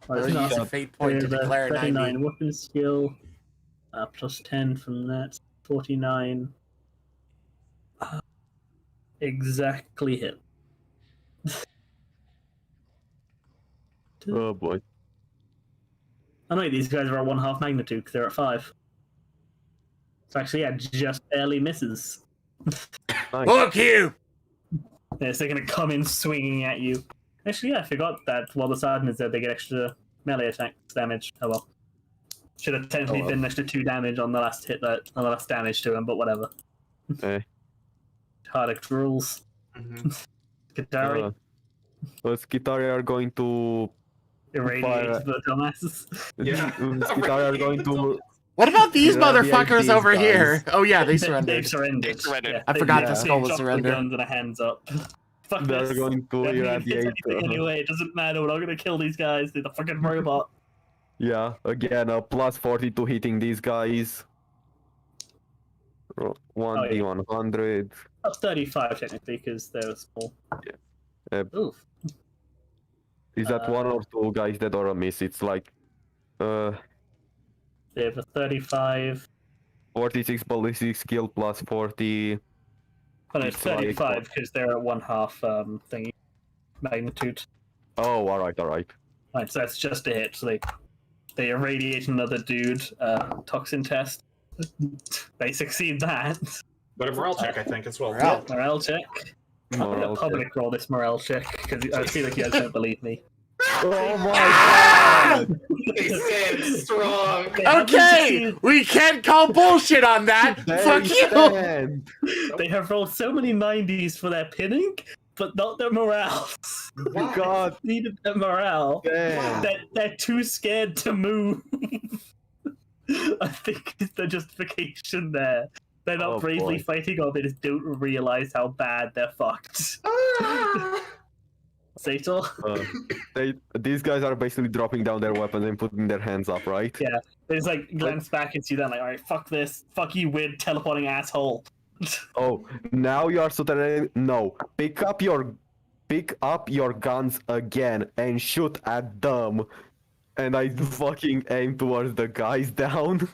S2: well,
S3: I'll
S2: it's
S3: use
S2: not.
S3: a fate point to
S2: There's a
S3: declare
S2: 39
S3: 90.
S2: weapon skill, plus 10 from that, 49. Exactly hit.
S1: oh boy.
S2: Oh no, these guys are at 1/2 magnitude because they're at 5. So actually, yeah, just barely misses.
S1: Nice.
S3: Look you!
S2: Yes, they're gonna come in swinging at you. Actually, yeah, I forgot that while the sergeant is there, they get extra melee attack damage. Oh well. Should have technically been an extra 2 damage on the last hit, on the last damage to him, but whatever. Hardic rules. Katari,
S1: Skitari are going to
S2: irradiate the dumbasses.
S6: Yeah.
S1: Skitari are going to
S3: What about these
S1: Yeah, the
S3: motherfuckers
S1: IDs,
S3: over
S1: guys.
S3: here? Oh yeah, they
S2: They've
S3: surrendered.
S2: surrendered.
S5: They surrendered.
S2: Yeah,
S3: I forgot
S2: they
S3: the skull was
S2: dropped
S3: surrender.
S2: The guns and a hands up. Fuck
S1: they're
S2: this.
S1: going to
S2: Don't need to hit
S1: irradiate.
S2: anything anyway, it doesn't matter. We're not gonna kill these guys. They're the fucking robot.
S1: Yeah, again, a +40 to hitting these guys. 1d100.
S2: That's 35 technically because they're small.
S1: Yeah.
S2: Oof.
S1: Is that one or two guys that are a miss? It's like
S2: They have a 35.
S1: 46 ballistic skill plus 40.
S2: Oh, no, it's
S1: It's like
S2: 35 because they're at 1/2 thingy magnitude.
S1: Oh, alright.
S2: Right, so that's just a hit. So they irradiate another dude. Toxin test. They succeed that.
S6: But a morale check, I think, as well.
S3: Morale.
S2: Morale check. I'm gonna
S1: Morale
S2: public roll this morale check because I feel like you guys don't believe me.
S1: Oh my god!
S6: They stand strong.
S2: They haven't
S3: Okay,
S2: succeeded-
S3: we can't call bullshit on that. Fuck you.
S1: Stand.
S2: They have rolled so many 90s for their pinning, but not their morale.
S1: God
S2: Needed their morale.
S1: damn.
S2: They're too scared to move. I think it's the justification there. They're not
S1: Oh,
S2: bravely
S1: boy.
S2: fighting, or they just don't realize how bad they're fucked. Sator?
S1: These guys are basically dropping down their weapons and putting their hands up, right?
S2: Yeah. They just like glance back and see that, like, alright, fuck this. Fuck you, weird teleporting asshole.
S1: Oh, now you are so no. Pick up your guns again and shoot at them. And I fucking aim towards the guys down.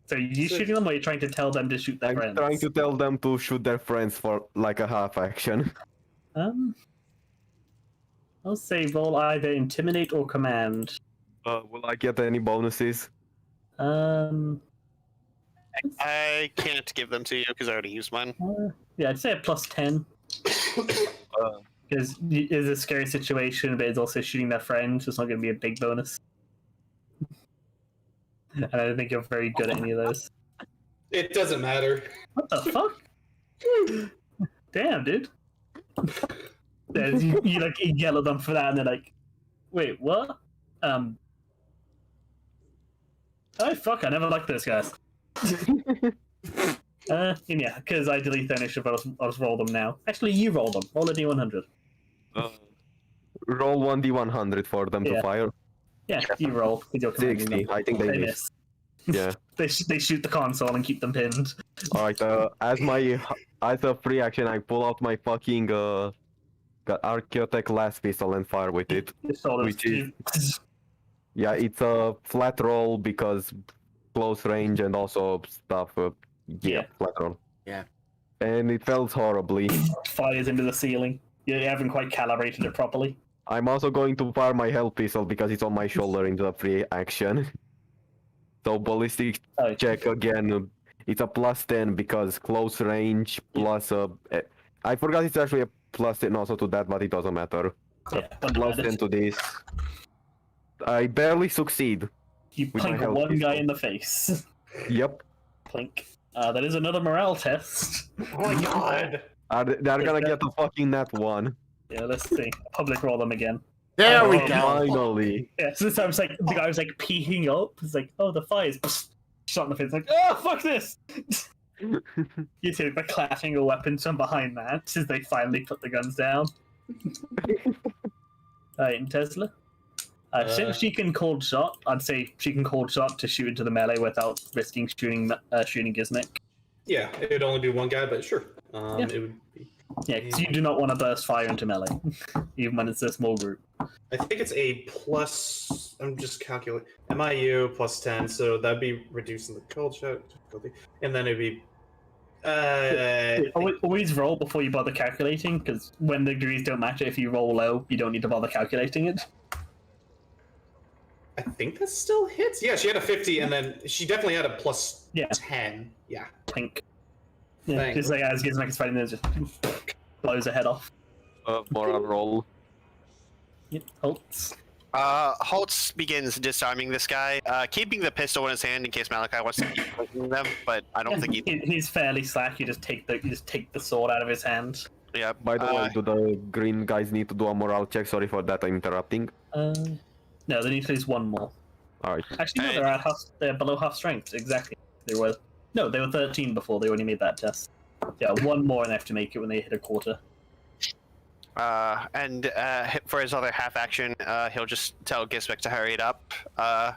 S2: So you shooting them, or are you trying to tell them to shoot their
S1: I'm
S2: friends?
S1: trying to tell them to shoot their friends for like a half action.
S2: I'll say roll either intimidate or command.
S1: Will I get any bonuses?
S5: I can't give them to you because I already used mine.
S2: Yeah, I'd say a +10. Because it's a scary situation, but it's also shooting their friend, so it's not going to be a big bonus. And I don't think you're very good at any of those.
S6: It doesn't matter.
S2: What the fuck? Damn, dude. You like yell at them for that, and they're like, "Wait, what?" Oh fuck! I never liked those guys. And yeah, because I delete their initiative, I'll just roll them now. Actually, you roll them. Roll a d100.
S1: Roll 1d100 for them to
S2: Yeah.
S1: fire.
S2: Yeah, you roll with your commanding
S1: 60.
S2: them.
S1: I think they
S2: They
S1: miss.
S2: miss.
S1: Yeah.
S2: They shoot the console and keep them pinned.
S1: Alright, as a free action, I pull out my fucking Archaeotech last pistol and fire with it.
S2: Just sort of,
S1: Which is- Yeah, it's a flat roll because close range and also stuff.
S2: Yeah.
S1: Flat roll.
S3: Yeah.
S1: And it felt horribly.
S2: fires into the ceiling. You haven't quite calibrated it properly.
S1: I'm also going to fire my hell pistol because it's on my shoulder into a free action. So ballistic
S2: Oh,
S1: check again. It's a +10 because close range plus I forgot it's actually a +10 also to that, but it doesn't matter.
S2: yeah,
S1: +10 to this. I barely succeed.
S2: You
S1: with my
S2: plink
S1: health
S2: one guy
S1: pistol.
S2: in the face.
S1: Yep.
S2: Plink. That is another morale test.
S4: Oh my god.
S1: They're gonna get a fucking nat 1.
S2: Yeah, let's see. Public roll them again.
S3: There we
S1: Oh,
S3: go.
S1: Finally.
S2: Yeah, so this time it's like the guy was like peeking up. It's like, oh, the fire's shot in the face. Like, oh, fuck this! You see the clashing of weapons from behind that as they finally put the guns down. Alright, and Tesla. Since she can cold shot, I'd say she can cold shot to shoot into the melee without risking shooting Gizmek.
S6: Yeah, it would only be one guy, but sure.
S2: Yeah.
S6: It would be.
S2: Yeah, because you do not want to burst fire into melee, even when it's a small group.
S6: I think it's a plus. I'm just calculating. MIU +10, so that'd be reducing the cold shot difficulty, and then it'd be.
S2: Always roll before you bother calculating, because when the degrees don't match it, if you roll low, you don't need to bother calculating it.
S6: I think that still hits. Yeah, she had a 50, and then she definitely had a plus
S2: Yeah.
S6: 10. Yeah.
S2: Plink. Yeah,
S6: Thanks.
S2: just like as Gizmek is fighting, there, just blows her head off.
S1: Moral roll.
S2: Yep, Holtz.
S5: Holtz begins disarming this guy, keeping the pistol in his hand in case Malachi wants to keep clicking them, but I don't think he.
S2: He's fairly slack. You just take the sword out of his hand.
S5: Yeah.
S1: By the way, do the green guys need to do a morale check? Sorry for that, I'm interrupting.
S2: No, they need to lose one more.
S1: Alright.
S2: Actually, no, they're below half strength. Exactly. They were 13 before. They already made that test. Yeah, one more and they have to make it when they hit a quarter.
S5: And for his other half action, he'll just tell Gizmek to hurry it up.
S3: Another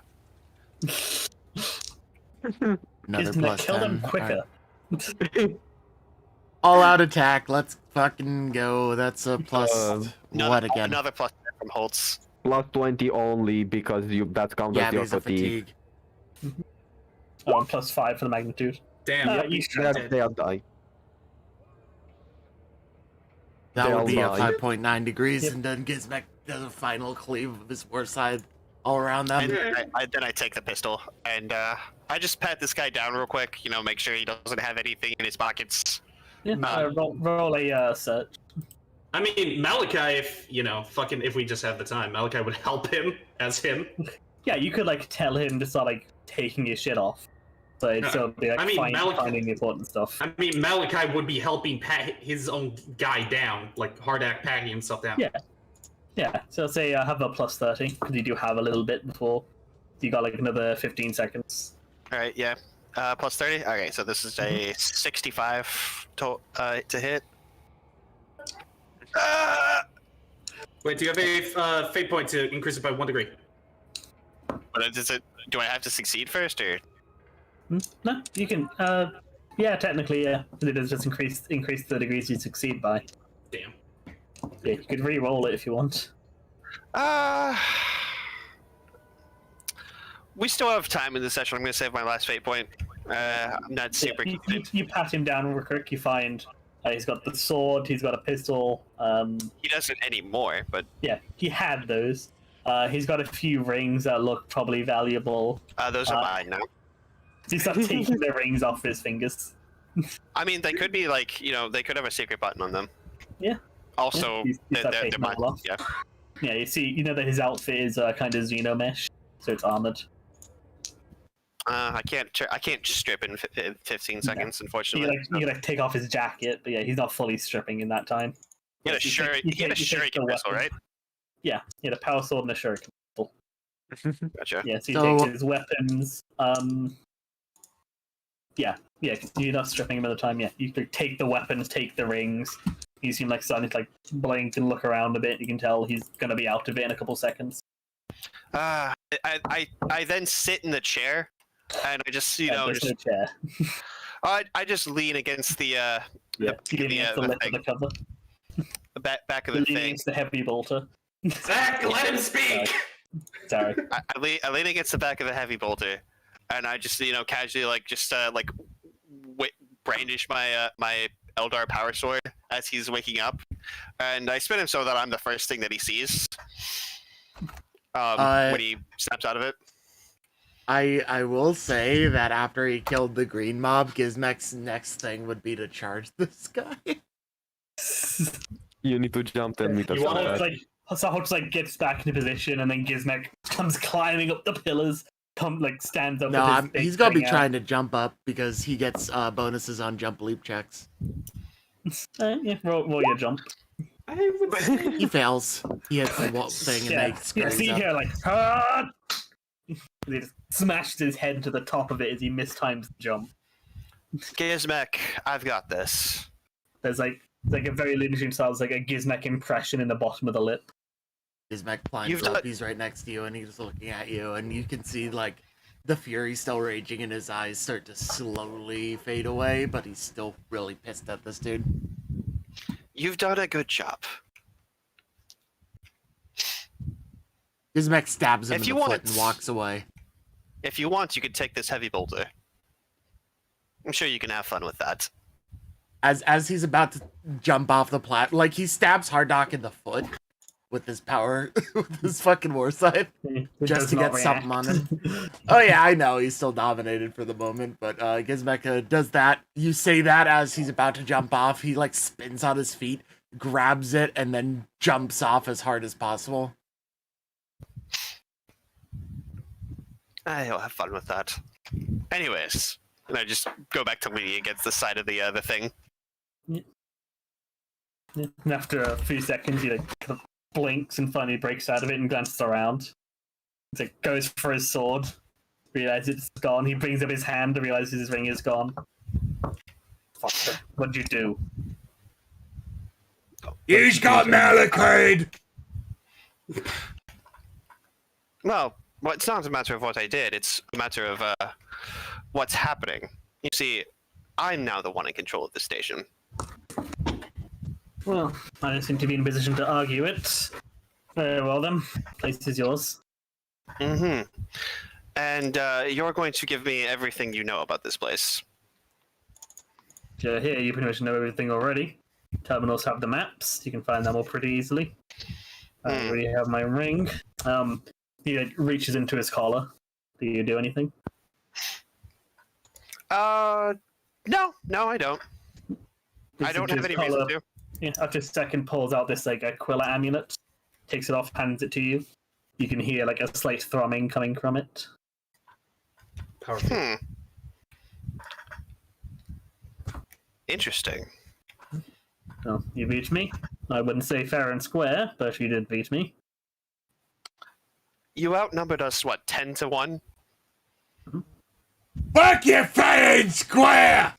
S2: Gizmek,
S3: plus
S2: kill
S3: 10.
S2: them quicker.
S3: All out attack. Let's fucking go. That's a plus what again?
S5: Another plus 10 from Holtz.
S1: +20 only because that counts
S3: Yeah,
S1: as your
S3: because of
S1: fatigue.
S3: fatigue.
S2: Oh, and +5 for the magnitude.
S6: Damn.
S2: You
S1: They'll die.
S3: That
S1: They
S3: would
S1: all
S3: be a
S1: die.
S3: 5.9 degrees,
S2: Yep.
S3: and then Gizmek does a final cleave of his war side all around them.
S5: And then I take the pistol and I just pat this guy down real quick. Make sure he doesn't have anything in his pockets.
S2: Yeah, roll a search.
S6: I mean, Malachi, if we just have the time, Malachi would help him as him.
S2: Yeah, you could tell him to start taking his shit off. So it'd still be finding the important stuff.
S6: I mean, Malachi would be helping pat his own guy down, Hardak patting himself down.
S2: Yeah. Yeah, so say have a +30 because you do have a little bit before. You got another 15 seconds.
S5: All right, yeah. Plus 30. Okay, so this is a 65 to hit.
S6: Wait, do you have a fate point to increase it by 1 degree?
S5: But do I have to succeed first, or?
S2: No, you can. Yeah, technically, yeah. It does just increase the degrees you succeed by.
S6: Damn.
S2: Yeah, you could re-roll it if you want.
S5: We still have time in this session. I'm going to save my last fate point. I'm not super convinced.
S2: You pat him down real quick. You find he's got the sword. He's got a pistol.
S5: He doesn't anymore, but
S2: Yeah, he had those. He's got a few rings that look probably valuable.
S5: those are mine now.
S2: He starts taking the rings off his fingers.
S5: I mean, they could be they could have a secret button on them.
S2: Yeah.
S5: Also,
S2: Yeah, you start
S5: they're
S2: taking
S5: mine.
S2: them off.
S5: Yeah.
S2: Yeah, you see, that his outfit is kind of xenomesh, so it's armored.
S5: I can't strip in 15 seconds, unfortunately.
S2: You take off his jacket, but yeah, he's not fully stripping in that time.
S5: He had a
S2: Yes, you
S5: shuriken,
S2: take- you
S5: he had a
S2: take- you take the
S5: shuriken missile,
S2: weapon.
S5: right?
S2: Yeah, he had a power sword and a shuriken.
S5: Gotcha.
S2: Yeah, so he
S3: So-
S2: takes his weapons. Yeah, 'cause you're not stripping him at the time. Yeah, you could take the weapons, take the rings. You seem like starting to like blink and look around a bit. You can tell he's gonna be out of it in a couple seconds.
S5: I then sit in the chair, and I just
S2: There's no chair.
S5: I just lean against the
S2: Yeah, you lean against the
S5: the
S2: lip of
S5: thing.
S2: the cover.
S5: back of
S2: You
S5: the
S2: lean
S5: thing.
S2: against the heavy bolter.
S6: Zach, let him speak.
S2: Sorry.
S5: I lean against the back of the heavy bolter, and I just casually brandish my my Eldar power sword as he's waking up, and I spin him so that I'm the first thing that he sees. When he snaps out of it.
S3: I will say that after he killed the green mob, Gizmek's next thing would be to charge this guy.
S1: You need to jump 10 meters.
S6: You
S1: from
S6: wanna,
S1: that.
S2: Sahoj gets back into position, and then Gizmek comes climbing up the pillars. Stands up.
S3: No,
S2: with his big
S3: he's gonna be
S2: thing out.
S3: trying to jump up because he gets bonuses on jump leap checks.
S2: Yeah, roll your jump.
S6: I would say
S3: He fails. He hits the wall thing and
S2: Yeah,
S3: they scurries
S2: see
S3: up.
S2: here, ah! He just smashes his head to the top of it as he mistimes the jump.
S5: Gizmek, I've got this.
S2: There's like a very interesting style. It's like a Gizmek impression in the bottom of the lip.
S3: Gizmek climbs
S5: You've
S3: up.
S5: done-
S3: He's right next to you, and he's looking at you, and you can see like the fury still raging in his eyes start to slowly fade away, but he's still really pissed at this dude.
S5: You've done a good job.
S3: Gizmek stabs him
S5: If
S3: in
S5: you
S3: the
S5: want
S3: foot
S5: it-
S3: and walks away.
S5: If you want, you could take this heavy bolter. I'm sure you can have fun with that.
S3: As he's about to jump off the like he stabs Hardock in the foot with his power, with his fucking war scythe.
S2: It
S3: Just
S2: does
S3: to
S2: not
S3: get something
S2: react.
S3: on him. Oh yeah, I know he's still dominated for the moment, but Gizmek does that. You say that as he's about to jump off, he like spins on his feet, grabs it, and then jumps off as hard as possible.
S5: I'll have fun with that. Anyways, and I just go back to leaning against the side of the thing.
S2: And after a few seconds, he kind of blinks and finally breaks out of it and glances around. He goes for his sword, realizes it's gone. He brings up his hand and realizes his ring is gone. Fuck, what'd you do?
S3: He's got Malachite!
S5: Well, it's not a matter of what I did. It's a matter of what's happening. You see, I'm now the one in control of the station.
S2: Well, I don't seem to be in a position to argue it. Very well then, place is yours.
S5: Mm-hmm. And you're going to give me everything you know about this place.
S2: Here, you pretty much know everything already. Terminals have the maps. You can find them all pretty easily. I already have my ring. He reaches into his collar. Do you do anything?
S5: No, I don't. I don't have any reason to.
S2: Yeah, after a second, pulls out this Aquila amulet, takes it off, hands it to you. You can hear a slight thrumming coming from it.
S6: powerful.
S5: Interesting.
S2: Oh, you beat me. I wouldn't say fair and square, but you did beat me.
S5: You outnumbered us, what, 10-1?
S3: Fuck you, fair and square!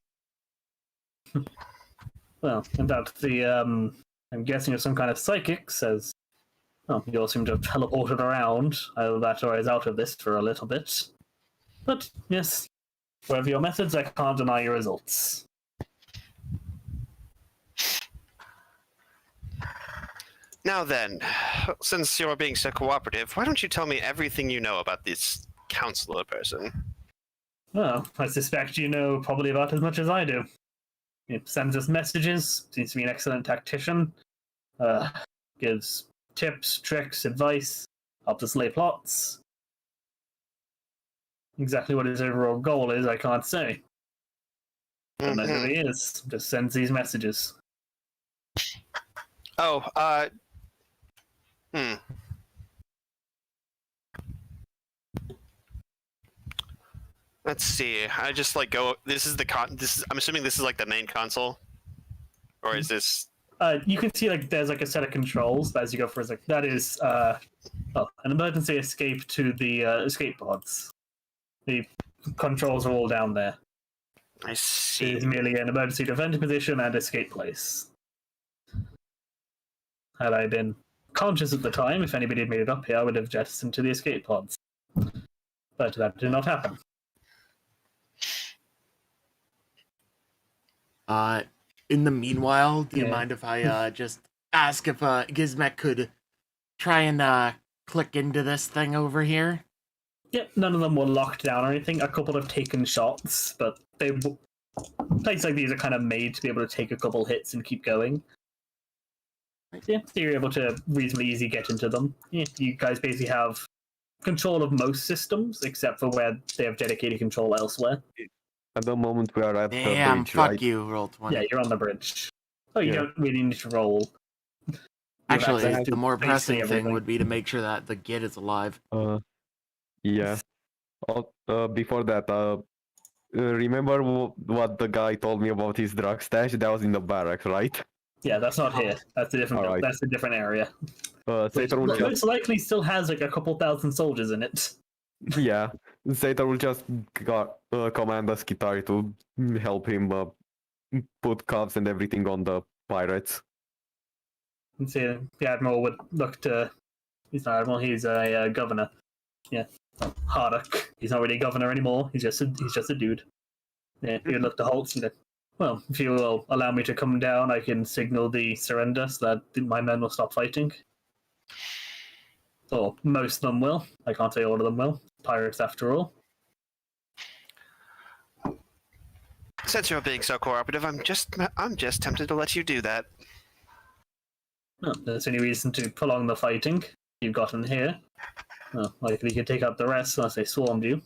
S2: Well, and that I'm guessing you're some kind of psychic, says, oh, you all seem to have teleported around. Either that or I was out of this for a little bit. But, yes, whatever your methods, I can't deny your results.
S5: Now then, since you're being so cooperative, why don't you tell me everything you know about this counselor person?
S2: Well, I suspect you know probably about as much as I do. He sends us messages, seems to be an excellent tactician, gives tips, tricks, advice, helps us lay plots. Exactly what his overall goal is, I can't say. Don't know who he is, just sends these messages.
S5: Oh, Let's see. I just go. This is the I'm assuming this is the main console, or is this
S2: You can see like there's like a set of controls as you go for it. Like that is an emergency escape to the escape pods. The controls are all down there.
S5: I
S2: It
S5: see.
S2: is merely an emergency defender position and escape place. Had I been conscious at the time, if anybody had made it up here, I would have jettisoned to the escape pods. But that did not happen.
S3: In the meanwhile, do you
S2: Yeah.
S3: mind if I just ask if Gizmek could try and click into this thing over here?
S2: Yep, none of them were locked down or anything. A couple have taken shots, but places like these are kind of made to be able to take a couple hits and keep going. Yeah, so you're able to reasonably easy get into them. Yeah, you guys basically have control of most systems, except for where they have dedicated control elsewhere.
S1: At the moment, we are at
S3: Damn,
S1: the bridge,
S3: fuck
S1: right?
S3: you, roll 20.
S2: Yeah, you're on the bridge. Oh, you
S1: Yeah.
S2: don't really need to roll. You have
S3: Actually,
S2: access to
S3: the more
S2: basically
S3: pressing thing
S2: everything.
S3: would be to make sure that the Git is alive.
S1: Yeah. Before that, remember what the guy told me about his drug stash? That was in the barracks, right?
S2: Yeah, that's not here. That's a different.
S1: Alright.
S2: That's a different area.
S1: Sator will just,
S2: Most likely still has like a couple thousand soldiers in it.
S1: yeah, Sator will just command the Skitar to help him put cuffs and everything on the pirates.
S2: And see, the admiral would look to. He's not admiral. He's a governor. Yeah, Hardock. He's not really a governor anymore. He's just a dude. Yeah, he would look to Holtz and go, well, if you will allow me to come down, I can signal the surrender so that my men will stop fighting. Or most of them will. I can't say all of them will. Pirates, after all.
S5: Since you're being so cooperative, I'm just tempted to let you do that.
S2: No, there's any reason to prolong the fighting you've gotten here. Well, likely you could take out the rest unless they swarmed you.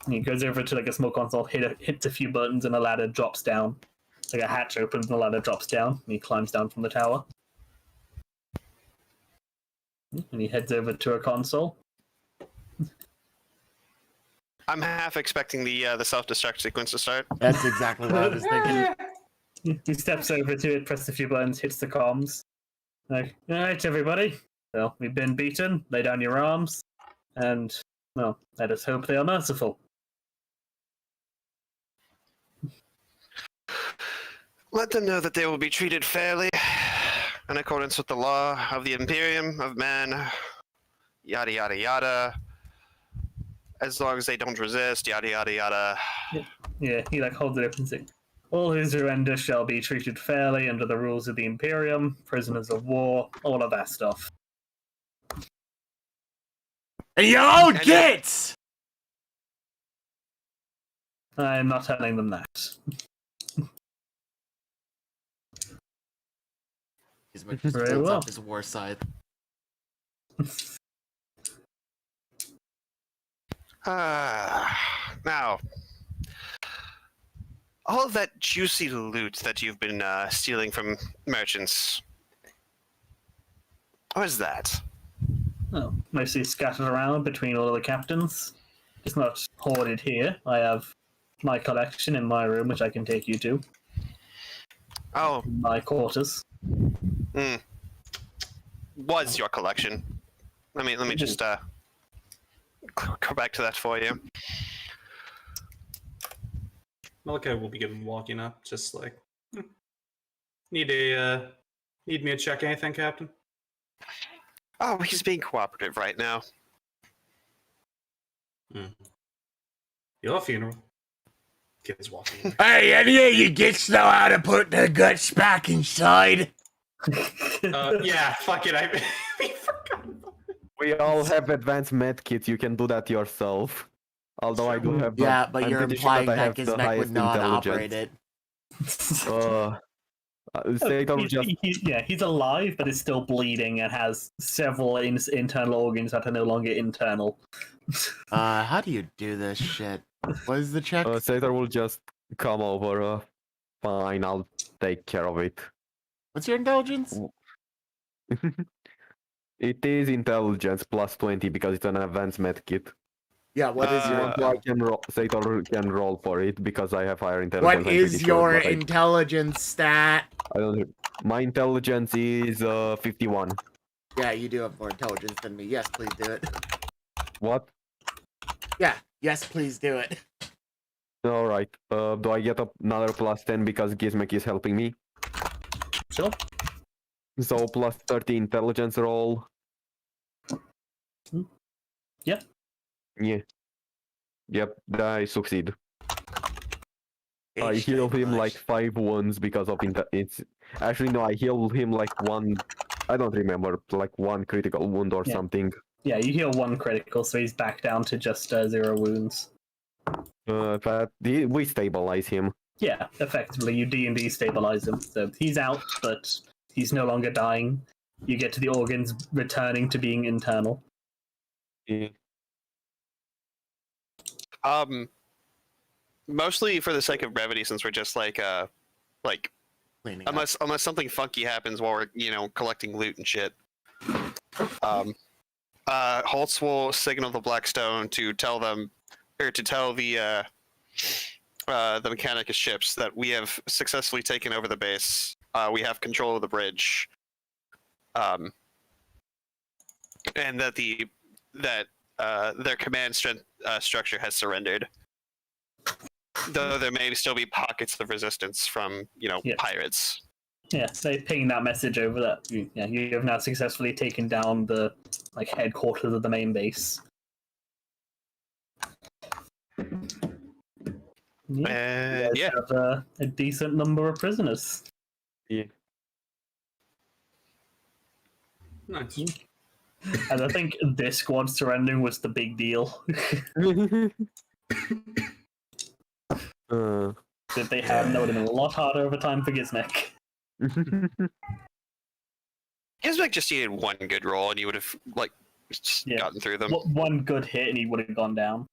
S2: And he goes over to like a small console, hits a few buttons, and a ladder drops down. Like a hatch opens and the ladder drops down, and he climbs down from the tower. And he heads over to a console.
S5: I'm half expecting the self-destruct sequence to start.
S3: That's exactly what I was thinking.
S2: He steps over to it, presses a few buttons, hits the comms. Like, alright, everybody. Well, we've been beaten. Lay down your arms. And, well, let us hope they are merciful.
S5: Let them know that they will be treated fairly, in accordance with the law of the Imperium of Man, yada yada yada. As long as they don't resist, yada yada yada.
S2: Yeah, he like holds it up and says, all who surrender shall be treated fairly under the rules of the Imperium, prisoners of war, all of that stuff.
S3: Yo, Git!
S2: I'm not telling them that.
S3: Gizmek just
S2: Very
S3: holds
S2: well.
S3: up his war scythe.
S5: Now, all of that juicy loot that you've been stealing from merchants, what is that?
S2: Oh, mostly scattered around between all of the captains. It's not hoarded here. I have my collection in my room, which I can take you to.
S5: Oh,
S2: My quarters.
S5: was your collection. Let me just go back to that for you.
S6: Malachi will begin walking up, just like, need me to check anything, Captain?
S5: Oh, he's being cooperative right now.
S6: Your funeral. Kids walking.
S3: Hey, any of you Gits know how to put the guts back inside?
S6: Yeah, fuck it. I forgot.
S1: We all have advanced med kits. You can do that yourself. Although I do have.
S3: Yeah, but
S1: I'm
S3: you're
S1: pretty sure
S3: implying
S1: I
S3: that
S1: have the
S3: Gizmek would
S1: highest
S3: know how to operate it.
S1: Sator will just.
S2: He's alive, but is still bleeding and has several internal organs that are no longer internal.
S3: How do you do this shit? What is the check?
S1: Sator will just come over. Fine, I'll take care of it.
S3: What's your intelligence?
S1: It is intelligence plus 20 because it's an advanced med kit.
S3: Yeah, what is your
S1: So I can roll, Sator can roll for it because I have higher intelligence.
S3: what
S1: I'm pretty
S3: is
S1: sure,
S3: your
S1: but
S3: intelligence stat?
S1: I don't. My intelligence is 51.
S3: Yeah, you do have more intelligence than me. Yes, please do it.
S1: What?
S3: Yeah, yes, please do it.
S1: All right. Do I get another plus 10 because Gizmek is helping me?
S2: Sure.
S1: So plus 30 intelligence roll.
S2: Yep.
S1: Yeah. Yep. I succeed. I heal him like 5 wounds because of it's actually no. I heal him like 1. I don't remember, like 1 critical wound or
S2: Yeah.
S1: something.
S2: Yeah, you heal 1 critical, so he's back down to just 0 wounds.
S1: But we stabilize him.
S2: Yeah, effectively, you D&D stabilize him. So he's out, but he's no longer dying. You get to the organs returning to being internal.
S1: Yeah.
S5: Mostly for the sake of brevity, since we're just like
S3: Cleaning up.
S5: unless something funky happens while we're collecting loot and shit. Holtz will signal the Blackstone to tell them, or to tell the Mechanicus ships that we have successfully taken over the base. We have control of the bridge, and that their command structure has surrendered. Though there may still be pockets of resistance from
S2: Yeah.
S5: pirates.
S2: Yeah, so ping that message over that you have now successfully taken down the headquarters of the main base. Yeah, you guys have a decent number of prisoners.
S6: Nice.
S2: And I think this squad surrendering was the big deal. If they hadn't, that would have been a lot harder over time for Gizmek.
S5: Gizmek just needed 1 good roll, and he would have gotten through them.
S2: One good hit and he would have gone down.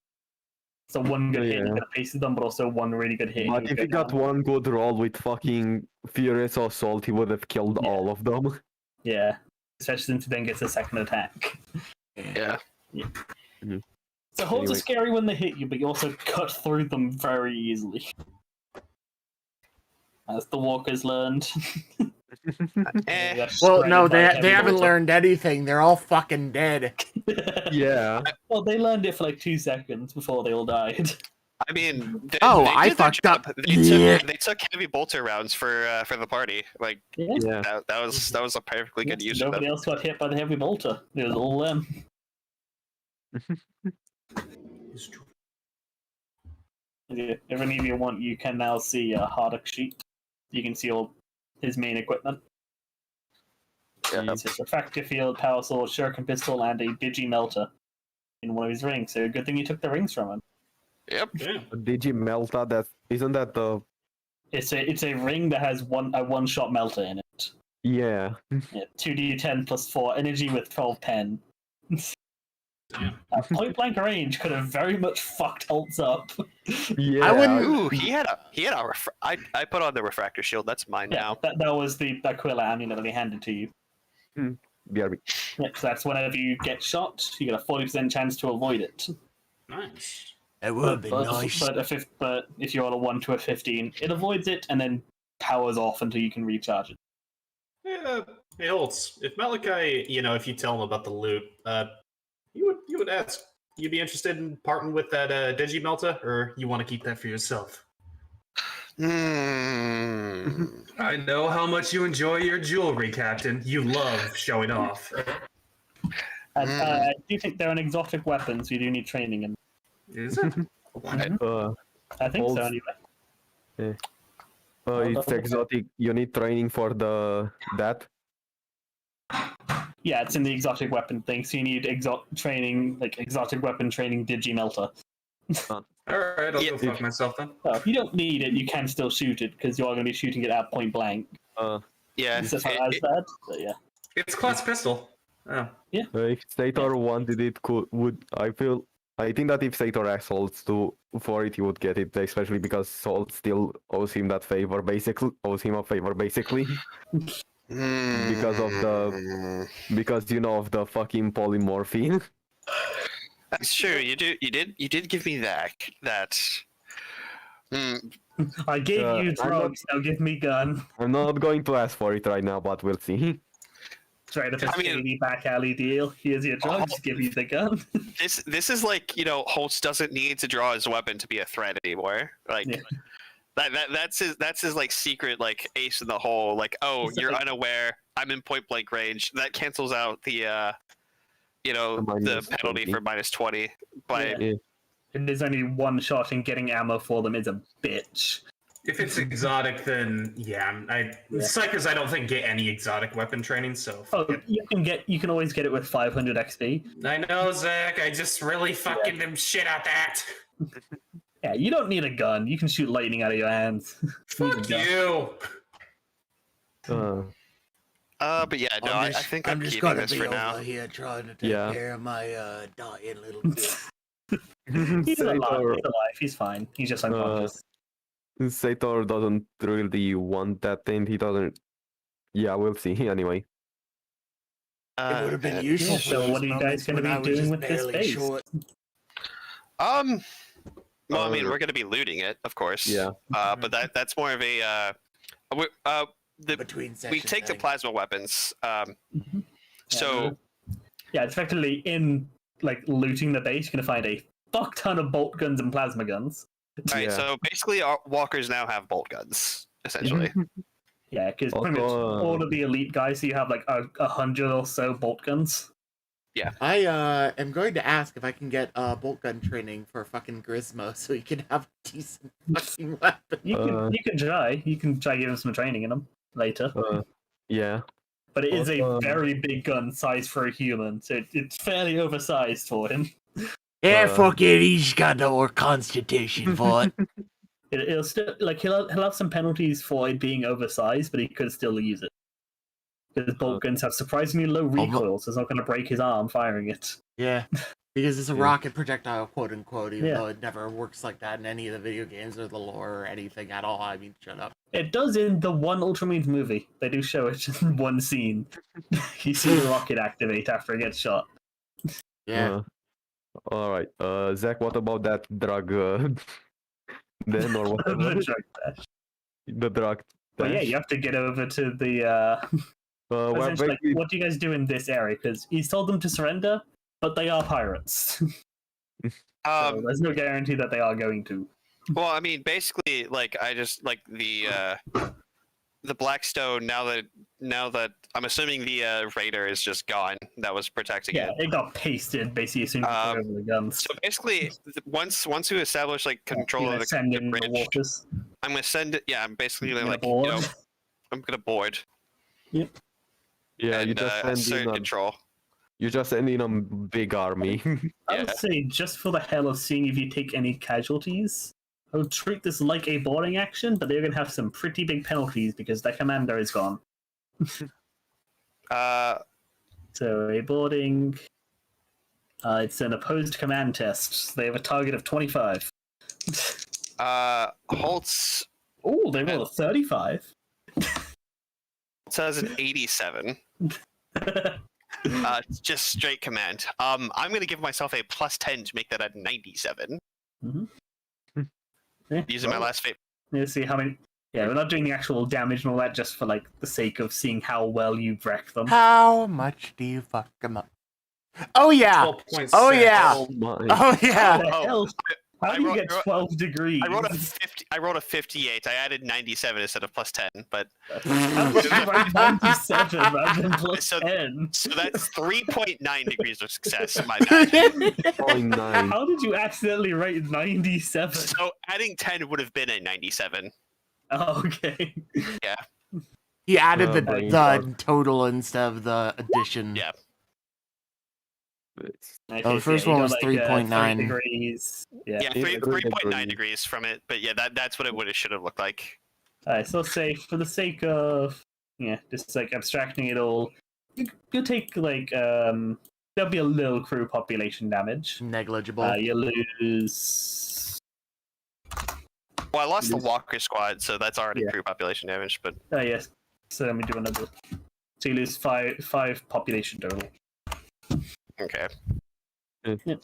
S2: So 1 good hit,
S1: Yeah.
S2: he could have pasted them, but also 1 really good hit. and
S1: But
S2: would
S1: if he
S2: go
S1: got
S2: down.
S1: 1 good roll with fucking Furious Assault, he would have killed
S2: Yeah.
S1: all of them.
S2: Yeah, especially since he then gets a second attack.
S5: Yeah.
S2: So holds
S1: Anyway.
S2: are scary when they hit you, but you also cut through them very easily. As the walkers learned.
S5: Eh.
S3: Well, no, they haven't learned anything. They're all fucking dead.
S1: Yeah.
S2: Well, they learned it for like 2 seconds before they all died.
S5: I mean, they
S3: I
S5: did their
S3: fucked up.
S5: job.
S3: Yeah.
S5: They took heavy bolter rounds for the party. Like
S1: Yeah.
S5: that was a perfectly good use of
S2: Nobody
S5: them.
S2: else got hit by the heavy bolter. It was all them.
S6: It's true.
S2: If any of you want, you can now see a Hardock sheet. You can see all his main equipment.
S1: Yeah.
S2: It's his refractor field, power sword, shuriken pistol, and a digi-melter in one of his rings. So good thing you took the rings from him.
S5: Yep.
S6: Damn.
S1: Digimelta, that isn't that the
S2: It's a ring that has a one-shot melter in it.
S1: yeah.
S2: Yeah, 2d10 plus 4 energy with 12 pen. At point blank range could have very much fucked Holtz up.
S1: Yeah.
S3: I wouldn't-
S5: Ooh, he had a I put on the refractor shield. That's mine
S2: Yeah,
S5: now.
S2: that was the Aquila amulet that he handed to you.
S1: BRB.
S2: Yeah, so that's whenever you get shot, you get a 40% chance to avoid it.
S6: Nice.
S3: It would be nice.
S2: But if you roll a 1 to a 15, it avoids it and then powers off until you can recharge it.
S6: Yeah. Hey, Holtz, if Malachi, if you tell him about the loot, you would ask, you'd be interested in parting with that Digimelta, or you want to keep that for yourself? I know how much you enjoy your jewelry, Captain. You love showing off.
S2: And I do think they're an exotic weapon, so you do need training in.
S6: Is it?
S2: I think so,
S1: Holtz-
S2: anyway.
S1: It's exotic. You need training for that.
S2: Yeah, it's in the exotic weapon thing, so you need exotic weapon training Digimelta.
S6: Alright, I'll
S5: Yeah.
S6: go fuck myself then.
S2: Well, if you don't need it, you can still shoot it, because you are going to be shooting it at point blank.
S5: Yeah.
S2: It's just not as bad, but yeah.
S6: It's class pistol. Oh.
S1: If Sator wanted it, I think that if Sator asked Holtz for it, he would get it, especially because Holtz still owes him a favor, basically. Because of the fucking polymorphy.
S5: That's true. You did give me that.
S2: I gave you
S1: I'm not-
S2: drugs, now give me gun.
S1: I'm not going to ask for it right now, but we'll see.
S2: Straight up a
S5: I mean-
S2: shady back alley deal. Here's your drugs, give you the gun.
S5: This is like, Holtz doesn't need to draw his weapon to be a threat anymore. Like
S2: Yeah.
S5: that's his like secret like ace in the hole. Like, oh,
S2: It's
S5: you're
S2: like-
S5: unaware. I'm in point blank range. That cancels out the the
S1: minus
S5: penalty
S1: 20.
S5: for -20 by
S2: Yeah. And there's only one shot, and getting ammo for them is a bitch.
S6: If it's exotic, then yeah. Psychers, I don't think get any exotic weapon training. So
S2: Oh, you can always get it with 500 XP.
S6: I know, Zach. I just really fucking am shit at that.
S2: Yeah, you don't need a gun. You can shoot lightning out of your hands.
S6: Fuck
S2: Yeah.
S6: you.
S5: but yeah, no, I think I'm
S3: just
S5: keeping
S3: gonna
S5: this
S3: be
S5: for
S3: over
S5: now.
S3: here trying to take
S1: Yeah.
S3: care of my dying little kid.
S2: He's alive.
S1: Sator,
S2: He's alive. He's fine. He's just unconscious.
S1: Sator doesn't really want that, and he doesn't. Yeah, we'll see. Anyway,
S3: It would have been
S5: Uh,
S3: useful.
S2: yeah,
S3: for
S2: so
S3: those
S2: what are you guys
S3: moments
S2: gonna
S3: when I
S2: be
S3: was
S2: doing
S3: just
S2: with this
S3: barely
S2: base?
S3: short.
S5: Well, I mean,
S1: Uh,
S5: we're going to be looting it, of course.
S1: yeah.
S5: But that's more of a
S3: Between
S5: we
S3: session
S5: take the
S3: thing.
S5: plasma weapons.
S2: Mm-hmm.
S5: So
S2: Yeah, it's effectively in like looting the base, you're gonna find a fuck ton of bolt guns and plasma guns.
S5: all right,
S1: Yeah.
S5: so basically, our walkers now have bolt guns, essentially.
S2: Yeah, because pretty much
S1: Also,
S2: all of the elite guys, so you have like 100 or so bolt guns.
S3: I am going to ask if I can get bolt gun training for fucking Grismo so he can have a decent fucking weapon.
S2: You can try. You can try giving some training in them later.
S1: Yeah.
S2: But it is a
S1: also-
S2: very big gun, size for a human, so it's fairly oversized for him.
S3: Yeah,
S1: Uh,
S3: fuck it, he's got no constitution for it.
S2: It'll still like he'll have some penalties for it being oversized, but he could still use it. Because bolt guns have surprisingly low recoil, so it's not going to break his arm firing it.
S3: Yeah, because it's a
S1: Yeah.
S3: rocket projectile, quote unquote, even
S2: Yeah.
S3: though it never works like that in any of the video games or the lore or anything at all. I mean, shut up.
S2: It does in the one Ultramarines movie. They do show it in one scene. You see the rocket activate after it gets shot.
S3: Yeah.
S1: All right. Zach, what about that drug? Then or whatever.
S2: The drug dash.
S1: The drug.
S2: But yeah,
S1: dash?
S2: you have to get over to the.
S1: Well,
S2: Essentially, like,
S1: basically,
S2: what do you guys do in this area? Because he's told them to surrender, but they are pirates. So there's no guarantee that they are going to.
S5: Well, I mean, basically, like I just like the Blackstone. Now that I'm assuming the raider is just gone. That was protecting
S2: Yeah,
S5: it.
S2: it got pasted basically as soon as you put over the guns.
S5: So basically, once you establish like control
S2: You're
S5: of
S2: gonna
S5: the,
S2: send
S5: the
S2: in the
S5: bridge,
S2: waters.
S5: I'm gonna send it. Yeah, I'm basically
S2: You're gonna
S5: like
S2: board.
S5: I'm gonna board.
S1: yeah, you
S5: and,
S1: just send
S5: assert
S1: in a,
S5: control.
S1: you just send in a big army.
S2: I would
S5: Yeah.
S2: say, just for the hell of seeing if you take any casualties, I would treat this like a boarding action, but they're going to have some pretty big penalties because their commander is gone. So a boarding, it's an opposed command test. They have a target of 25.
S5: Holtz
S2: Oh, they rolled a 35.
S5: has an 87. Just straight command. I'm gonna give myself a +10 to make that a 97.
S2: Yeah,
S5: Using my
S2: roll it.
S5: last fate.
S2: Let's see how many. Yeah, we're not doing the actual damage and all that just for like the sake of seeing how well you wreck them.
S3: How much do you fuck him up? Oh yeah!
S6: 12.6.
S3: Oh yeah!
S1: Oh my.
S3: Oh yeah!
S2: What the hell? How
S5: I
S2: do you
S5: wrote-
S2: get 12 degrees?
S5: I wrote a 50. I wrote a 58. I added 97 instead of +10. But
S2: How did you write 97 rather than plus
S5: So-
S2: 10?
S5: so that's 3.9 degrees of success. My bad.
S1: 0.9.
S2: How did you accidentally write 97?
S5: So adding 10 would have been a 97.
S2: Oh, okay.
S3: He added
S1: Oh
S3: the
S1: my
S3: the
S1: God.
S3: total instead of the addition.
S5: Yeah.
S2: Okay,
S3: Oh, the
S2: so
S3: first
S2: you
S3: one
S2: got,
S3: was
S2: like,
S3: 3.9.
S2: 3 degrees. Yeah.
S5: Yeah,
S1: Yeah,
S5: 3.9
S1: agreed.
S5: degrees from it. But yeah, that's what it would have should have looked like.
S2: Alright, so let's say for the sake of just like abstracting it all, you take like there'll be a little crew population damage.
S3: Negligible.
S2: You lose.
S5: Well, I lost the
S2: Yes.
S5: Walker squad, so that's already
S2: Yeah.
S5: crew population damage. But
S2: Oh yes. So let me do another. So you lose five population total.
S5: okay.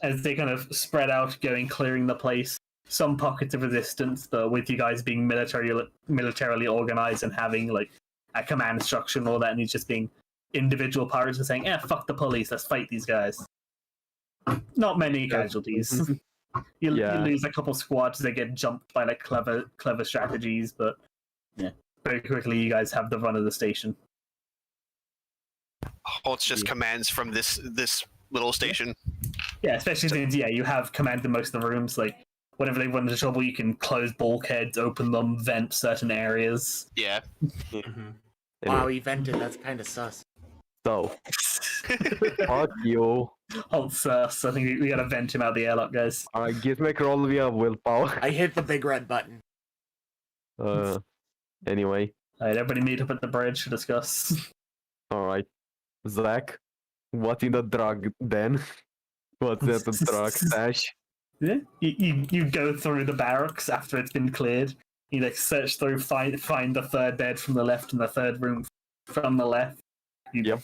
S2: As they kind of spread out, clearing the place. Some pockets of resistance, though, with you guys being militarily organized and having like a command structure and all that, and he's just being individual pirates and saying, fuck the police, let's fight these guys. Not many casualties. You lose a couple squads that get jumped by like clever strategies, but very quickly you guys have the run of the station.
S5: Holtz just commands from this little station.
S2: Yeah, especially since you have command in most of the rooms. Like whenever they run into trouble, you can close bulkheads, open them, vent certain areas.
S5: Yeah.
S3: Wow, he vented. That's kind of sus.
S1: So, fuck you.
S2: Holtz, I think we gotta vent him out the airlock, guys.
S1: Alright, Gizmek, roll via willpower.
S3: I hit the big red button.
S1: Anyway.
S2: Alright, everybody meet up at the bridge to discuss.
S1: Alright. Zach, what's in the drug den? What's at the drug stash?
S2: Yeah, you go through the barracks after it's been cleared. You like search through, find the third bed from the left and the third room from the left. You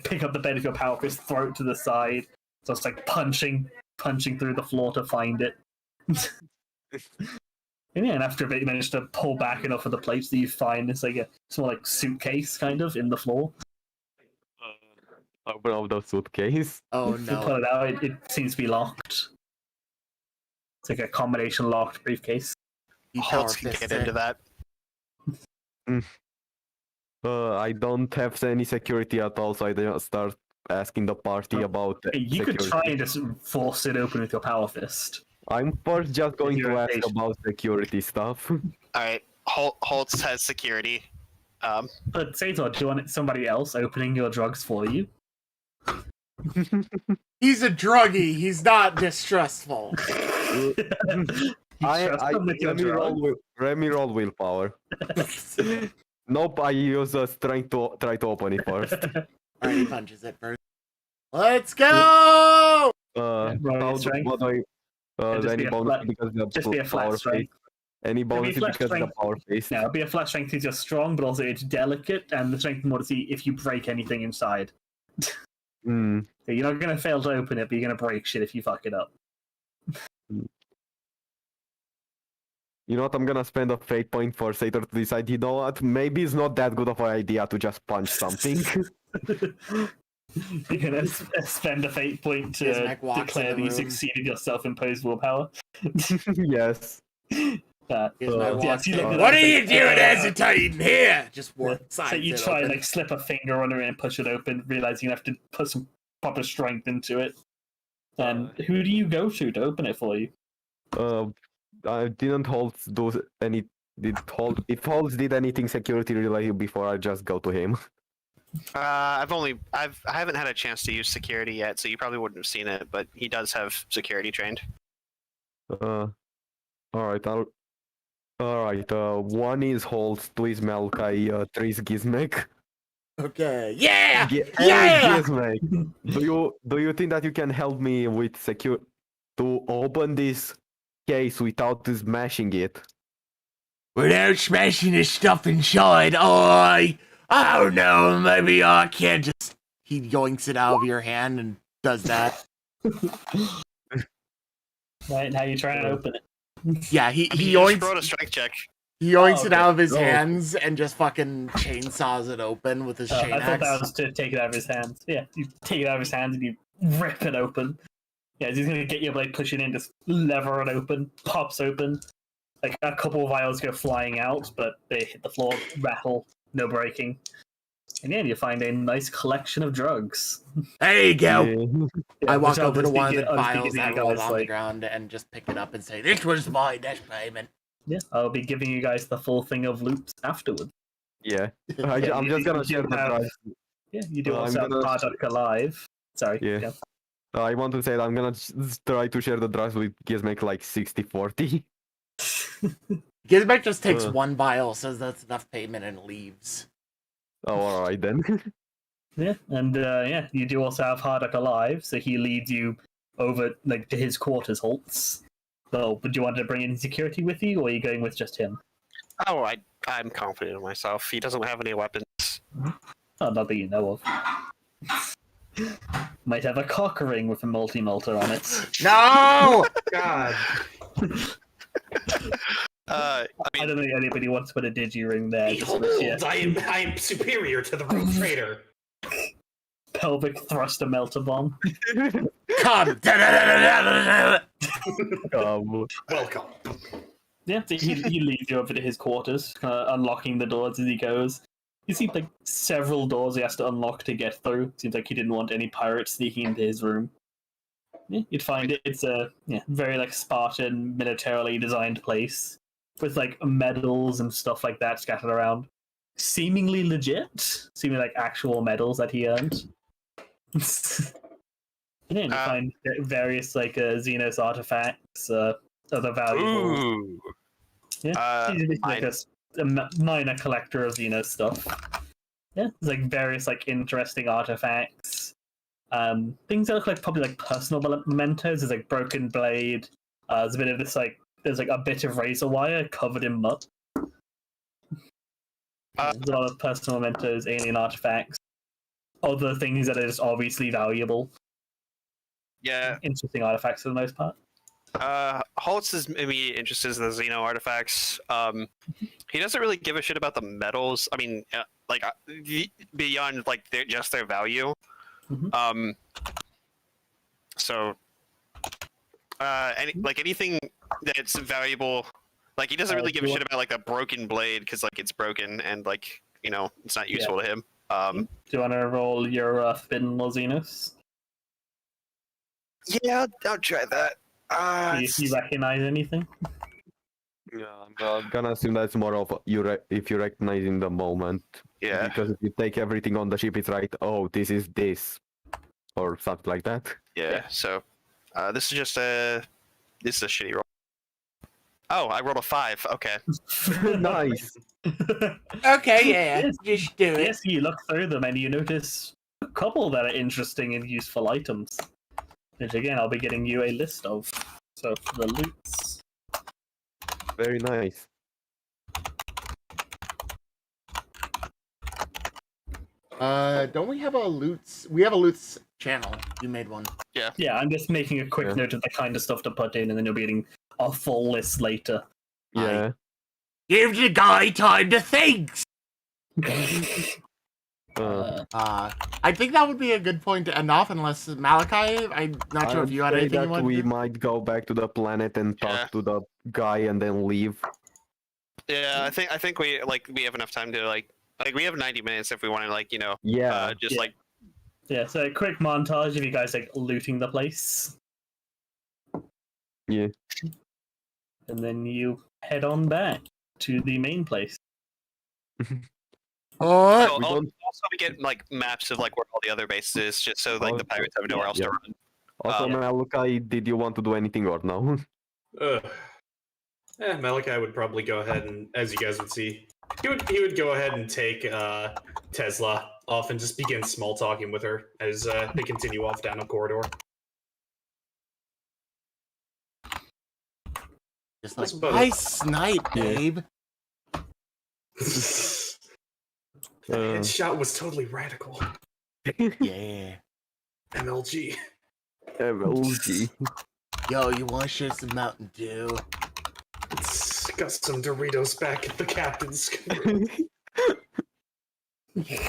S2: pick up the bed with your power fist, throw it to the side. So it's like punching through the floor to find it. And after a bit, you manage to pull back enough of the plates that you find it's like a small like suitcase kind of in the floor.
S1: Open up the suitcase.
S3: Oh
S2: You pull
S3: no.
S2: it out. It seems to be locked. It's like a combination locked briefcase.
S3: He power
S5: Holtz can
S3: fists
S5: get
S3: it.
S5: into that.
S1: I don't have any security at all, so I don't start asking the party about
S2: You could
S1: security.
S2: try and just force it open with your power fist.
S1: I'm first just going
S2: Your
S1: to ask
S2: rotation.
S1: about security stuff.
S5: Alright, Holtz has security.
S2: But Sator, do you want somebody else opening your drugs for you?
S3: He's a druggie. He's not distrustful.
S1: Let me roll willpower. Nope, I use a strength to try to open it first.
S3: Alright, he punches it first. Let's go!
S2: roll your strength.
S1: What do
S2: It'll just
S1: any
S2: be a
S1: bonus
S2: flat-
S1: because the
S2: Just be a flat
S1: power
S2: strength.
S1: face? Any bonus
S2: flat
S1: because the
S2: strength.
S1: power face?
S2: Now, it'll be a flat strength because you're strong, but also it's delicate, and the strength is more to see if you break anything inside.
S1: Hmm.
S2: So you're not going to fail to open it, but you're going to break shit if you fuck it up.
S1: You know what? I'm gonna spend a fate point for Sator to decide. You know what? Maybe it's not that good of an idea to just punch something.
S2: You're going to spend a fate point to
S3: Gizmek walks
S2: declare
S3: in
S2: that
S3: the
S2: you
S3: room.
S2: succeeded your self-imposed willpower.
S1: Yes.
S3: Gizmek
S2: Yeah,
S3: walks
S2: so you
S3: in.
S2: look at
S3: What
S2: that
S3: are you
S2: and say,
S3: doing hesitating here? Just walk
S2: So
S3: side
S2: you
S3: it
S2: try and
S3: open.
S2: like slip a finger under it and push it open, realize you have to put some proper strength into it. And who do you go to open it for you?
S1: I didn't Holtz do any. If Holtz did anything security related before, I just go to him.
S5: I haven't had a chance to use security yet, so you probably wouldn't have seen it, but he does have security trained.
S1: All right. All right. One is Holtz, two is Malkai, three is Gizmek.
S3: Okay. Yeah!
S1: Hey,
S3: Yeah!
S1: Gizmek, do you think that you can help me with to open this case without smashing it?
S3: Without smashing the stuff inside, I don't know, maybe I can just... He yoinks it out of your hand and does that.
S2: Right, and how you try and open it?
S3: Yeah, he
S5: You just
S3: yoinks,
S5: rolled a strength check.
S3: he yoinks it
S2: okay.
S3: out of his
S1: Oh.
S3: hands and just fucking chainsaws it open with his chain
S2: I thought that
S3: axe.
S2: was to take it out of his hands. Yeah, you take it out of his hands and you rip it open. Yeah, he's gonna get your blade, push it in, just lever it open, pops open. Like a couple of vials go flying out, but they hit the floor, rattle, no breaking. And then you find a nice collection of drugs.
S3: There you go!
S1: Yeah.
S2: Yeah,
S3: I walk
S2: which I'll
S3: over to
S2: just be
S3: one of
S2: gi-
S3: the
S2: I'll just be
S3: files
S2: giving
S3: that
S2: you guys,
S3: rolled on the
S2: like-
S3: ground and just pick it up and say, "This was my dash payment."
S2: Yeah, I'll be giving you guys the full thing of loops afterwards.
S1: Yeah.
S2: Yeah,
S1: I'm just gonna
S2: you
S1: share the
S2: have-
S1: drive.
S2: Yeah, you do
S1: I'm
S2: also have
S1: gonna-
S2: Bardock Alive. Sorry.
S1: Yeah. I want to say that I'm gonna try to share the drives with Gizmek like 60-40.
S3: Gizmek just takes
S1: Uh.
S3: one vial, says that's enough payment, and leaves.
S1: Oh, alright then.
S2: Yeah, and you do also have Hardock Alive, so he leads you over like to his quarters, Holtz. So, but do you want to bring in security with you, or are you going with just him?
S5: Oh, I'm confident in myself. He doesn't have any weapons.
S2: Oh, not that you know of. might have a cock ring with a multi-melter on it.
S3: No!
S6: God.
S5: I
S2: I
S5: mean,
S2: don't think anybody wants to put a digi-ring there.
S6: Behold,
S2: Yeah.
S6: I am superior to the Rogue Trader.
S2: Pelvic thruster melter bomb.
S3: Come!
S6: Welcome.
S2: Yeah, so he leads you over to his quarters, unlocking the doors as he goes. You see, like, several doors he has to unlock to get through. Seems like he didn't want any pirates sneaking into his room. Yeah, you'd find it's a very, like, Spartan, militarily designed place with, like, medals and stuff like that scattered around. Seemingly legit. Seemingly, like, actual medals that he earned. Yeah, you find various, like, Xenos artifacts, other valuables.
S5: ooh.
S2: Yeah, he's like a minor collector of Xenos stuff. Yeah, there's like various like interesting artifacts. Things that look like probably like personal mementos. There's like broken blade. There's a bit of this like there's like a bit of razor wire covered in mud. There's a lot of personal mementos, alien artifacts, other things that are just obviously valuable.
S5: Yeah.
S2: Interesting artifacts for the most part.
S5: Holtz is maybe interested in the Xeno artifacts. He doesn't really give a shit about the metals. I mean, like beyond like just their value.
S2: Mhm.
S5: So, anything that's valuable, like he doesn't really give a shit about like the broken blade because like it's broken and like it's not useful to him.
S2: Do you want to roll your Forbidden Xenos?
S5: Yeah, I'll try that.
S2: Do you recognize anything?
S1: Yeah, I'm gonna assume that's more of if you recognize in the moment.
S5: Yeah.
S1: Because if you take everything on the ship, it's right. Oh, this is this, or something like that.
S5: Yeah. So, this is a shitty roll. Oh, I rolled a 5. Okay.
S1: Nice.
S3: Okay, yeah, just do it.
S2: Yes, you look through them and you notice a couple that are interesting and useful items. Which again, I'll be getting you a list of. So for the loots.
S1: Very nice.
S3: Don't we have a loots? We have a loots channel. You made one.
S2: Yeah, I'm just making a quick
S1: Yeah.
S2: note of the kind of stuff to put in, and then you'll be getting a full list later.
S1: Yeah.
S3: Give the guy time to think. I think that would be a good point to end off, unless Malachi. I'm not sure if you had
S1: I'd say
S3: anything you
S1: that
S3: wanted
S1: we
S3: to do.
S1: might go back to the planet and talk
S5: Yeah.
S1: to the guy and then leave.
S5: Yeah, I think we have enough time to like we have 90 minutes if we want to
S1: Yeah.
S5: just
S2: Yeah.
S5: like
S2: Yeah, so a quick montage of you guys like looting the place.
S1: Yeah.
S2: And then you head on back to the main place.
S3: Oh,
S5: So
S1: We
S5: also
S1: don't-
S5: we get like maps of like where all the other bases is, just so like the pirates have nowhere else
S1: Yeah.
S5: to run.
S1: Also, Malachi, did you want to do anything or no?
S6: Malachi would probably go ahead and, as you guys would see, he would go ahead and take Tesla off and just begin small talking with her as they continue off down a corridor.
S3: just like,
S6: That's about
S3: I
S6: it.
S3: snipe,
S1: Yeah.
S3: babe.
S6: That headshot was totally radical.
S3: Yeah.
S6: MLG.
S1: MLG.
S3: Yo, you want to share some Mountain Dew?
S6: Got some Doritos back at the captain's.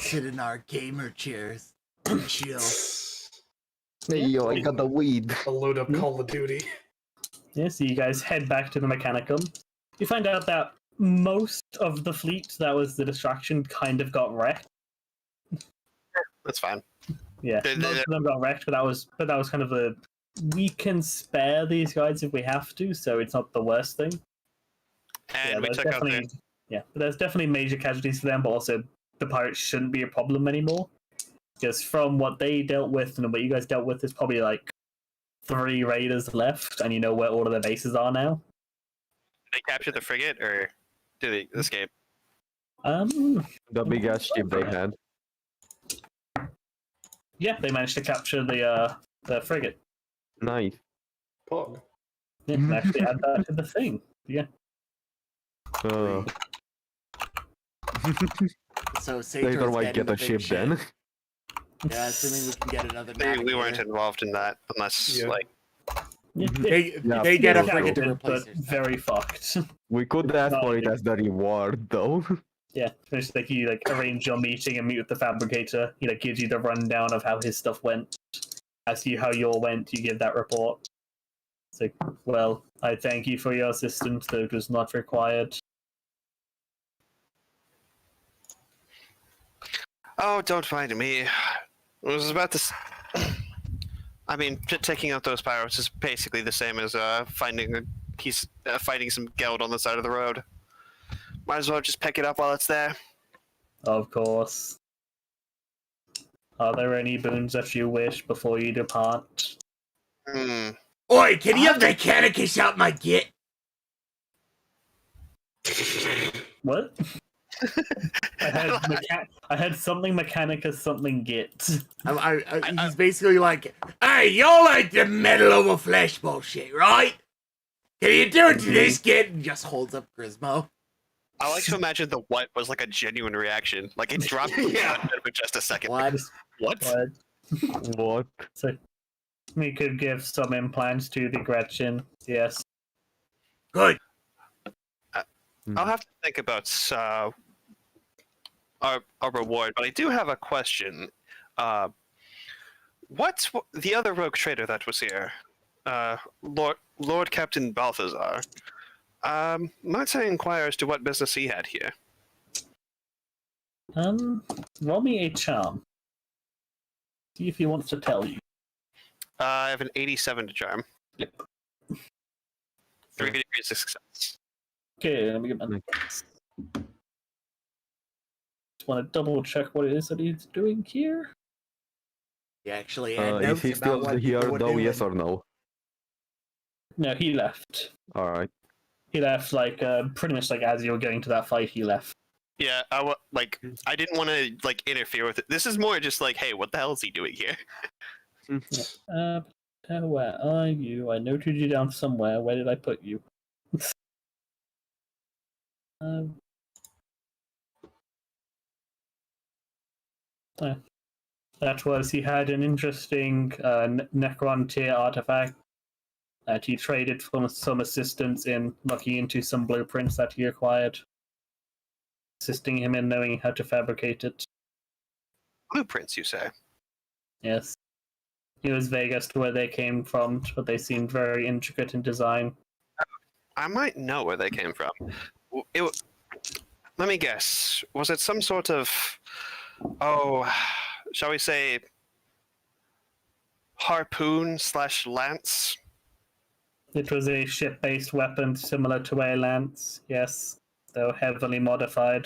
S3: Sit in our gamer chairs. And chill.
S1: Hey, yo, I got the weed.
S6: A load up Call of Duty.
S2: Yeah, so you guys head back to the Mechanicum. You find out that most of the fleet that was the distraction kind of got wrecked.
S5: That's fine.
S2: Yeah,
S5: The-
S2: most of them got wrecked, but that was kind of a we can spare these guys if we have to, so it's not the worst thing.
S5: And we
S2: there's
S5: took out their
S2: definitely but there's definitely major casualties for them, but also the pirates shouldn't be a problem anymore. Because from what they dealt with and what you guys dealt with, there's probably like 3 raiders left, and you know where all of their bases are now.
S5: Did they capture the frigate or did they escape?
S1: The big ass ship they had.
S2: Yeah, they managed to capture the frigate.
S1: Nice.
S6: Pog.
S2: Yeah, and actually add that to the thing. Yeah.
S1: Uh,
S3: So Sator
S1: later might get a ship then.
S3: Yeah, assuming we can get another
S5: We weren't
S3: navigator.
S5: involved in that, unless
S6: Yeah.
S5: like
S3: They get a
S2: It's
S3: frigate to
S2: captain,
S3: replace
S2: but
S3: their stuff.
S2: very fucked.
S1: We could ask for it as the reward, though.
S2: Yeah, it's like you like arrange your meeting and meet with the fabricator. He like gives you the rundown of how his stuff went. As you how your went, you give that report. It's like, well, I thank you for your assistance, though it was not required.
S5: oh, don't mind me. I was about to. I mean, taking out those pirates is basically the same as finding a piece, finding some geld on the side of the road. Might as well just pick it up while it's there.
S2: Of course. Are there any boons that you wish before you depart?
S5: Hmm.
S3: Oi, can you have Mechanicus out my git?
S2: What? I had something Mechanicus, something Git.
S3: He's basically like, hey, y'all like the metal over flesh bullshit, right? Can you do it to this kid? And just holds up Grismo.
S5: I like to imagine the what was like a genuine reaction. Like it dropped for just a second.
S3: What?
S5: What?
S2: But,
S1: What?
S2: so we could give some implants to the Gretchen. Yes.
S3: Good.
S5: I'll have to think about our reward, but I do have a question. What's the other rogue trader that was here? Lord Captain Balthazar. Might I inquire as to what business he had here?
S2: Roll me a charm. See if he wants to tell you.
S5: I have an 87 to charm.
S2: Yep.
S5: 3 degrees of success.
S2: Okay, let me get my notes. Just want to double check what it is that he's doing here.
S3: You actually had
S1: Is
S3: notes
S1: he
S3: about
S1: still
S3: what
S1: here,
S3: people were
S1: though?
S3: doing.
S1: Yes or no?
S2: No, he left.
S1: Alright.
S2: He left like pretty much like as you were going to that fight. He left.
S5: Yeah, I didn't want to like interfere with it. This is more just like, hey, what the hell is he doing here?
S2: Where are you? I noted you down somewhere. Where did I put you? That was he had an interesting Necron tier artifact that he traded for some assistance in looking into some blueprints that he acquired, assisting him in knowing how to fabricate it.
S5: Blueprints, you say?
S2: Yes. He was vague as to where they came from, but they seemed very intricate in design.
S5: I might know where they came from. Let me guess. Was it some sort of, shall we say, harpoon/lance?
S2: It was a ship-based weapon similar to a lance, yes, though heavily modified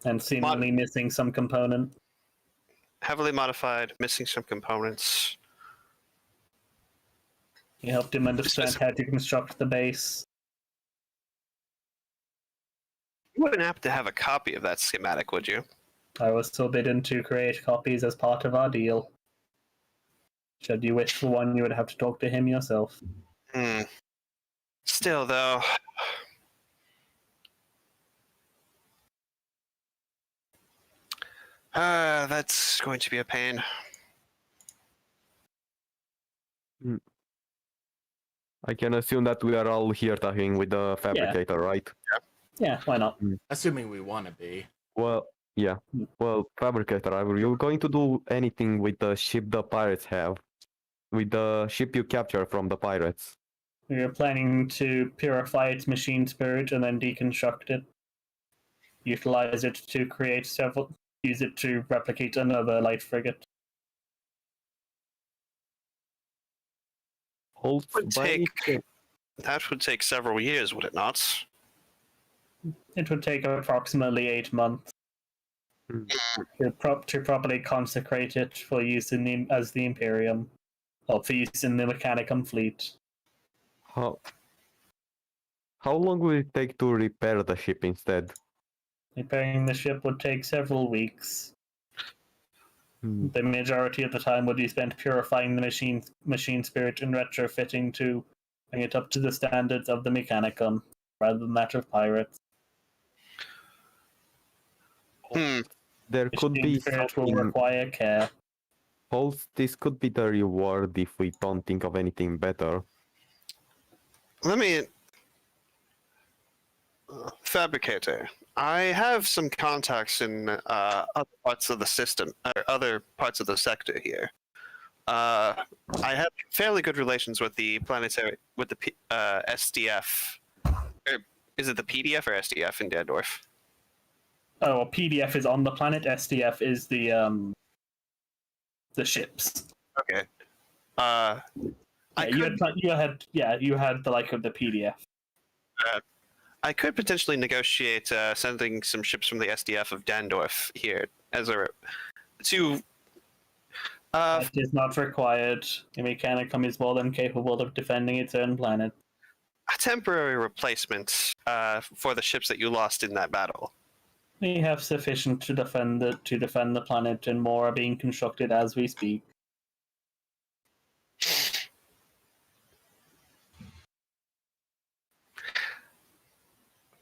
S2: and seemingly missing some component.
S5: Heavily modified, missing some components.
S2: He helped him understand how to construct the base.
S5: You wouldn't happen to have a copy of that schematic, would you?
S2: I was forbidden to create copies as part of our deal. Should you wish for one, you would have to talk to him yourself.
S5: Still, though. That's going to be a pain.
S1: I can assume that we are all here talking with the fabricator, right?
S2: Yeah, why not?
S3: Assuming we want to be.
S1: Well, yeah. Well, fabricator, are you going to do anything with the ship the pirates have? With the ship you captured from the pirates?
S2: We are planning to purify its machine spirit and then deconstruct it. Utilize it to create several. Use it to replicate another light frigate.
S5: That would take several years, would it not?
S2: It would take approximately 8 months to properly consecrate it for use as the Imperium, or for use in the Mechanicum fleet.
S1: How long will it take to repair the ship instead?
S2: Repairing the ship would take several weeks. The majority of the time would be spent purifying the machine spirit and retrofitting to bring it up to the standards of the Mechanicum, rather than that of pirates.
S1: There could be
S2: Spirit will
S1: something.
S2: require care.
S1: suppose this could be the reward if we don't think of anything better.
S5: Let me. Fabricator. I have some contacts in other parts of the system, or other parts of the sector here. I have fairly good relations with the SDF. Or is it the PDF or SDF in Dandorf?
S2: Oh, well, PDF is on the planet. SDF is the ships.
S5: Okay.
S2: You had the like of the PDF.
S5: I could potentially negotiate sending some ships from the SDF of Dandorf here as a to.
S2: It is not required. The Mechanicum is more than capable of defending its own planet.
S5: A temporary replacement for the ships that you lost in that battle.
S2: We have sufficient to defend the planet, and more are being constructed as we speak.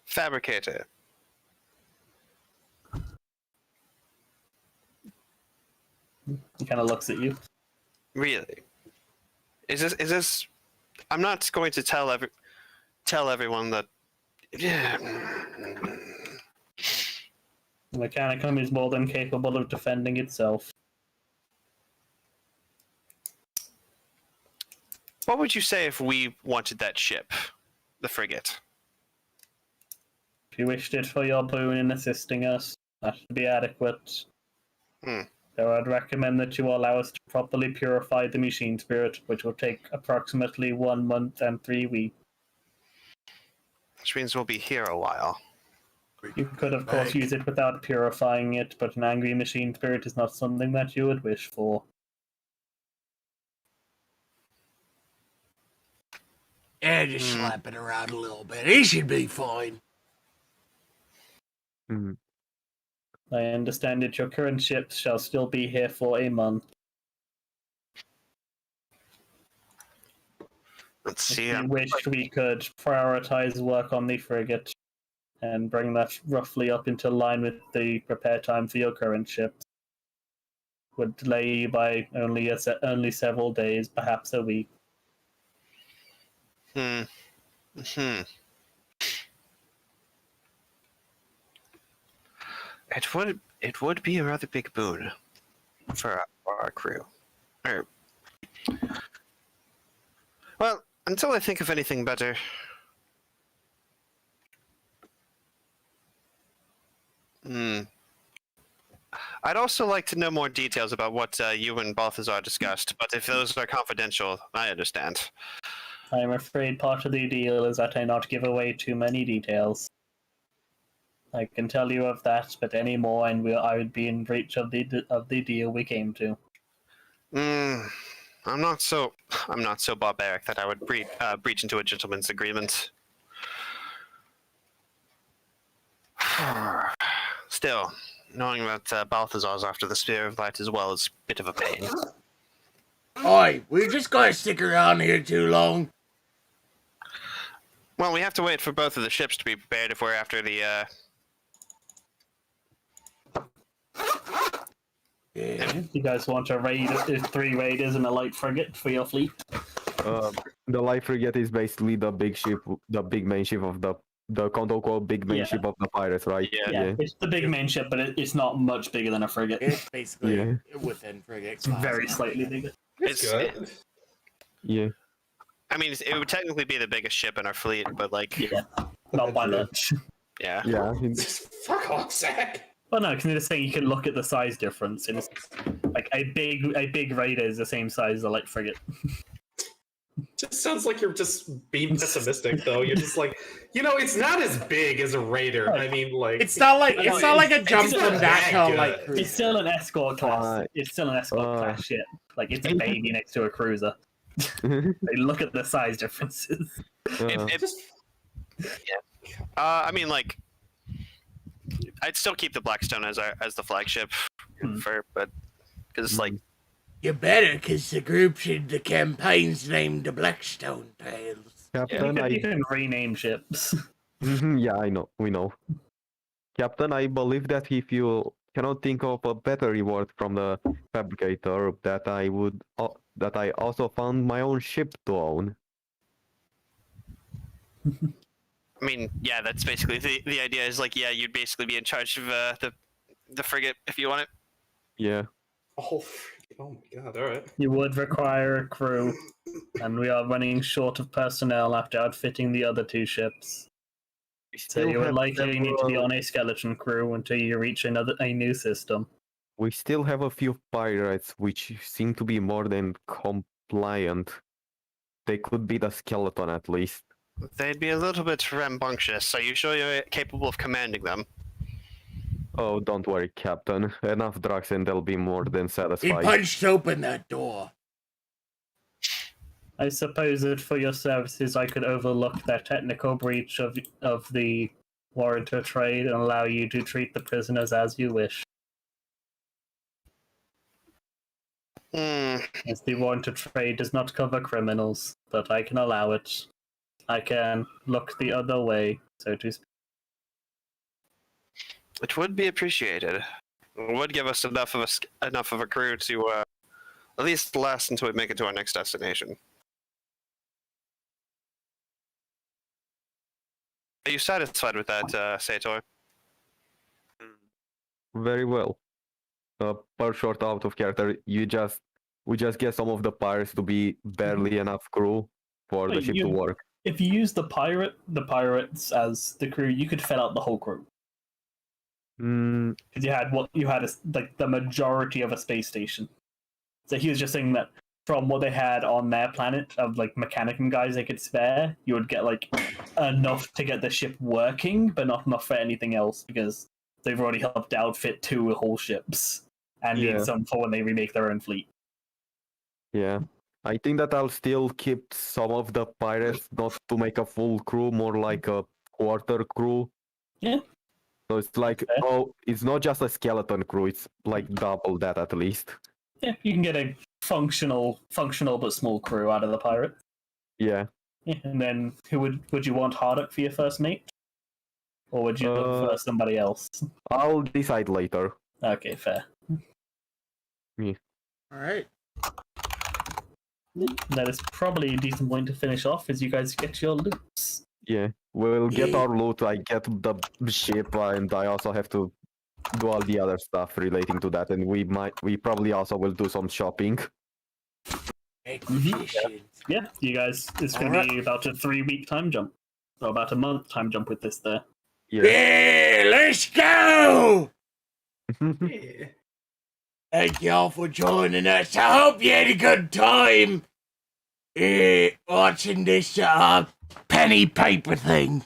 S5: Fabricator.
S2: He kind of looks at you.
S5: Really? Is this? I'm not going to tell everyone that. Yeah.
S2: The Mechanicum is more than capable of defending itself.
S5: What would you say if we wanted that ship, the frigate?
S2: If you wished it for your boon in assisting us, that should be adequate. So I'd recommend that you allow us to properly purify the machine spirit, which will take approximately 1 month and 3 weeks.
S5: Which means we'll be here a while.
S2: You could, of course, use it without purifying it, but an angry machine spirit is not something that you would wish for.
S3: Yeah, just slap it around a little bit. He should be fine.
S1: Mhm.
S2: I understand that your current ships shall still be here for a month.
S5: Let's see.
S2: If you wished, we could prioritize work on the frigate and bring that roughly up into line with the repair time for your current ships. Would delay you by only several days, perhaps a week.
S5: It would be a rather big boon for our crew. Well, until I think of anything better. I'd also like to know more details about what you and Balthazar discussed, but if those are confidential, I understand.
S2: I am afraid part of the deal is that I not give away too many details. I can tell you of that, but any more, and I would be in breach of the deal we came to.
S5: I'm not so barbaric that I would breach into a gentleman's agreement. Still, knowing that Balthazar's after the Spear of Light as well is a bit of a pain.
S3: Oi, we just gotta stick around here too long.
S5: Well, we have to wait for both of the ships to be prepared if we're after the.
S3: Yeah.
S2: You guys want a raid? 3 raiders and a light frigate for your fleet?
S1: The light frigate is basically the big ship, the big main ship of the quote-unquote big main ship of the pirates, right?
S5: Yeah.
S2: It's the big main ship, but it's not much bigger than a frigate.
S3: It's basically within frigate class.
S2: Very slightly bigger.
S6: It's good.
S1: Yeah.
S5: I mean, it would technically be the biggest ship in our fleet, but like,
S2: Yeah, not by much.
S5: yeah.
S1: Yeah.
S6: Fuck off, Zach.
S2: Well, no, because they're just saying you can look at the size difference. And it's like a big raider is the same size as a light frigate.
S6: Just sounds like you're just being pessimistic, though. You're just like, it's not as big as a raider. I mean, like,
S3: It's not like a jump
S6: it's
S3: from
S6: not
S3: that
S6: that
S3: to
S6: good.
S3: like cruiser.
S2: It's still an escort class. It's still an escort class ship. Like it's a baby next to a cruiser. They look at the size differences.
S5: I mean, like, I'd still keep the Blackstone as the flagship, but because it's like,
S3: You better, because the group's in the campaign's named the Blackstone Tales.
S1: Captain,
S2: You can rename ships.
S1: yeah, I know. We know. Captain, I believe that if you cannot think of a better reward from the fabricator that I also found my own ship to own.
S5: I mean, yeah, that's basically the idea. Is like, yeah, you'd basically be in charge of the frigate if you want it.
S1: Yeah.
S6: Oh, oh my god! All right.
S2: You would require a crew, and we are running short of personnel after outfitting the other 2 ships. So you would likely need to be on a skeleton crew until you reach a new system.
S1: We still have a few pirates which seem to be more than compliant. They could be the skeleton at least.
S5: They'd be a little bit rambunctious. Are you sure you're capable of commanding them?
S1: Oh, don't worry, Captain. Enough drugs and they'll be more than
S3: He
S1: satisfied.
S3: punched open that door.
S2: I suppose that for your services, I could overlook that technical breach of the warrant of trade and allow you to treat the prisoners as you wish.
S5: Hmm.
S2: As the warrant of trade does not cover criminals, but I can allow it. I can look the other way, so to speak.
S5: It would be appreciated. It would give us enough of a crew to at least last until we make it to our next destination. Are you satisfied with that, Sator?
S1: Very well. Per short out of character, we just get some of the pirates to be barely enough crew for the
S2: Wait,
S1: ship to work.
S2: If you use the pirates as the crew, you could fill out the whole crew.
S1: Mm,
S2: Because you had like the majority of a space station. So he was just saying that from what they had on their planet of like mechanicum guys they could spare, you would get like enough to get the ship working, but not enough for anything else because they've already helped outfit 2 whole ships and
S1: Yeah.
S2: need some for when they remake their own fleet.
S1: yeah. I think that I'll still keep some of the pirates, not to make a full crew, more like a quarter crew.
S2: Yeah.
S1: So it's like,
S2: Okay.
S1: oh, it's not just a skeleton crew, it's like double that at least.
S2: Yeah, you can get a functional but small crew out of the pirate.
S1: Yeah.
S2: Yeah, and then who would you want Hardock for your first mate? Or would you look for somebody else?
S1: I'll decide later.
S2: Okay, fair.
S3: All right.
S2: That is probably a decent point to finish off as you guys get your loots.
S1: Yeah. We'll get our loot, I get the ship, and I also have to do all the other stuff relating to that, and we probably also will do some shopping.
S3: Acquisitions.
S2: Yeah, you guys, it's going to be about a 3-week time jump. Or about a month time jump with this there.
S1: Yeah.
S3: Yeah, let's go!
S6: Yeah.
S3: Thank y'all for joining us. I hope you had a good time watching this penny paper thing.